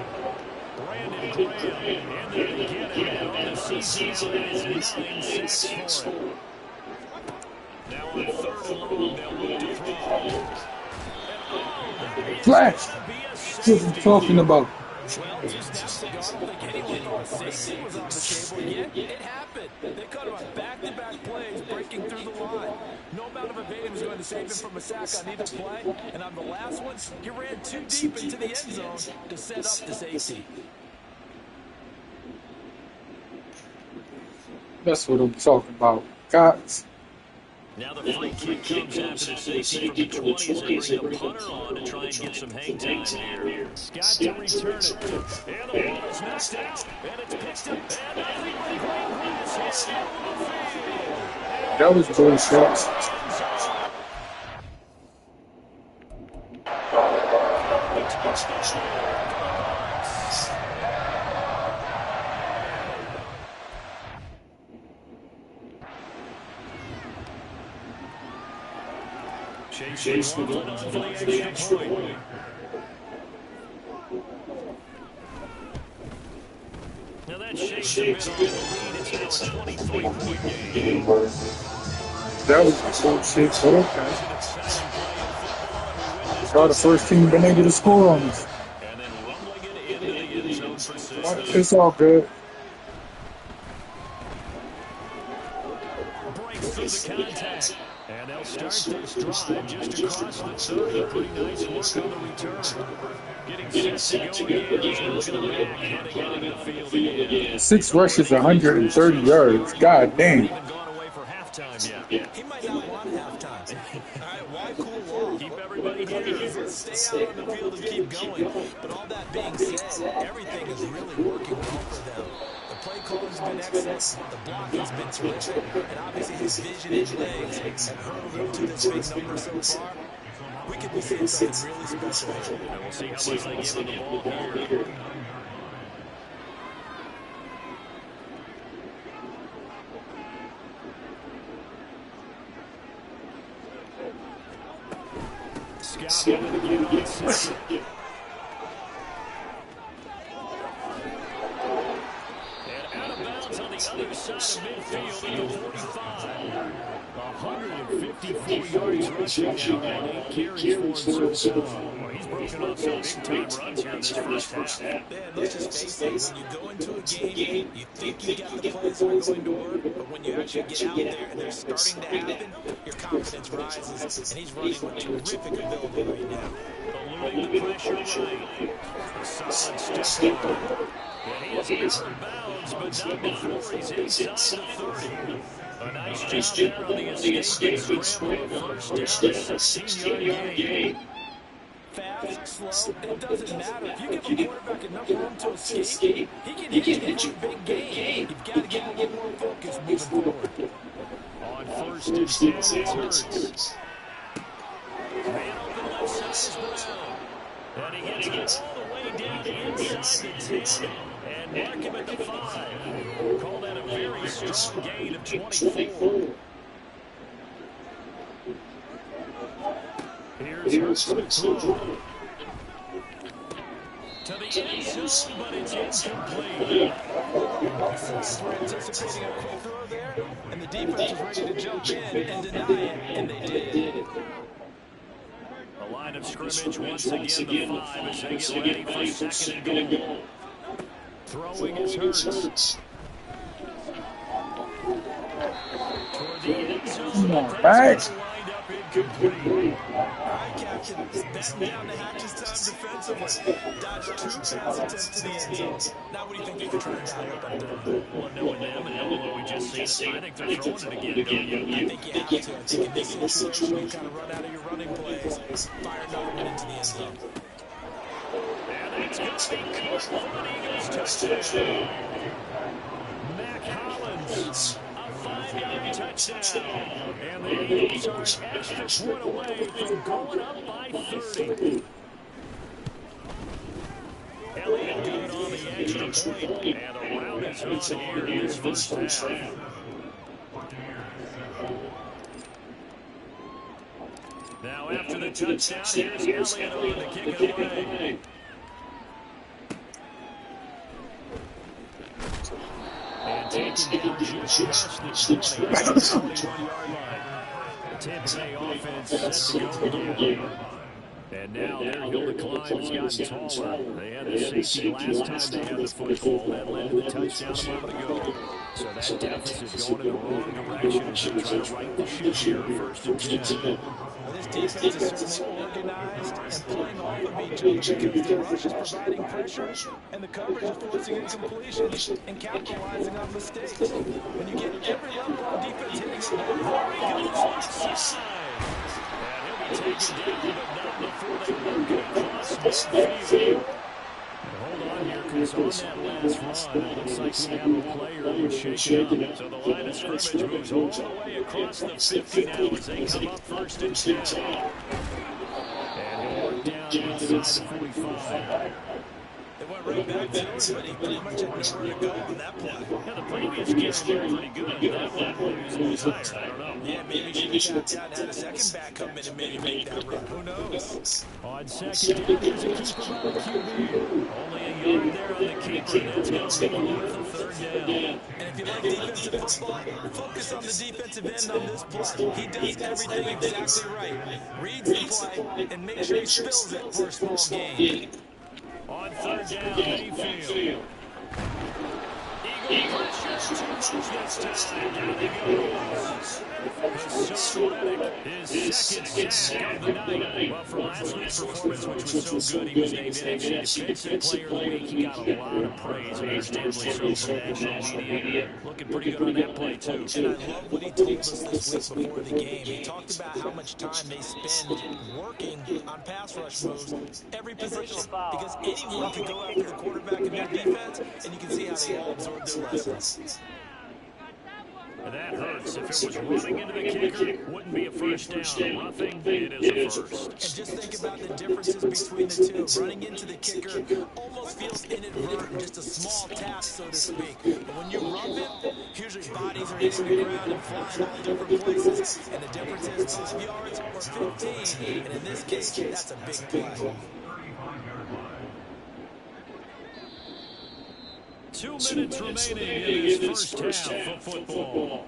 Brandon Graham. And they get it. And on the season, that is 9 sacks for him. Now on 3rd and long, they'll look to throw. Flash! What are you talking about? Well, just steps ago, I don't think anyone thought safety was on the table yet. It happened. They cut him on back-to-back plays, breaking through the line. No amount of evading was going to save him from a sack on either play. And on the last one, he ran too deep into the end zone to set up the safety. That's what I'm talking about, guys. Now the free kick comes after the safety from the 20 as they bring the punter on to try and get some hang time here. Scott to return it. And the ball is knocked out. And it's picked up. And nothing but green grass hits the field. That was bullshit. Chase with it for the extra point. Now that shakes a bit off the lead. It's now a 23-point game. That was bullshit, but okay. Saw the first team been able to score on us. And then rumbling it into the end zone for six. It's all good. Breaks through the contact. And they'll start this drive just across the 30. Pretty nice work on the return. Getting set to go again. Looking at the back, heading out of the field again. 6 rushes, 130 yards. God damn. Even gone away for halftime yet. He might not want halftime. All right, why cool off? Keep everybody here. Stay out on the field and keep going. But all that being said, everything is really working well for them. The play call has been excellent. The block has been terrific. And obviously his vision and legs have hurled him to this big number so far. We could be seeing something really special here. And we'll see how much they give him the ball here. Scott with it again on 2nd. And out of bounds on the other side of midfield at the 45. 154 yards rushing now and 8 carries for him so far. Well, he's broken off some big-time runs here in this first half. Man, let's just face it. When you go into a game, you think you got the plays that are going to work, but when you actually get out there and they're starting to happen, your confidence rises, and he's running with terrific ability right now. Eluding the pressure right. A solid step forward. And he is out of bounds, but not before he's inside the 30. A nice job there on the escape scramble. First down, 16-yard gain. Fast, slow, it doesn't matter. If you give a quarterback enough room to escape, he can hit you for a big gain. You've got to get a little more focus moving forward. On 1st and 10, it's Hurts. Man open left side is Brown. And he gets it all the way down inside the 10. And mark him at the 5. Call that a very strong gain of 24. Here's Hurts to throw. To the end zone, but it's incomplete. We're anticipating a quick throw there, and the defense is ready to jump in and deny it, and they did. A line of scrimmage once again, the 5 as they get ready for 2nd and goal. Throwing is Hurts. Toward the end zone, Come but on, that's Max. going to wind up incomplete. All right, Captain. Batten down the hatches time defensively. Dodged 2 pass attempts to the end zone. Now what do you think they can try and dial up on third? Well, knowing them and knowing what we just seen, I think they're throwing it again, don't you? I think you have to. I think in this situation, you kind of run out of your running plays. Fire another one into the end zone. And that's going to be caught for an Eagles touchdown. Mac Hollins, a 5-yard touchdown. And the Eagles are an extra point away from going up by 30. Elliott good on the extra point, and the round is on here in this first half. Now after the touchdown, here's Elliott on to kick it away. And taken down just past the 21-yard line. Tampa Bay offense set to go again. And now their hill to climb has gotten taller. They had the safety last time they had the football. That led to the touchdown a moment ago. So that deficit going in the wrong direction as they try to right the ship here, 1st and 10. Well, this defense is certainly organized and playing off of each other because the rush is providing pressure and the coverage is forcing incompletions and capitalizing on mistakes. When you get every level on defense hitting the ball, he goes left side. And he'll be taken down, but not before they work it across midfield. Hold on here, because on that last run, it looks like we have a player who's shaken up. So the line of scrimmage moves all the way across the 50 now as they come up 1st and 10. And he'll work down inside the 45. They went right back to it, but he pretty much had nowhere to go on that play. Yeah, the previous game was pretty good. That one was a little tired. I don't know. Yeah, maybe he should have tapped out and had a second back come in and maybe make that run. Who knows? On second down, there's a keeper by the QB. Only a yard there on the keeper. That's going to be worth a 3rd down. And if you like defensive football, focus on the defensive end on this play. He does everything exactly right. Reads the play and makes sure he spills it for a small gain. On 3rd down, Mayfield. Eagle pressure, too much this time. Down he goes. Hassan Reddick, his second sack of the night. Well, for last week's performance, which was so good, he was named NFC Defensive Player of the Week. He got a lot of praise, understandably so, from national media. Looking pretty good on that play, too. And I love what he told us this week before the game. He talked about how much time they spend working on pass rush moves, every position, because anyone can go after the quarterback in their defense, and you can see how they all absorb their lessons. And that hurts. If it was running into the kicker, wouldn't be a 1st down. Roughing, it is a 1st. And just think about the differences between the two. Running into the kicker almost feels inadvertent, just a small tap, so to speak. But when you rough it, usually bodies are hitting the ground and flying all different places. And the difference is 5 yards or 15. And in this case, that's a big play. 2 minutes remaining in this first half of football.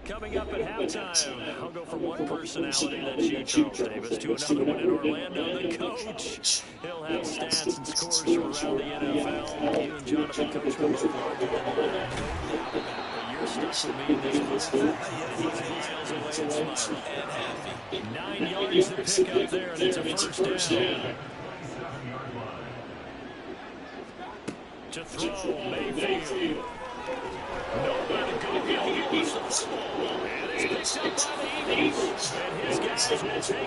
Coming up at halftime, I'll go from one personality, that's you, Charles Davis, to another one in Orlando, the coach. He'll have stats and scores from around the NFL. You and Jonathan Coach will both larger than life. But you're stuck with me in this one. He's miles away and smiling. And happy. 9 yards to pick up there, and it's a 1st down. To throw, Mayfield. Nowhere to go. He gets the football. And it's picked up by the Eagles. And his guys will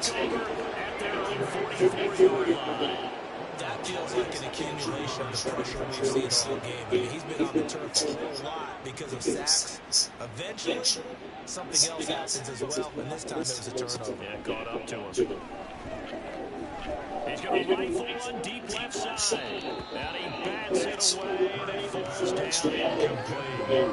take over at their own 44-yard line. That feels like an accumulation of the pressure we've seen all game. I mean, he's been on the turf a whole lot because of sacks. Eventually, something else happens as well, and this time it was a turnover. Yeah, caught up to him. He's going to rifle one deep left side. And he bats it away, and he falls down incomplete.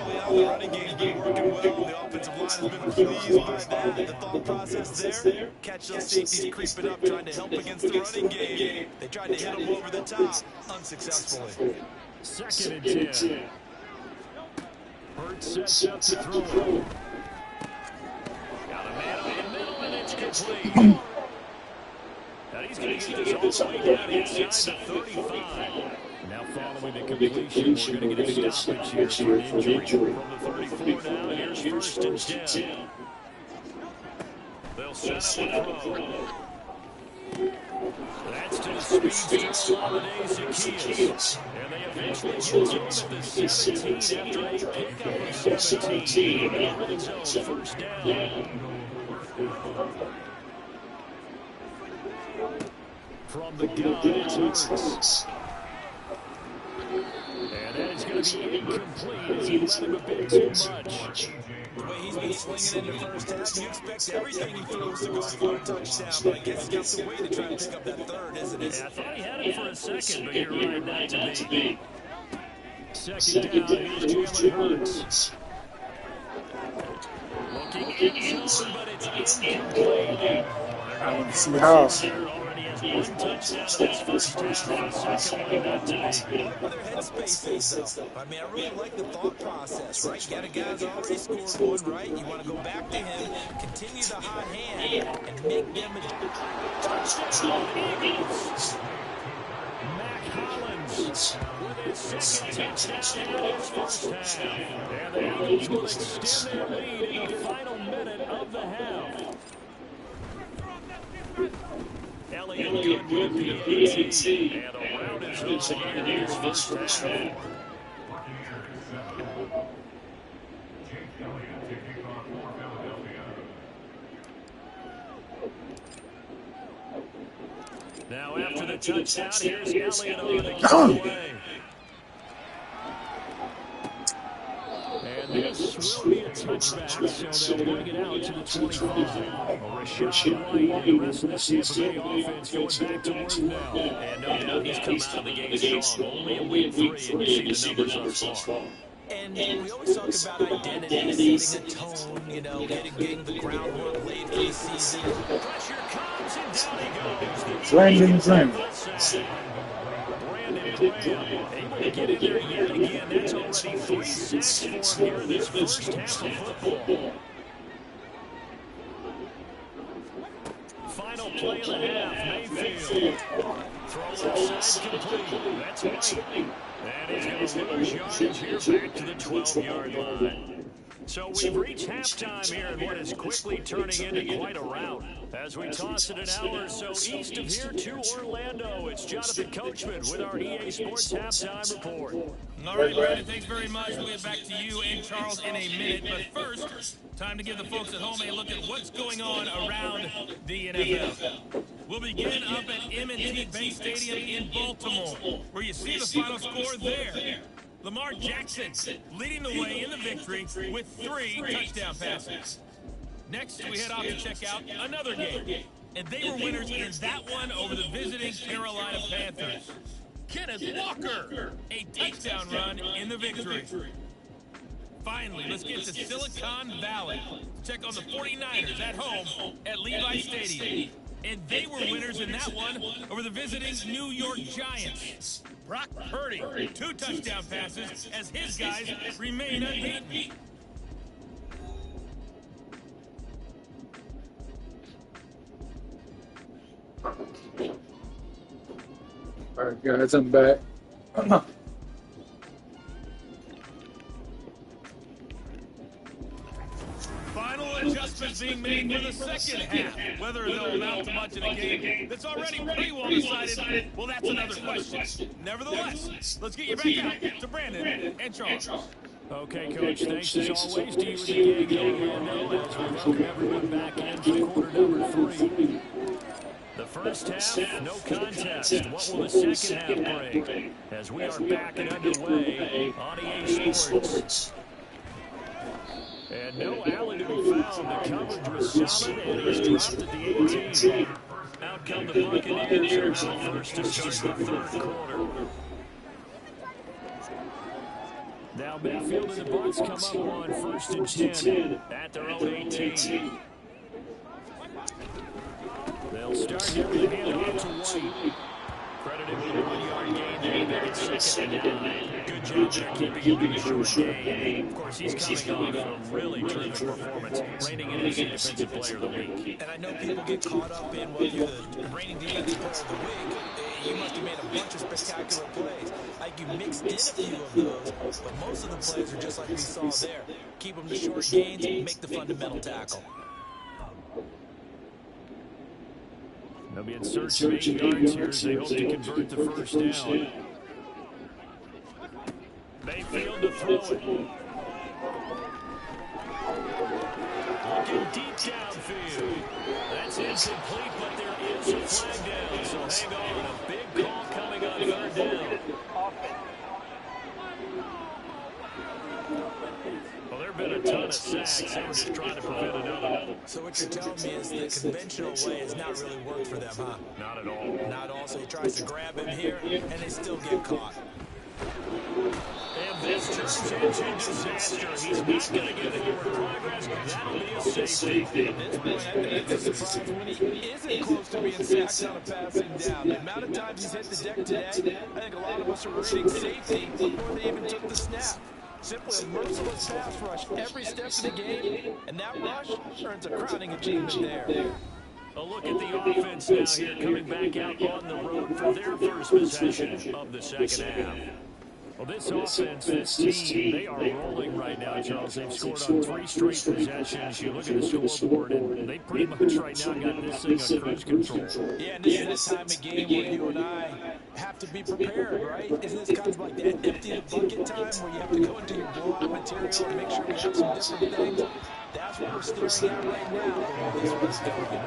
Early on, the running game's been working well. The offensive line has been pleased by that. The thought process there, catch those safeties creeping up, trying to help against the running game. They tried to hit him over the top, unsuccessfully. 2nd and 10. Hurts sets up to throw. Got a man in the middle, and it's complete. And he's going to get this all the way down inside the 35. Now following the completion, we're going to get a stoppage here for an injury. From the 34 now, here's first and 10. They'll set up a throw. That's to the speedster Olave Zaccheaus. And they eventually get to him at the 17 after a pickup of 17. Red zone, first down. From the gun, it's Hurts. And that is going to be incomplete as he let him a bit too much. The way he's been swinging in the first half, you expect everything he throws to go for a touchdown. But I guess he's got some way to try to pick up that third, isn't it? Yeah, I thought he had it for a second, but you're right, not to be. Second down, here's Jalen Hurts. Looking in zone, but it's incomplete. I want to see how. One touchdown in this first half, the second one not to be. Well, their headspace is, though. I mean, I really like the thought process, right? You got a guy who's already scored one, right? You want to go back to him, continue the hot hand, and make them a touchdown. Eagles. Mac Hollins with his second touchdown in his first half. And the Eagles will extend their lead in the final minute of the half. Elliott good with the PAT, and around his own here in this first half. Now after the touchdown, here's Elliott on the giveaway. And this will be a touchback, so they'll bring it out to the 25. Rashad White, the rest of the Tampa Bay offense going back to work now. And no doubt he's come out of the gate strong. Only in week 3, and you see the numbers thus far. And we always talk about identity, setting a tone, you know, getting the groundwork laid for the season. Pressure comes, and down he goes. Brandon Graham. Brandon Graham able to get in there yet again. That's already 3 sacks for him here in this first half of football. Final play of the half, Mayfield. Throw inside complete. That's White. And he's going to lose yardage here back to the 12-yard line. So we've reached halftime here in what is quickly turning into quite a rout. As we toss it an hour or so east of here to Orlando, it's Jonathan Coachman with our EA Sports Halftime Report. All right, Brandon, thanks very much. We'll get back to you and Charles in a minute. But first, time to give the folks at home a look at what's going on around the NFL. We'll begin up at M&T Bank Stadium in Baltimore, where you see the final score there. Lamar Jackson leading the way in the victory with 3 touchdown passes. Next, we head off to check out another game. And they were winners in that one over the visiting Carolina Panthers. Kenneth Walker, a touchdown run in the victory. Finally, let's get to Silicon Valley. Check on the 49ers at home at Levi Stadium. And they were winners in that one over the visiting New York Giants. Brock Purdy, 2 touchdown passes as his guys remain unbeaten. All right, guys, I'm back. Final adjustments being made for the second half. Whether they'll amount to much in a game that's already pretty well decided, well, that's another question. Nevertheless, let's get you back out to Brandon and Charles. Okay, Coach, thanks as always to you and the gang in Orlando as we welcome everyone back in for quarter number 3. The first half, no contest. What will the second half bring? As we are back and underway on EA Sports. And no alley to be found. The coverage was solid, and he's dropped at the 18. Out come the Buccaneers are first to start the third quarter. Now Mayfield and the Bucs come up on first and 10 at their own 18. They'll start here with a handoff to White. Credited with a 1-yard gain there. They make it second and 9. Good job there keeping him in a short game. Of course, he's coming off a really terrific performance, reigning in as the defensive player of the week. And I know people get caught up in, well, you're the reigning defensive player of the week. you must have made a bunch of spectacular plays. Like you mixed in a few of those, but most of the plays are just like we saw there. Keep them to short gains, make the fundamental tackle. They'll be in search of 8 yards here as they hope to convert the first down. Mayfield to throw it. Looking deep downfield. That's incomplete, but there is a flag down. So hang on, a big call coming on 3rd down. Well, there have been a ton of sacks. They were just trying to prevent another. So what you're telling me is the conventional way has not really worked for them, huh? Not at all. Not at all. So he tries to grab him here, and they still get caught. And this turns into disaster. He's not going to get forward progress. That'll be a safety. At this point, I think it's a surprise when he isn't close to being sacked on a passing down. The amount of times he's hit the deck today, I think a lot of us are rating safety before they even took the snap. Simply a merciless pass rush every step of the game, and that rush earns a crowning achievement there. A look at the offense now here, coming back out on the road for their first possession of the second half. Well, this offense, this team, they are rolling right now, Charles. They've scored on 3 straight possessions. You look at the scoreboard, and they pretty much right now got this thing on cruise control. Yeah, and this is the time of game where you and I have to be prepared, right? Isn't this kind of like that empty the bucket time where you have to go into your blowout material and make sure we have some different things? That's what we're staring at right now. This one's going.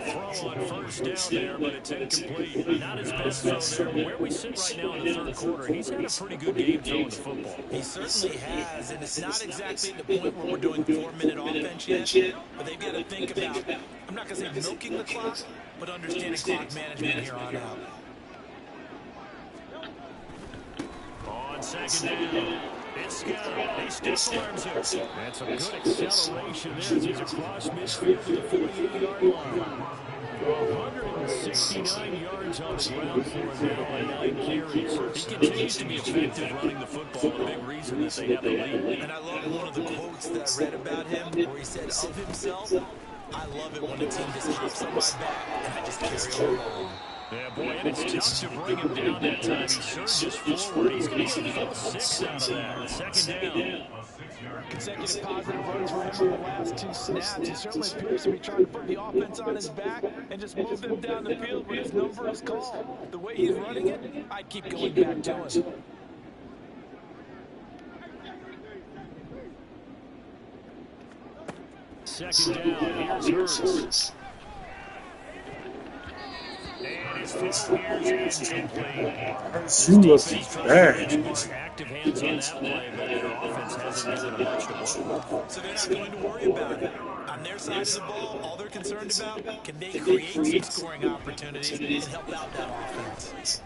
Throw on first down there, but it's incomplete. Not his best throw there. Where we sit right now in the 3rd quarter, he's had a pretty good game throwing the football. He certainly has, and it's not exactly at the point where we're doing 4-minute offense yet, but they've got to think about, I'm not going to say milking the clock, but understanding clock management here on out. On 2nd down, it's Scott. He stiff arms here. That's a good acceleration there as he's across midfield to the 48-yard line. 169 yards on the ground for him now on 9 carries. He continues to be effective running the football, a big reason that they have the lead. And I love one of the quotes that I read about him where he said of himself, I love it when the team just hops on my back and I just carry on along. Yeah, boy, and it's tough to bring him down that time. He surges forward. He's going to get a 6 out of that. 2nd down. Consecutive positive runs for him on the last 2 snaps. He certainly appears to be trying to put the offense on his back and just move them down the field when his number is called. The way he's running it, I'd keep going back to him. Second down. Here's Hurts. And his throw here is incomplete. You look bad. Active hands on that play, but their offense hasn't given them much to work with. So they're not going to worry about it. On their side of the ball, all they're concerned about, can they create some scoring opportunities and help out that offense?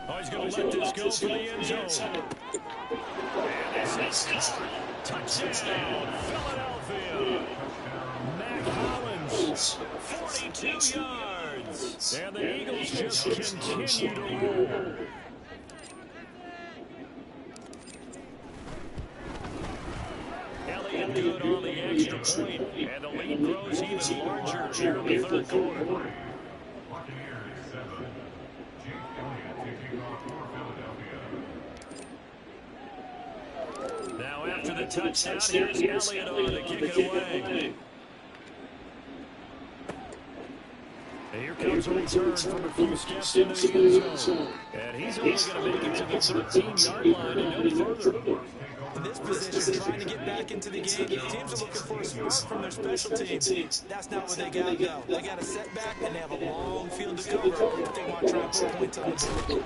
Oh, he's going to let this go for the end zone. And this is touchdown, Philadelphia. Mac Hollins, 42 yards. And the Eagles just continue to roll. Elliott good on the extra point, and the lead grows even larger here in the 3rd quarter. Now after the touchdown, here's Elliott on to kick it away. And here comes a return from a few steps into the end zone. And he's only going to make it to the 13-yard line and no further. In this position, trying to get back into the game, teams are looking for a spark from their special teams. That's not what they got, though. They got a setback, and they have a long field to cover if they want to try and put points on the board.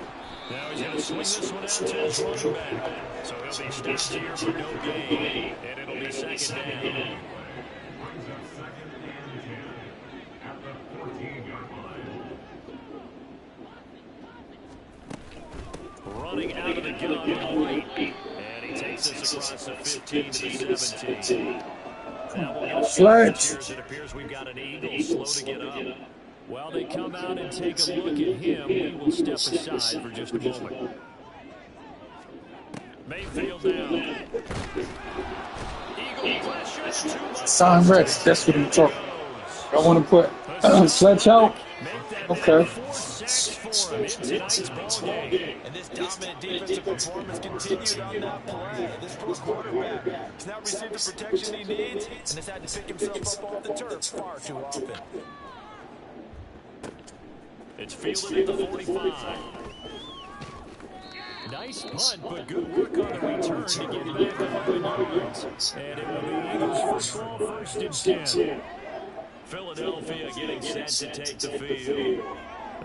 Now he's going to swing this one out to his running back. So he'll be stopped here for no gain, and it'll be 2nd down. Running out of the gun on the right, and he takes us across the 15 to the 17. Now we'll get Flag. it appears we've got an Eagle slow to get up. While they come out and take a look at him, we will step aside for just a moment. Mayfield down. Eagle pressure. Sign ready. That's what I'm talking about. I want to put Sledge out. Okay. And this dominant defensive performance continued on that play. This poor quarterback has not received the protection he needs and has had to pick himself up off the turf far too often. It's fielded at the 45. Nice punt, but good work on the return to get back 11 yards. And it will be Eagles football, 1st and 10. Philadelphia getting set to take the field.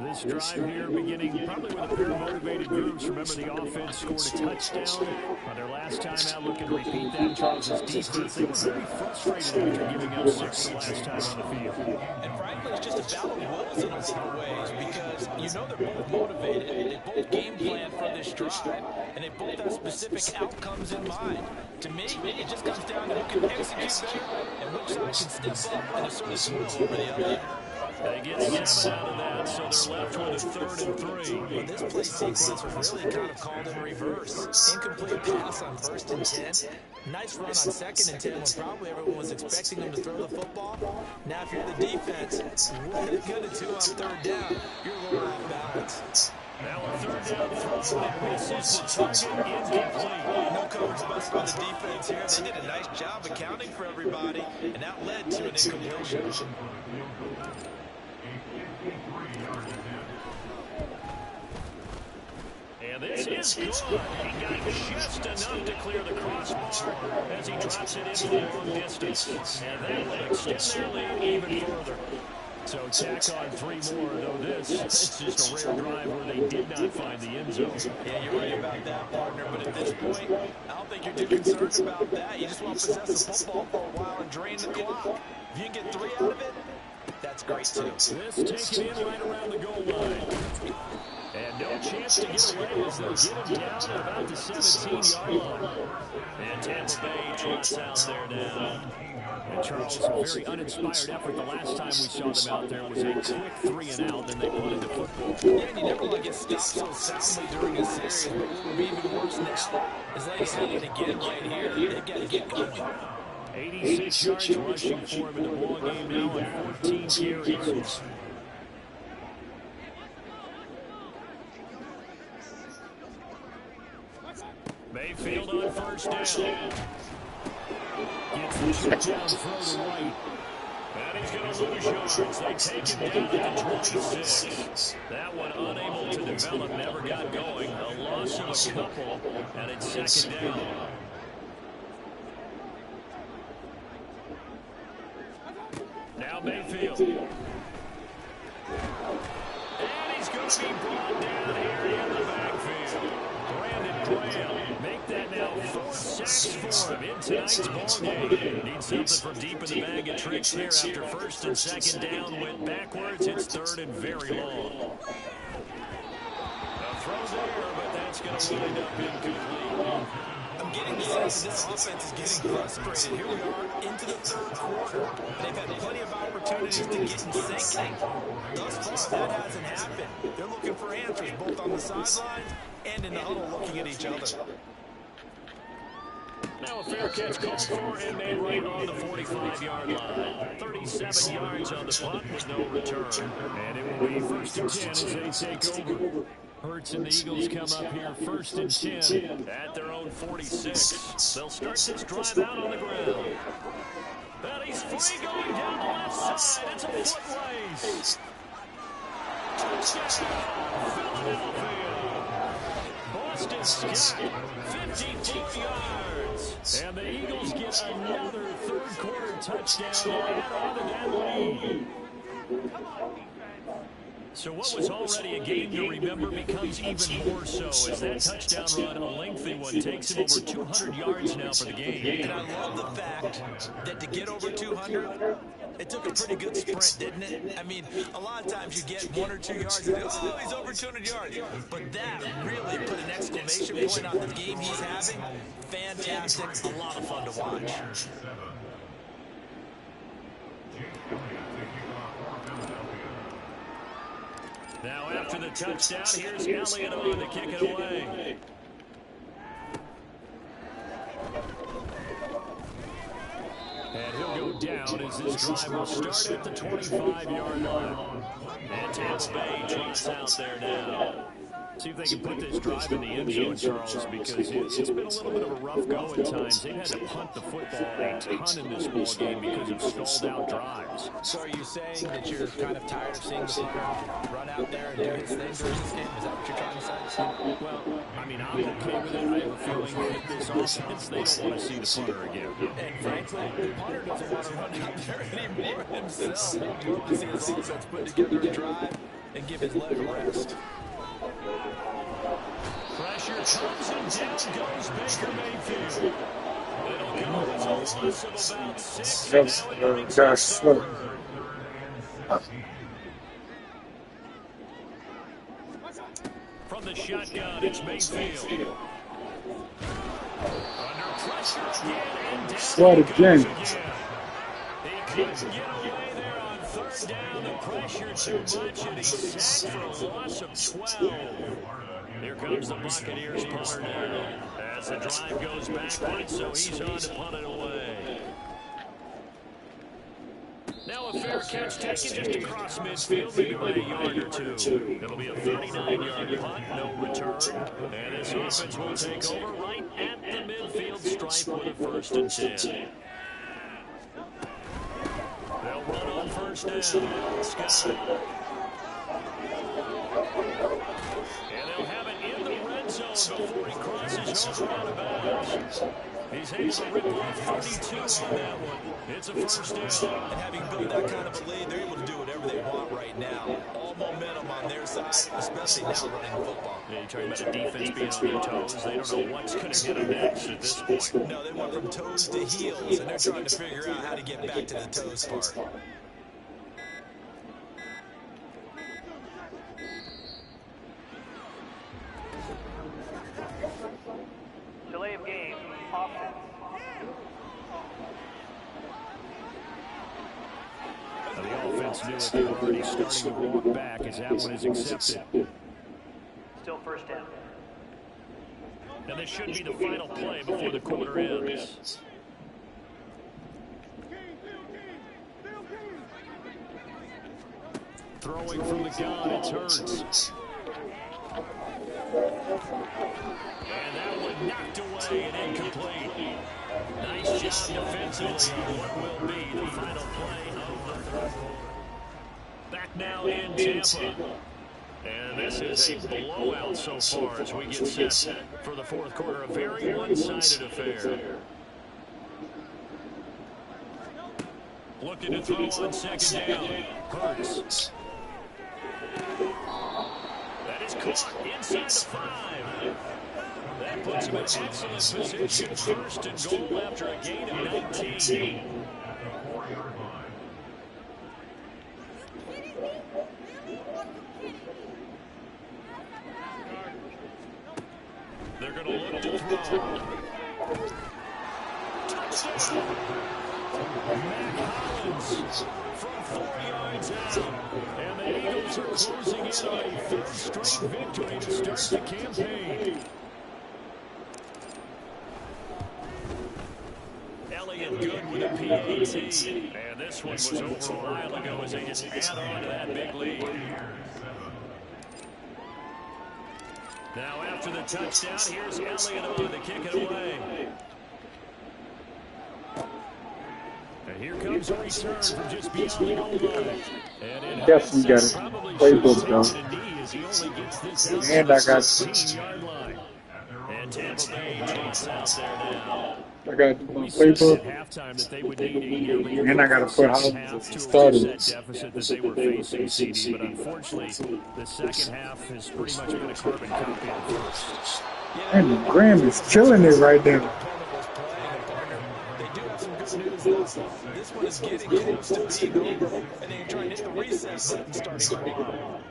This drive here beginning probably with a pair of motivated groups. Remember, the offense scored a touchdown on their last time out. Looking to repeat that. Charles's defense, they were very frustrated after giving up 6 the last time on the field. And frankly, it's just a battle of wills in a lot of ways because you know they're both motivated. They both game plan for this drive, and they both have specific outcomes in mind. To me, it just comes down to who can execute better and which side can step up and assert its will over the other. They get 7 out of that, so they're left with a 3rd and 3. Well, this play sequence was really kind of called in reverse. Incomplete pass on 1st and 10. Nice run on 2nd and 10 when probably everyone was expecting them to throw the football. Now, if you're the defense, what are you going to do on 3rd down? You're a little off balance. Now a 3rd down throw that misses the target, incomplete. No coverage bust by the defense here. They did a nice job accounting for everybody, and that led to an incompletion. And this is good. He got just enough to clear the crossbar as he drops it into the long distance. And that will extend their lead even further. So tack on 3 more, though this is just a rare drive where they did not find the end zone. Yeah, you're right about that, partner. But at this point, I don't think you're too concerned about that. You just want to possess the football for a while and drain the clock. If you can get 3 out of it, that's great, too. This taken in right around the goal line. And no chance to get away as they get him down at about the 17-yard line. And Tampa Bay trots out there now. And Charles, a very uninspired effort. The last time we saw them out there was a quick 3 and out, then they put into football. Yeah, and you never want to get stopped so soundly during a series. But what would be even worse now is letting it again right here. They've got to get going. 86 yards rushing for him in the ball game now and 14 carries. Mayfield on 1st down. Gets the check down throw to White. And he's going to lose yards. They take him down at the 26. That one unable to develop, never got going. A loss of a couple, and it's 2nd down. Now Mayfield. And he's going to be brought down here in the backfield. Brandon Graham, make that now 4 sacks for him in tonight's ballgame. Needs something from deep in the bag of tricks here after 1st and 2nd down went backwards. It's 3rd and very long. A throw there, but that's going to wind up incomplete. I'm getting the sense this offense is getting frustrated. Here we are into the 3rd quarter. They've had plenty of opportunities to get in sync. Thus far, that hasn't happened. They're looking for answers both on the sidelines and in the huddle looking at each other. Now a fair catch called for and made right on the 45-yard line. 37 yards on the punt with no return. And it will be 1st and 10 as they take over. Hurts and the Eagles come up here 1st and 10 at their own 46. They'll start this drive out on the ground. And he's free going down the left side. It's a foot race. Touchdown, Philadelphia. Boston Scott, 52 yards. And the Eagles get another 3rd quarter touchdown to add on to that lead. So what was already a game to remember becomes even more so as that touchdown run, a lengthy one, takes him over 200 yards now for the game. And I love the fact that to get over 200, it took a pretty good sprint, didn't it? I mean, a lot of times you get 1 or 2 yards and oh, he's over 200 yards. But that really put an exclamation point on the game he's having. Fantastic, a lot of fun to watch. Now after the touchdown, here's Elliott on to kick it away. And he'll go down as this drive will start at the 25-yard line. And Tampa Bay trots out there now. See if they can put this drive in the end zone, Charles, because it's been a little bit of a rough go at times. They've had to punt the football a ton in this ball game because of stalled-out drives. So are you saying that you're kind of tired of seeing the punter run out there and do his thing during this game? Is that what you're trying to say? Well, I mean, I'm okay with it. I have a feeling that this offense, they don't want to see the punter again. And frankly, the punter doesn't want to run out there anymore himself. He wants to see his offense put together a drive and give his leg a rest. Pressure comes and down goes Baker Mayfield. It'll go as a loss of about 6. From the shotgun, it's Mayfield. Under pressure again and down. Slide again. He couldn't get away there on third down. The pressure too much, and he's sacked for a loss of 12. Here comes the Buccaneers punter now. As the drive goes backwards, so he's on to punt it away. Now a fair catch taken just across midfield, maybe by a yard or two. It'll be a 39-yard punt, no return. And this offense will take over right at the midfield stripe with a 1st and 10. They'll run on 1st down. Scott. And they'll have it in the red zone before he crosses over out of bounds. He's able to rip off 32 on that one. It's a 1st down. And having built that kind of a lead, they're able to do whatever they want right now. All momentum on their side, especially now running the football. Yeah, you're talking about the defense being on their toes. They don't know what's going to hit them next at this point. No, they went from toes to heels, and they're trying to figure out how to get back to the toes part. Delay of game, offense. Now the offense knew it. They're already starting to walk back as that one is accepted. Still 1st down. And this should be the final play before the quarter ends. Throwing from the gun, it's Hurts. And that one knocked away and incomplete. Nice job defensively on what will be the final play of the 3rd quarter. Back now in Tampa. And this is a blowout so far as we get set for the 4th quarter. A very one-sided affair. Looking to throw on 2nd down. Hurts. That is caught inside the 5. That puts him in excellent position. 1st and goal after a gain of 19. They're going to look to throw. Touchdown! Mac Hollins from 4 yards out. And the Eagles are closing in on a 3rd straight victory to start the campaign. Elliott good with a PAT. And this one was over a while ago as they just add on to that big lead. Now after the touchdown, here's Elliott on to kick it away. And here comes a return from just beyond the goal line. Yes, we got it. Playbook, though. And I got it. And Tampa Bay drops out there now. I got my playbook. And I got to put Hollins as the starter. Deficit that they were facing, CD, but unfortunately, the second half has pretty much been a carbon copy of the first. And Graham is killing it right now. This one is getting close to being over, and then you're trying to hit the reset button starting to run.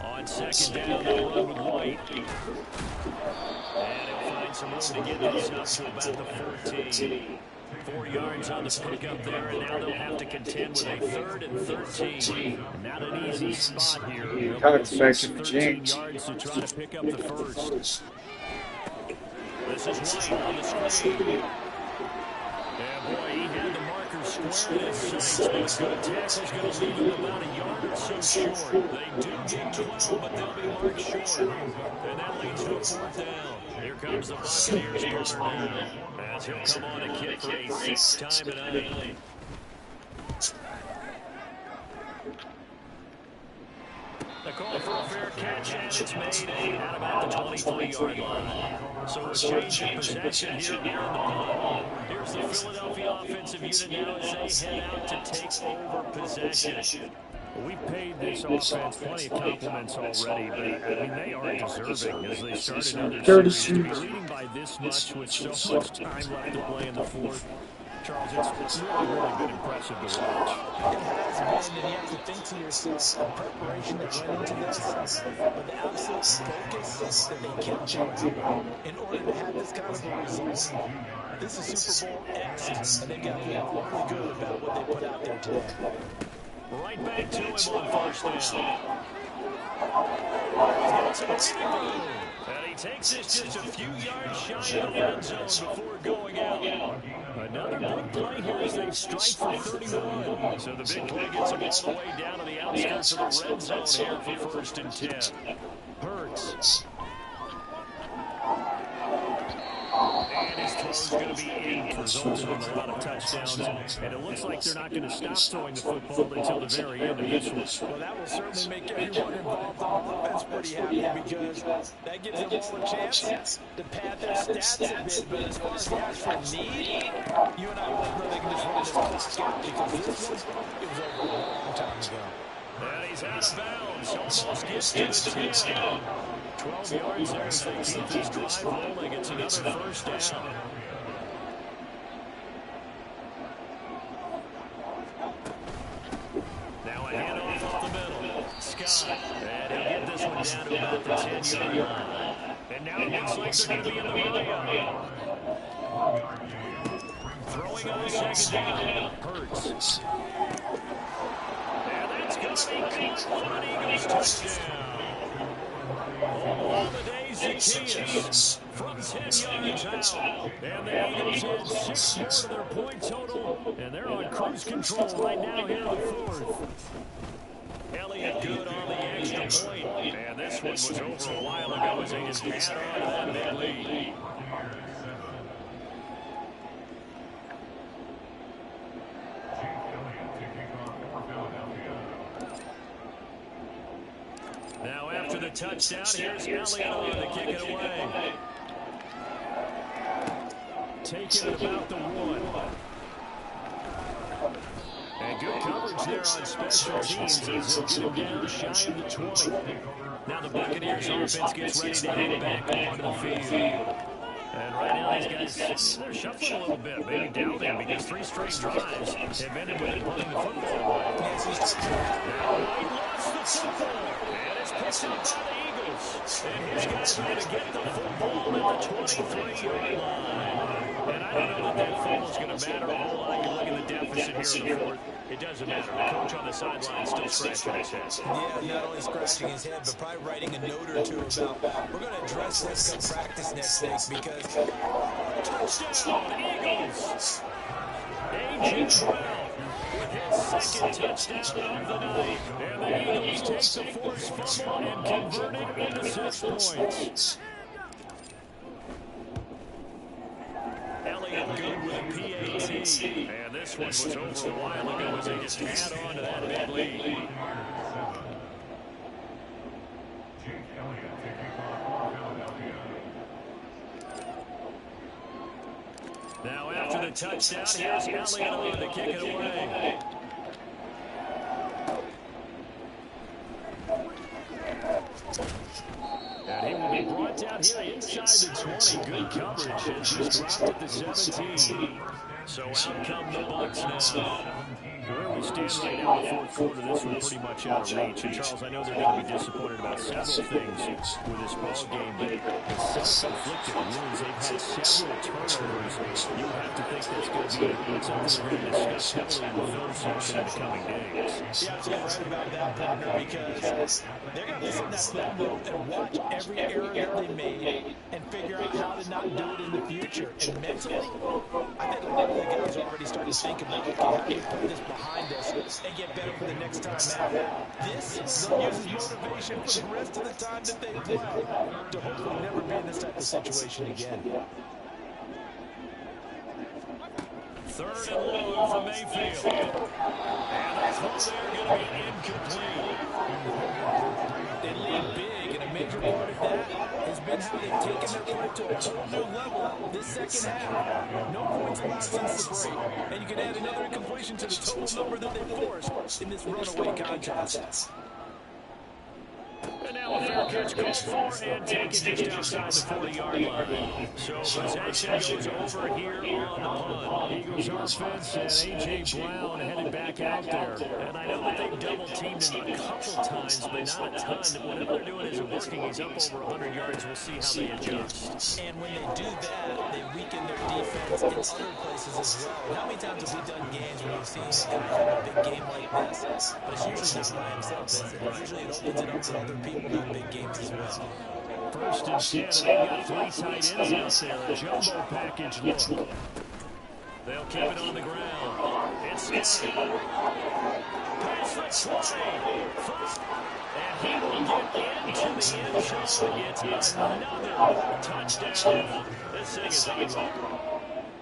On 2nd down, they'll run with White. And he'll find some room to get this up to about the 14. 4 yards on the pickup there, and now they'll have to contend with a 3rd and 13. Not an easy spot here. They'll 13 yards to try to pick up the 1st. This is White on the screen. Yeah, boy, he had the marker square in his sights, but a good tackle's going to leave him about a yard or so short. They do get 12, but they'll be marked short. And that leads to a 4th down. Here comes the Buccaneers punter now, as he'll come on to kick for a 6th time tonight. The call for a fair catch, and it's made at about the 23-yard line. So a change of possession here on the ball. Here's the Philadelphia offensive unit now as they head out to take over possession. We've paid this offense plenty of compliments already, but I mean, they are deserving as they started another series to be leading by this much with so much time left to play in the 4th. Charles, it's really been impressive to watch. It has been, and you have to think to yourself, the preparation that went into this, but the absolute focus that they kept on in order to have this kind of a result. This is Super Bowl-esque, and they've got to feel awfully good about what they put out there today. Right back to him on 1st down. And he takes this just a few yards shy of the end zone before going out. Another big play here as they strike for 31. So the big play gets them all the way down to the outskirts of the red zone here for 1st and 10. Hurts. And his throw's going to be in, resulting in a lot of touchdowns. And it looks like they're not going to stop throwing the football until the very end of this one. Well, that will certainly make everyone involved on offense pretty happy because that gives them all a chance to pad their stats a bit. But as far as the actual need, you and I both know they can just run this clock out because this one, it was over a long time ago. And he's out of bounds. Almost gets to the 10. 12 yards there as they keep this drive rolling. It's another 1st down. Now a handoff up the middle. Scott. And he'll get this one down to about the 10-yard line. And now it looks like they're going to be in the running. Throwing on 2nd down. Hurts. And that's going to be caught for an Eagles touchdown. All the days Zacchaeus from 10 yards out. And the Eagles had 6 more to their point total. And they're on cruise control right now here in the 4th. Elliott good on the extra point. And this one was over a while ago as they just had on to that big lead. Now after the touchdown, here's Elliott on to kick it away. Taking it about the 1. And good coverage there on special teams as they'll get him down shy of the 20. Now the Buccaneers offense gets ready to head back onto the field. And right now these guys, they're shuffling a little bit, maybe doubting because 3 straight drives have ended with punting the football away. Now White lost the football. And it's picked up by the Eagles. And his guys are going to get the football at the 23-yard line. And I don't know that fumble's going to matter a whole lot. You look at the deficit here in the 4th. It doesn't matter. The coach on the sideline still scratching his head. Yeah, not only scratching his head, but probably writing a note or two about, we're going to address this come practice next week because... Touchdown, Eagles! A.J. Brown with his 2nd touchdown of the night. And the Eagles take the forced fumble and convert it into 6 points. Elliott good with a PAT. And this one was over a while ago as they just had on to that big lead. Now after the touchdown, here's Elliott on to kick it away. And he will be brought down here inside the 20. Good coverage as he's dropped at the 17. So out come the Bucs now. We're we stand right now in the fourth quarter, this was pretty much out of reach. And Charles, I know they're going to be disappointed about several things with this ball game, but the self-inflicted wounds, they've had several turnovers. You have to think that's going to be something we're going to discuss heavily in the film section in the coming days. You're absolutely right about that, partner, because they're going to listen to that film roll and watch every error that they made and figure out how to not do it in the future. And mentally, I think a lot of the guys are already starting to think about, okay, how do we put this behind us and get better for the next time out? This, they'll use as motivation for the rest of the time that they play to hopefully never be in this type of situation again. Third and long for Mayfield. And the throw there going to be incomplete. They lead big, and a major part of that has been how they've taken their play to a whole new level this second half. No points allowed since the break, and you can add another incompletion to the total number that they forced in this runaway contest. And now a fair catch called for and taken just outside the 40-yard line. So possession goes over here on the punt. Eagles offense and A.J. Brown headed back out there. And I know that they've double-teamed him a couple times, but not a ton. Whatever they're doing isn't working. He's up over 100 yards. We'll see how they adjust. And when they do that, they weaken their defense in other places as well. How many times have we done games where we've seen a guy have a big game like this? But it's usually not by himself, is it? Usually it opens it up for other people in big games as well. First and 10, and they've got three tight ends out there. A jumbo package look. They'll keep it on the ground. It's pass for 20. And he will get into the end zone. It's another touchdown. This thing is unreal.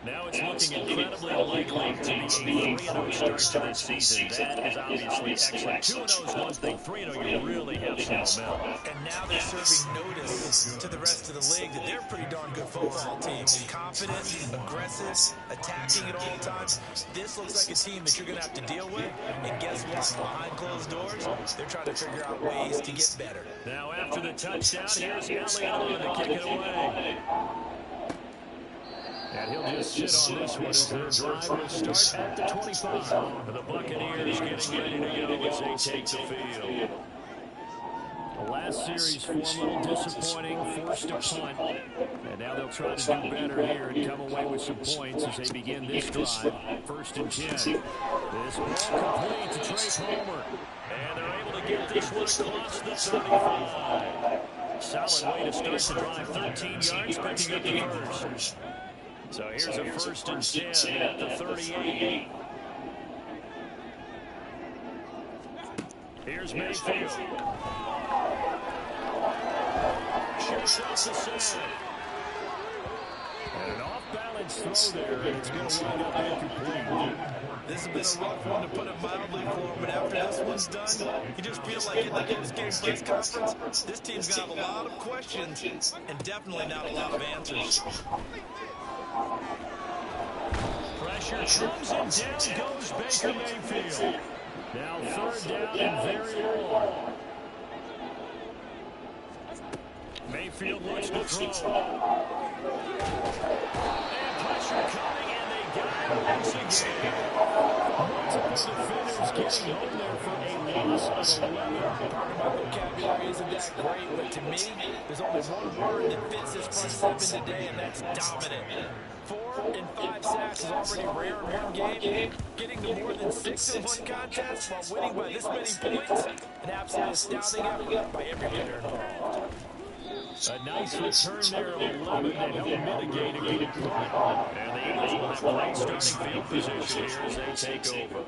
Now it's looking incredibly likely to be a 3-0 start to this season. That is obviously excellent. 2-0 is one thing. 3-0, you really have some momentum. And now they're serving notice to the rest of the league that they're a pretty darn good football team. Confident, aggressive, attacking at all times. This looks like a team that you're going to have to deal with. And guess what? Behind closed doors, they're trying to figure out ways to get better. Now after the touchdown, here's Elliott to kick it away. And he'll just sit on this one as their drive will start at the 25. The Buccaneers getting ready to go as they take the field. The last series form a little disappointing, forced a punt. And now they'll try to do better here and come away with some points as they begin this drive. First and 10. This ball complete to Trey Palmer. And they're able to get this one across the 35. Solid way to start the drive. 13 yards, picking up the first. So here's a first and 10 at the 38. Here's Mayfield. Shoots off the side. And an off-balance throw there, and it's going to wind up incomplete. This has been a rough one, to put it mildly, for him, but after this one's done, you just feel like in the post-game press conference, this team's going to have a lot of questions and definitely not a lot of answers. Pressure comes and down goes Baker Mayfield. Now third down and very long. Mayfield looks to throw. And pressure coming, and they got it once again. Multiple defenders getting home there for a loss of 11. Part of my vocabulary isn't that great, but to me, there's only one word that fits this front seven today, and that's dominant. 4 and 5 sacks is already rare in one game. Getting to more than 6 in one contest while winning by this many points, an absolute astounding effort by every player involved. A nice return there of 11 to help mitigate a good punt. And the Eagles will have great starting field position here as they take over.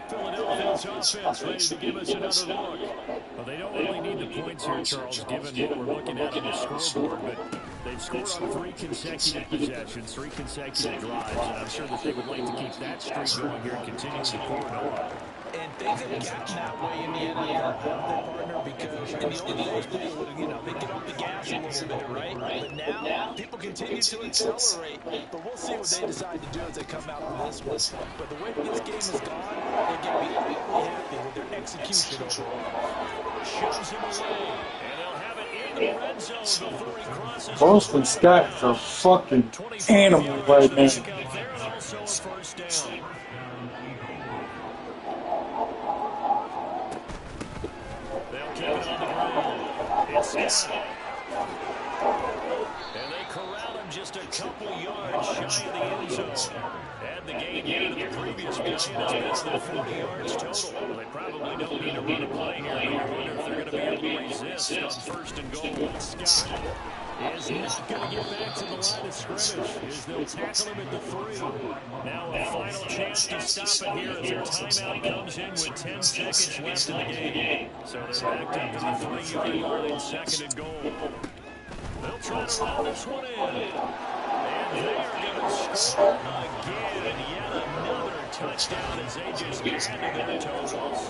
Philadelphia's offense ready to give us another look. Well, they don't really need the points here, Charles, given what we're looking at on the scoreboard, but they've scored on 3 consecutive possessions, 3 consecutive drives, and I'm sure that they would like to keep that streak going here and continue to pour it on. And things have gotten that way in the NFL, partner, because in the old days, people would, they get off the gas a little bit, right? But now, people continue to accelerate, but we'll see what they decide to do as they come out from this one. But the way this game has gone, they're going to be equally happy with their execution overall. Shoves him away, and they'll have it in the red zone before he crosses. Boston Scott's a fucking animal right now. There also a first down. 10. And they corral him just a couple yards shy of the end zone. Add the gain here to the previous play, and it's better than 40 yards total. Well, they probably don't need to run a play here, but you wonder if they're going to be able to resist on 1st and goal. Scott is not going to get back to the line of scrimmage as they'll tackle him at the 3. Now a final chance to stop it here as a timeout comes in with 10 seconds left in the game. So they're backed up to the 3-yard line, 2nd and goal. They'll try to round this one in. And they are going to score again. Yet another touchdown as they just added their totals.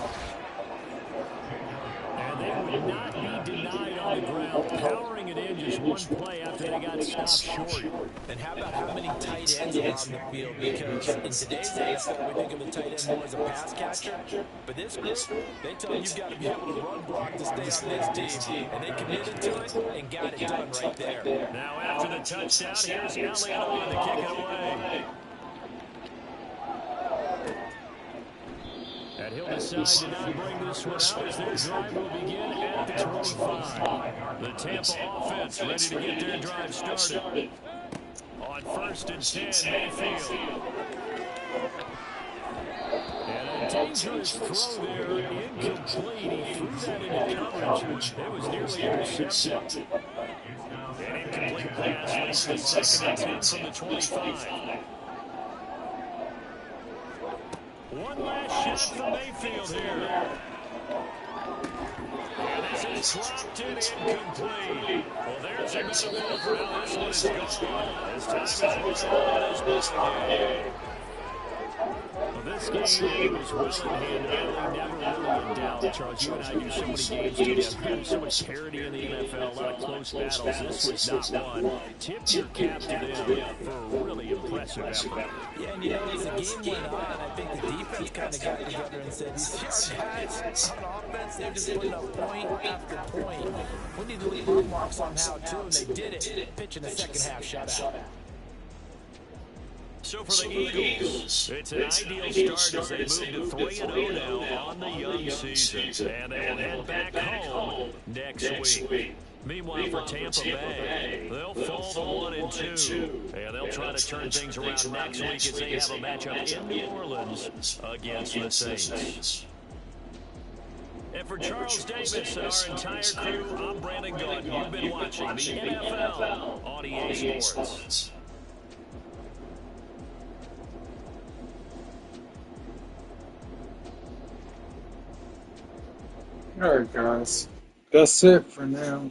And they would not be denied on the ground, powering it in just one play after they got stopped short. And how about how many tight ends are on the field? Because in today's NFL, we think of the tight end more as a pass catcher. But this group, they tell you you've got to be able to run block to stay on this team. And they committed to it and got it done right there. Now after the touchdown, here's Elliott to kick it away. And he'll decide to not bring this one out as their drive will begin at the 25. The Tampa offense ready to get their drive started. On 1st and 10, Mayfield. And a dangerous throw there, incomplete. He threw that into coverage. It was nearly intercepted. An incomplete pass leads to 2nd and 10 from the 25. One last shot for Mayfield here. And this is dropped in incomplete. Well, there's a metaphor for how this one is gone. As time is running on this game. Well, this game was well in hand early, never really in doubt. Charles, you and I do so many games together. So much parity in the NFL, a lot of close battles. This was not one. Tip your cap to them for a really impressive effort. Yeah, and you know, as the game went on, I think the defense kind of got together and said, these guys on offense, they're just putting up point after point. We need to leave our mark somehow, too, and they did it, pitching a second-half shutout. So for the Eagles, it's an ideal start as they move to 3-0 now on the young season. And they will head back home next week. Meanwhile, for Tampa Bay, they'll fall to 1-2. And they'll try to turn things around next week as they have a matchup in New Orleans against the Saints. And for Charles Davis and our entire crew, I'm Brandon Gunn. You've been watching the NFL on EA Sports. Alright guys, that's it for now.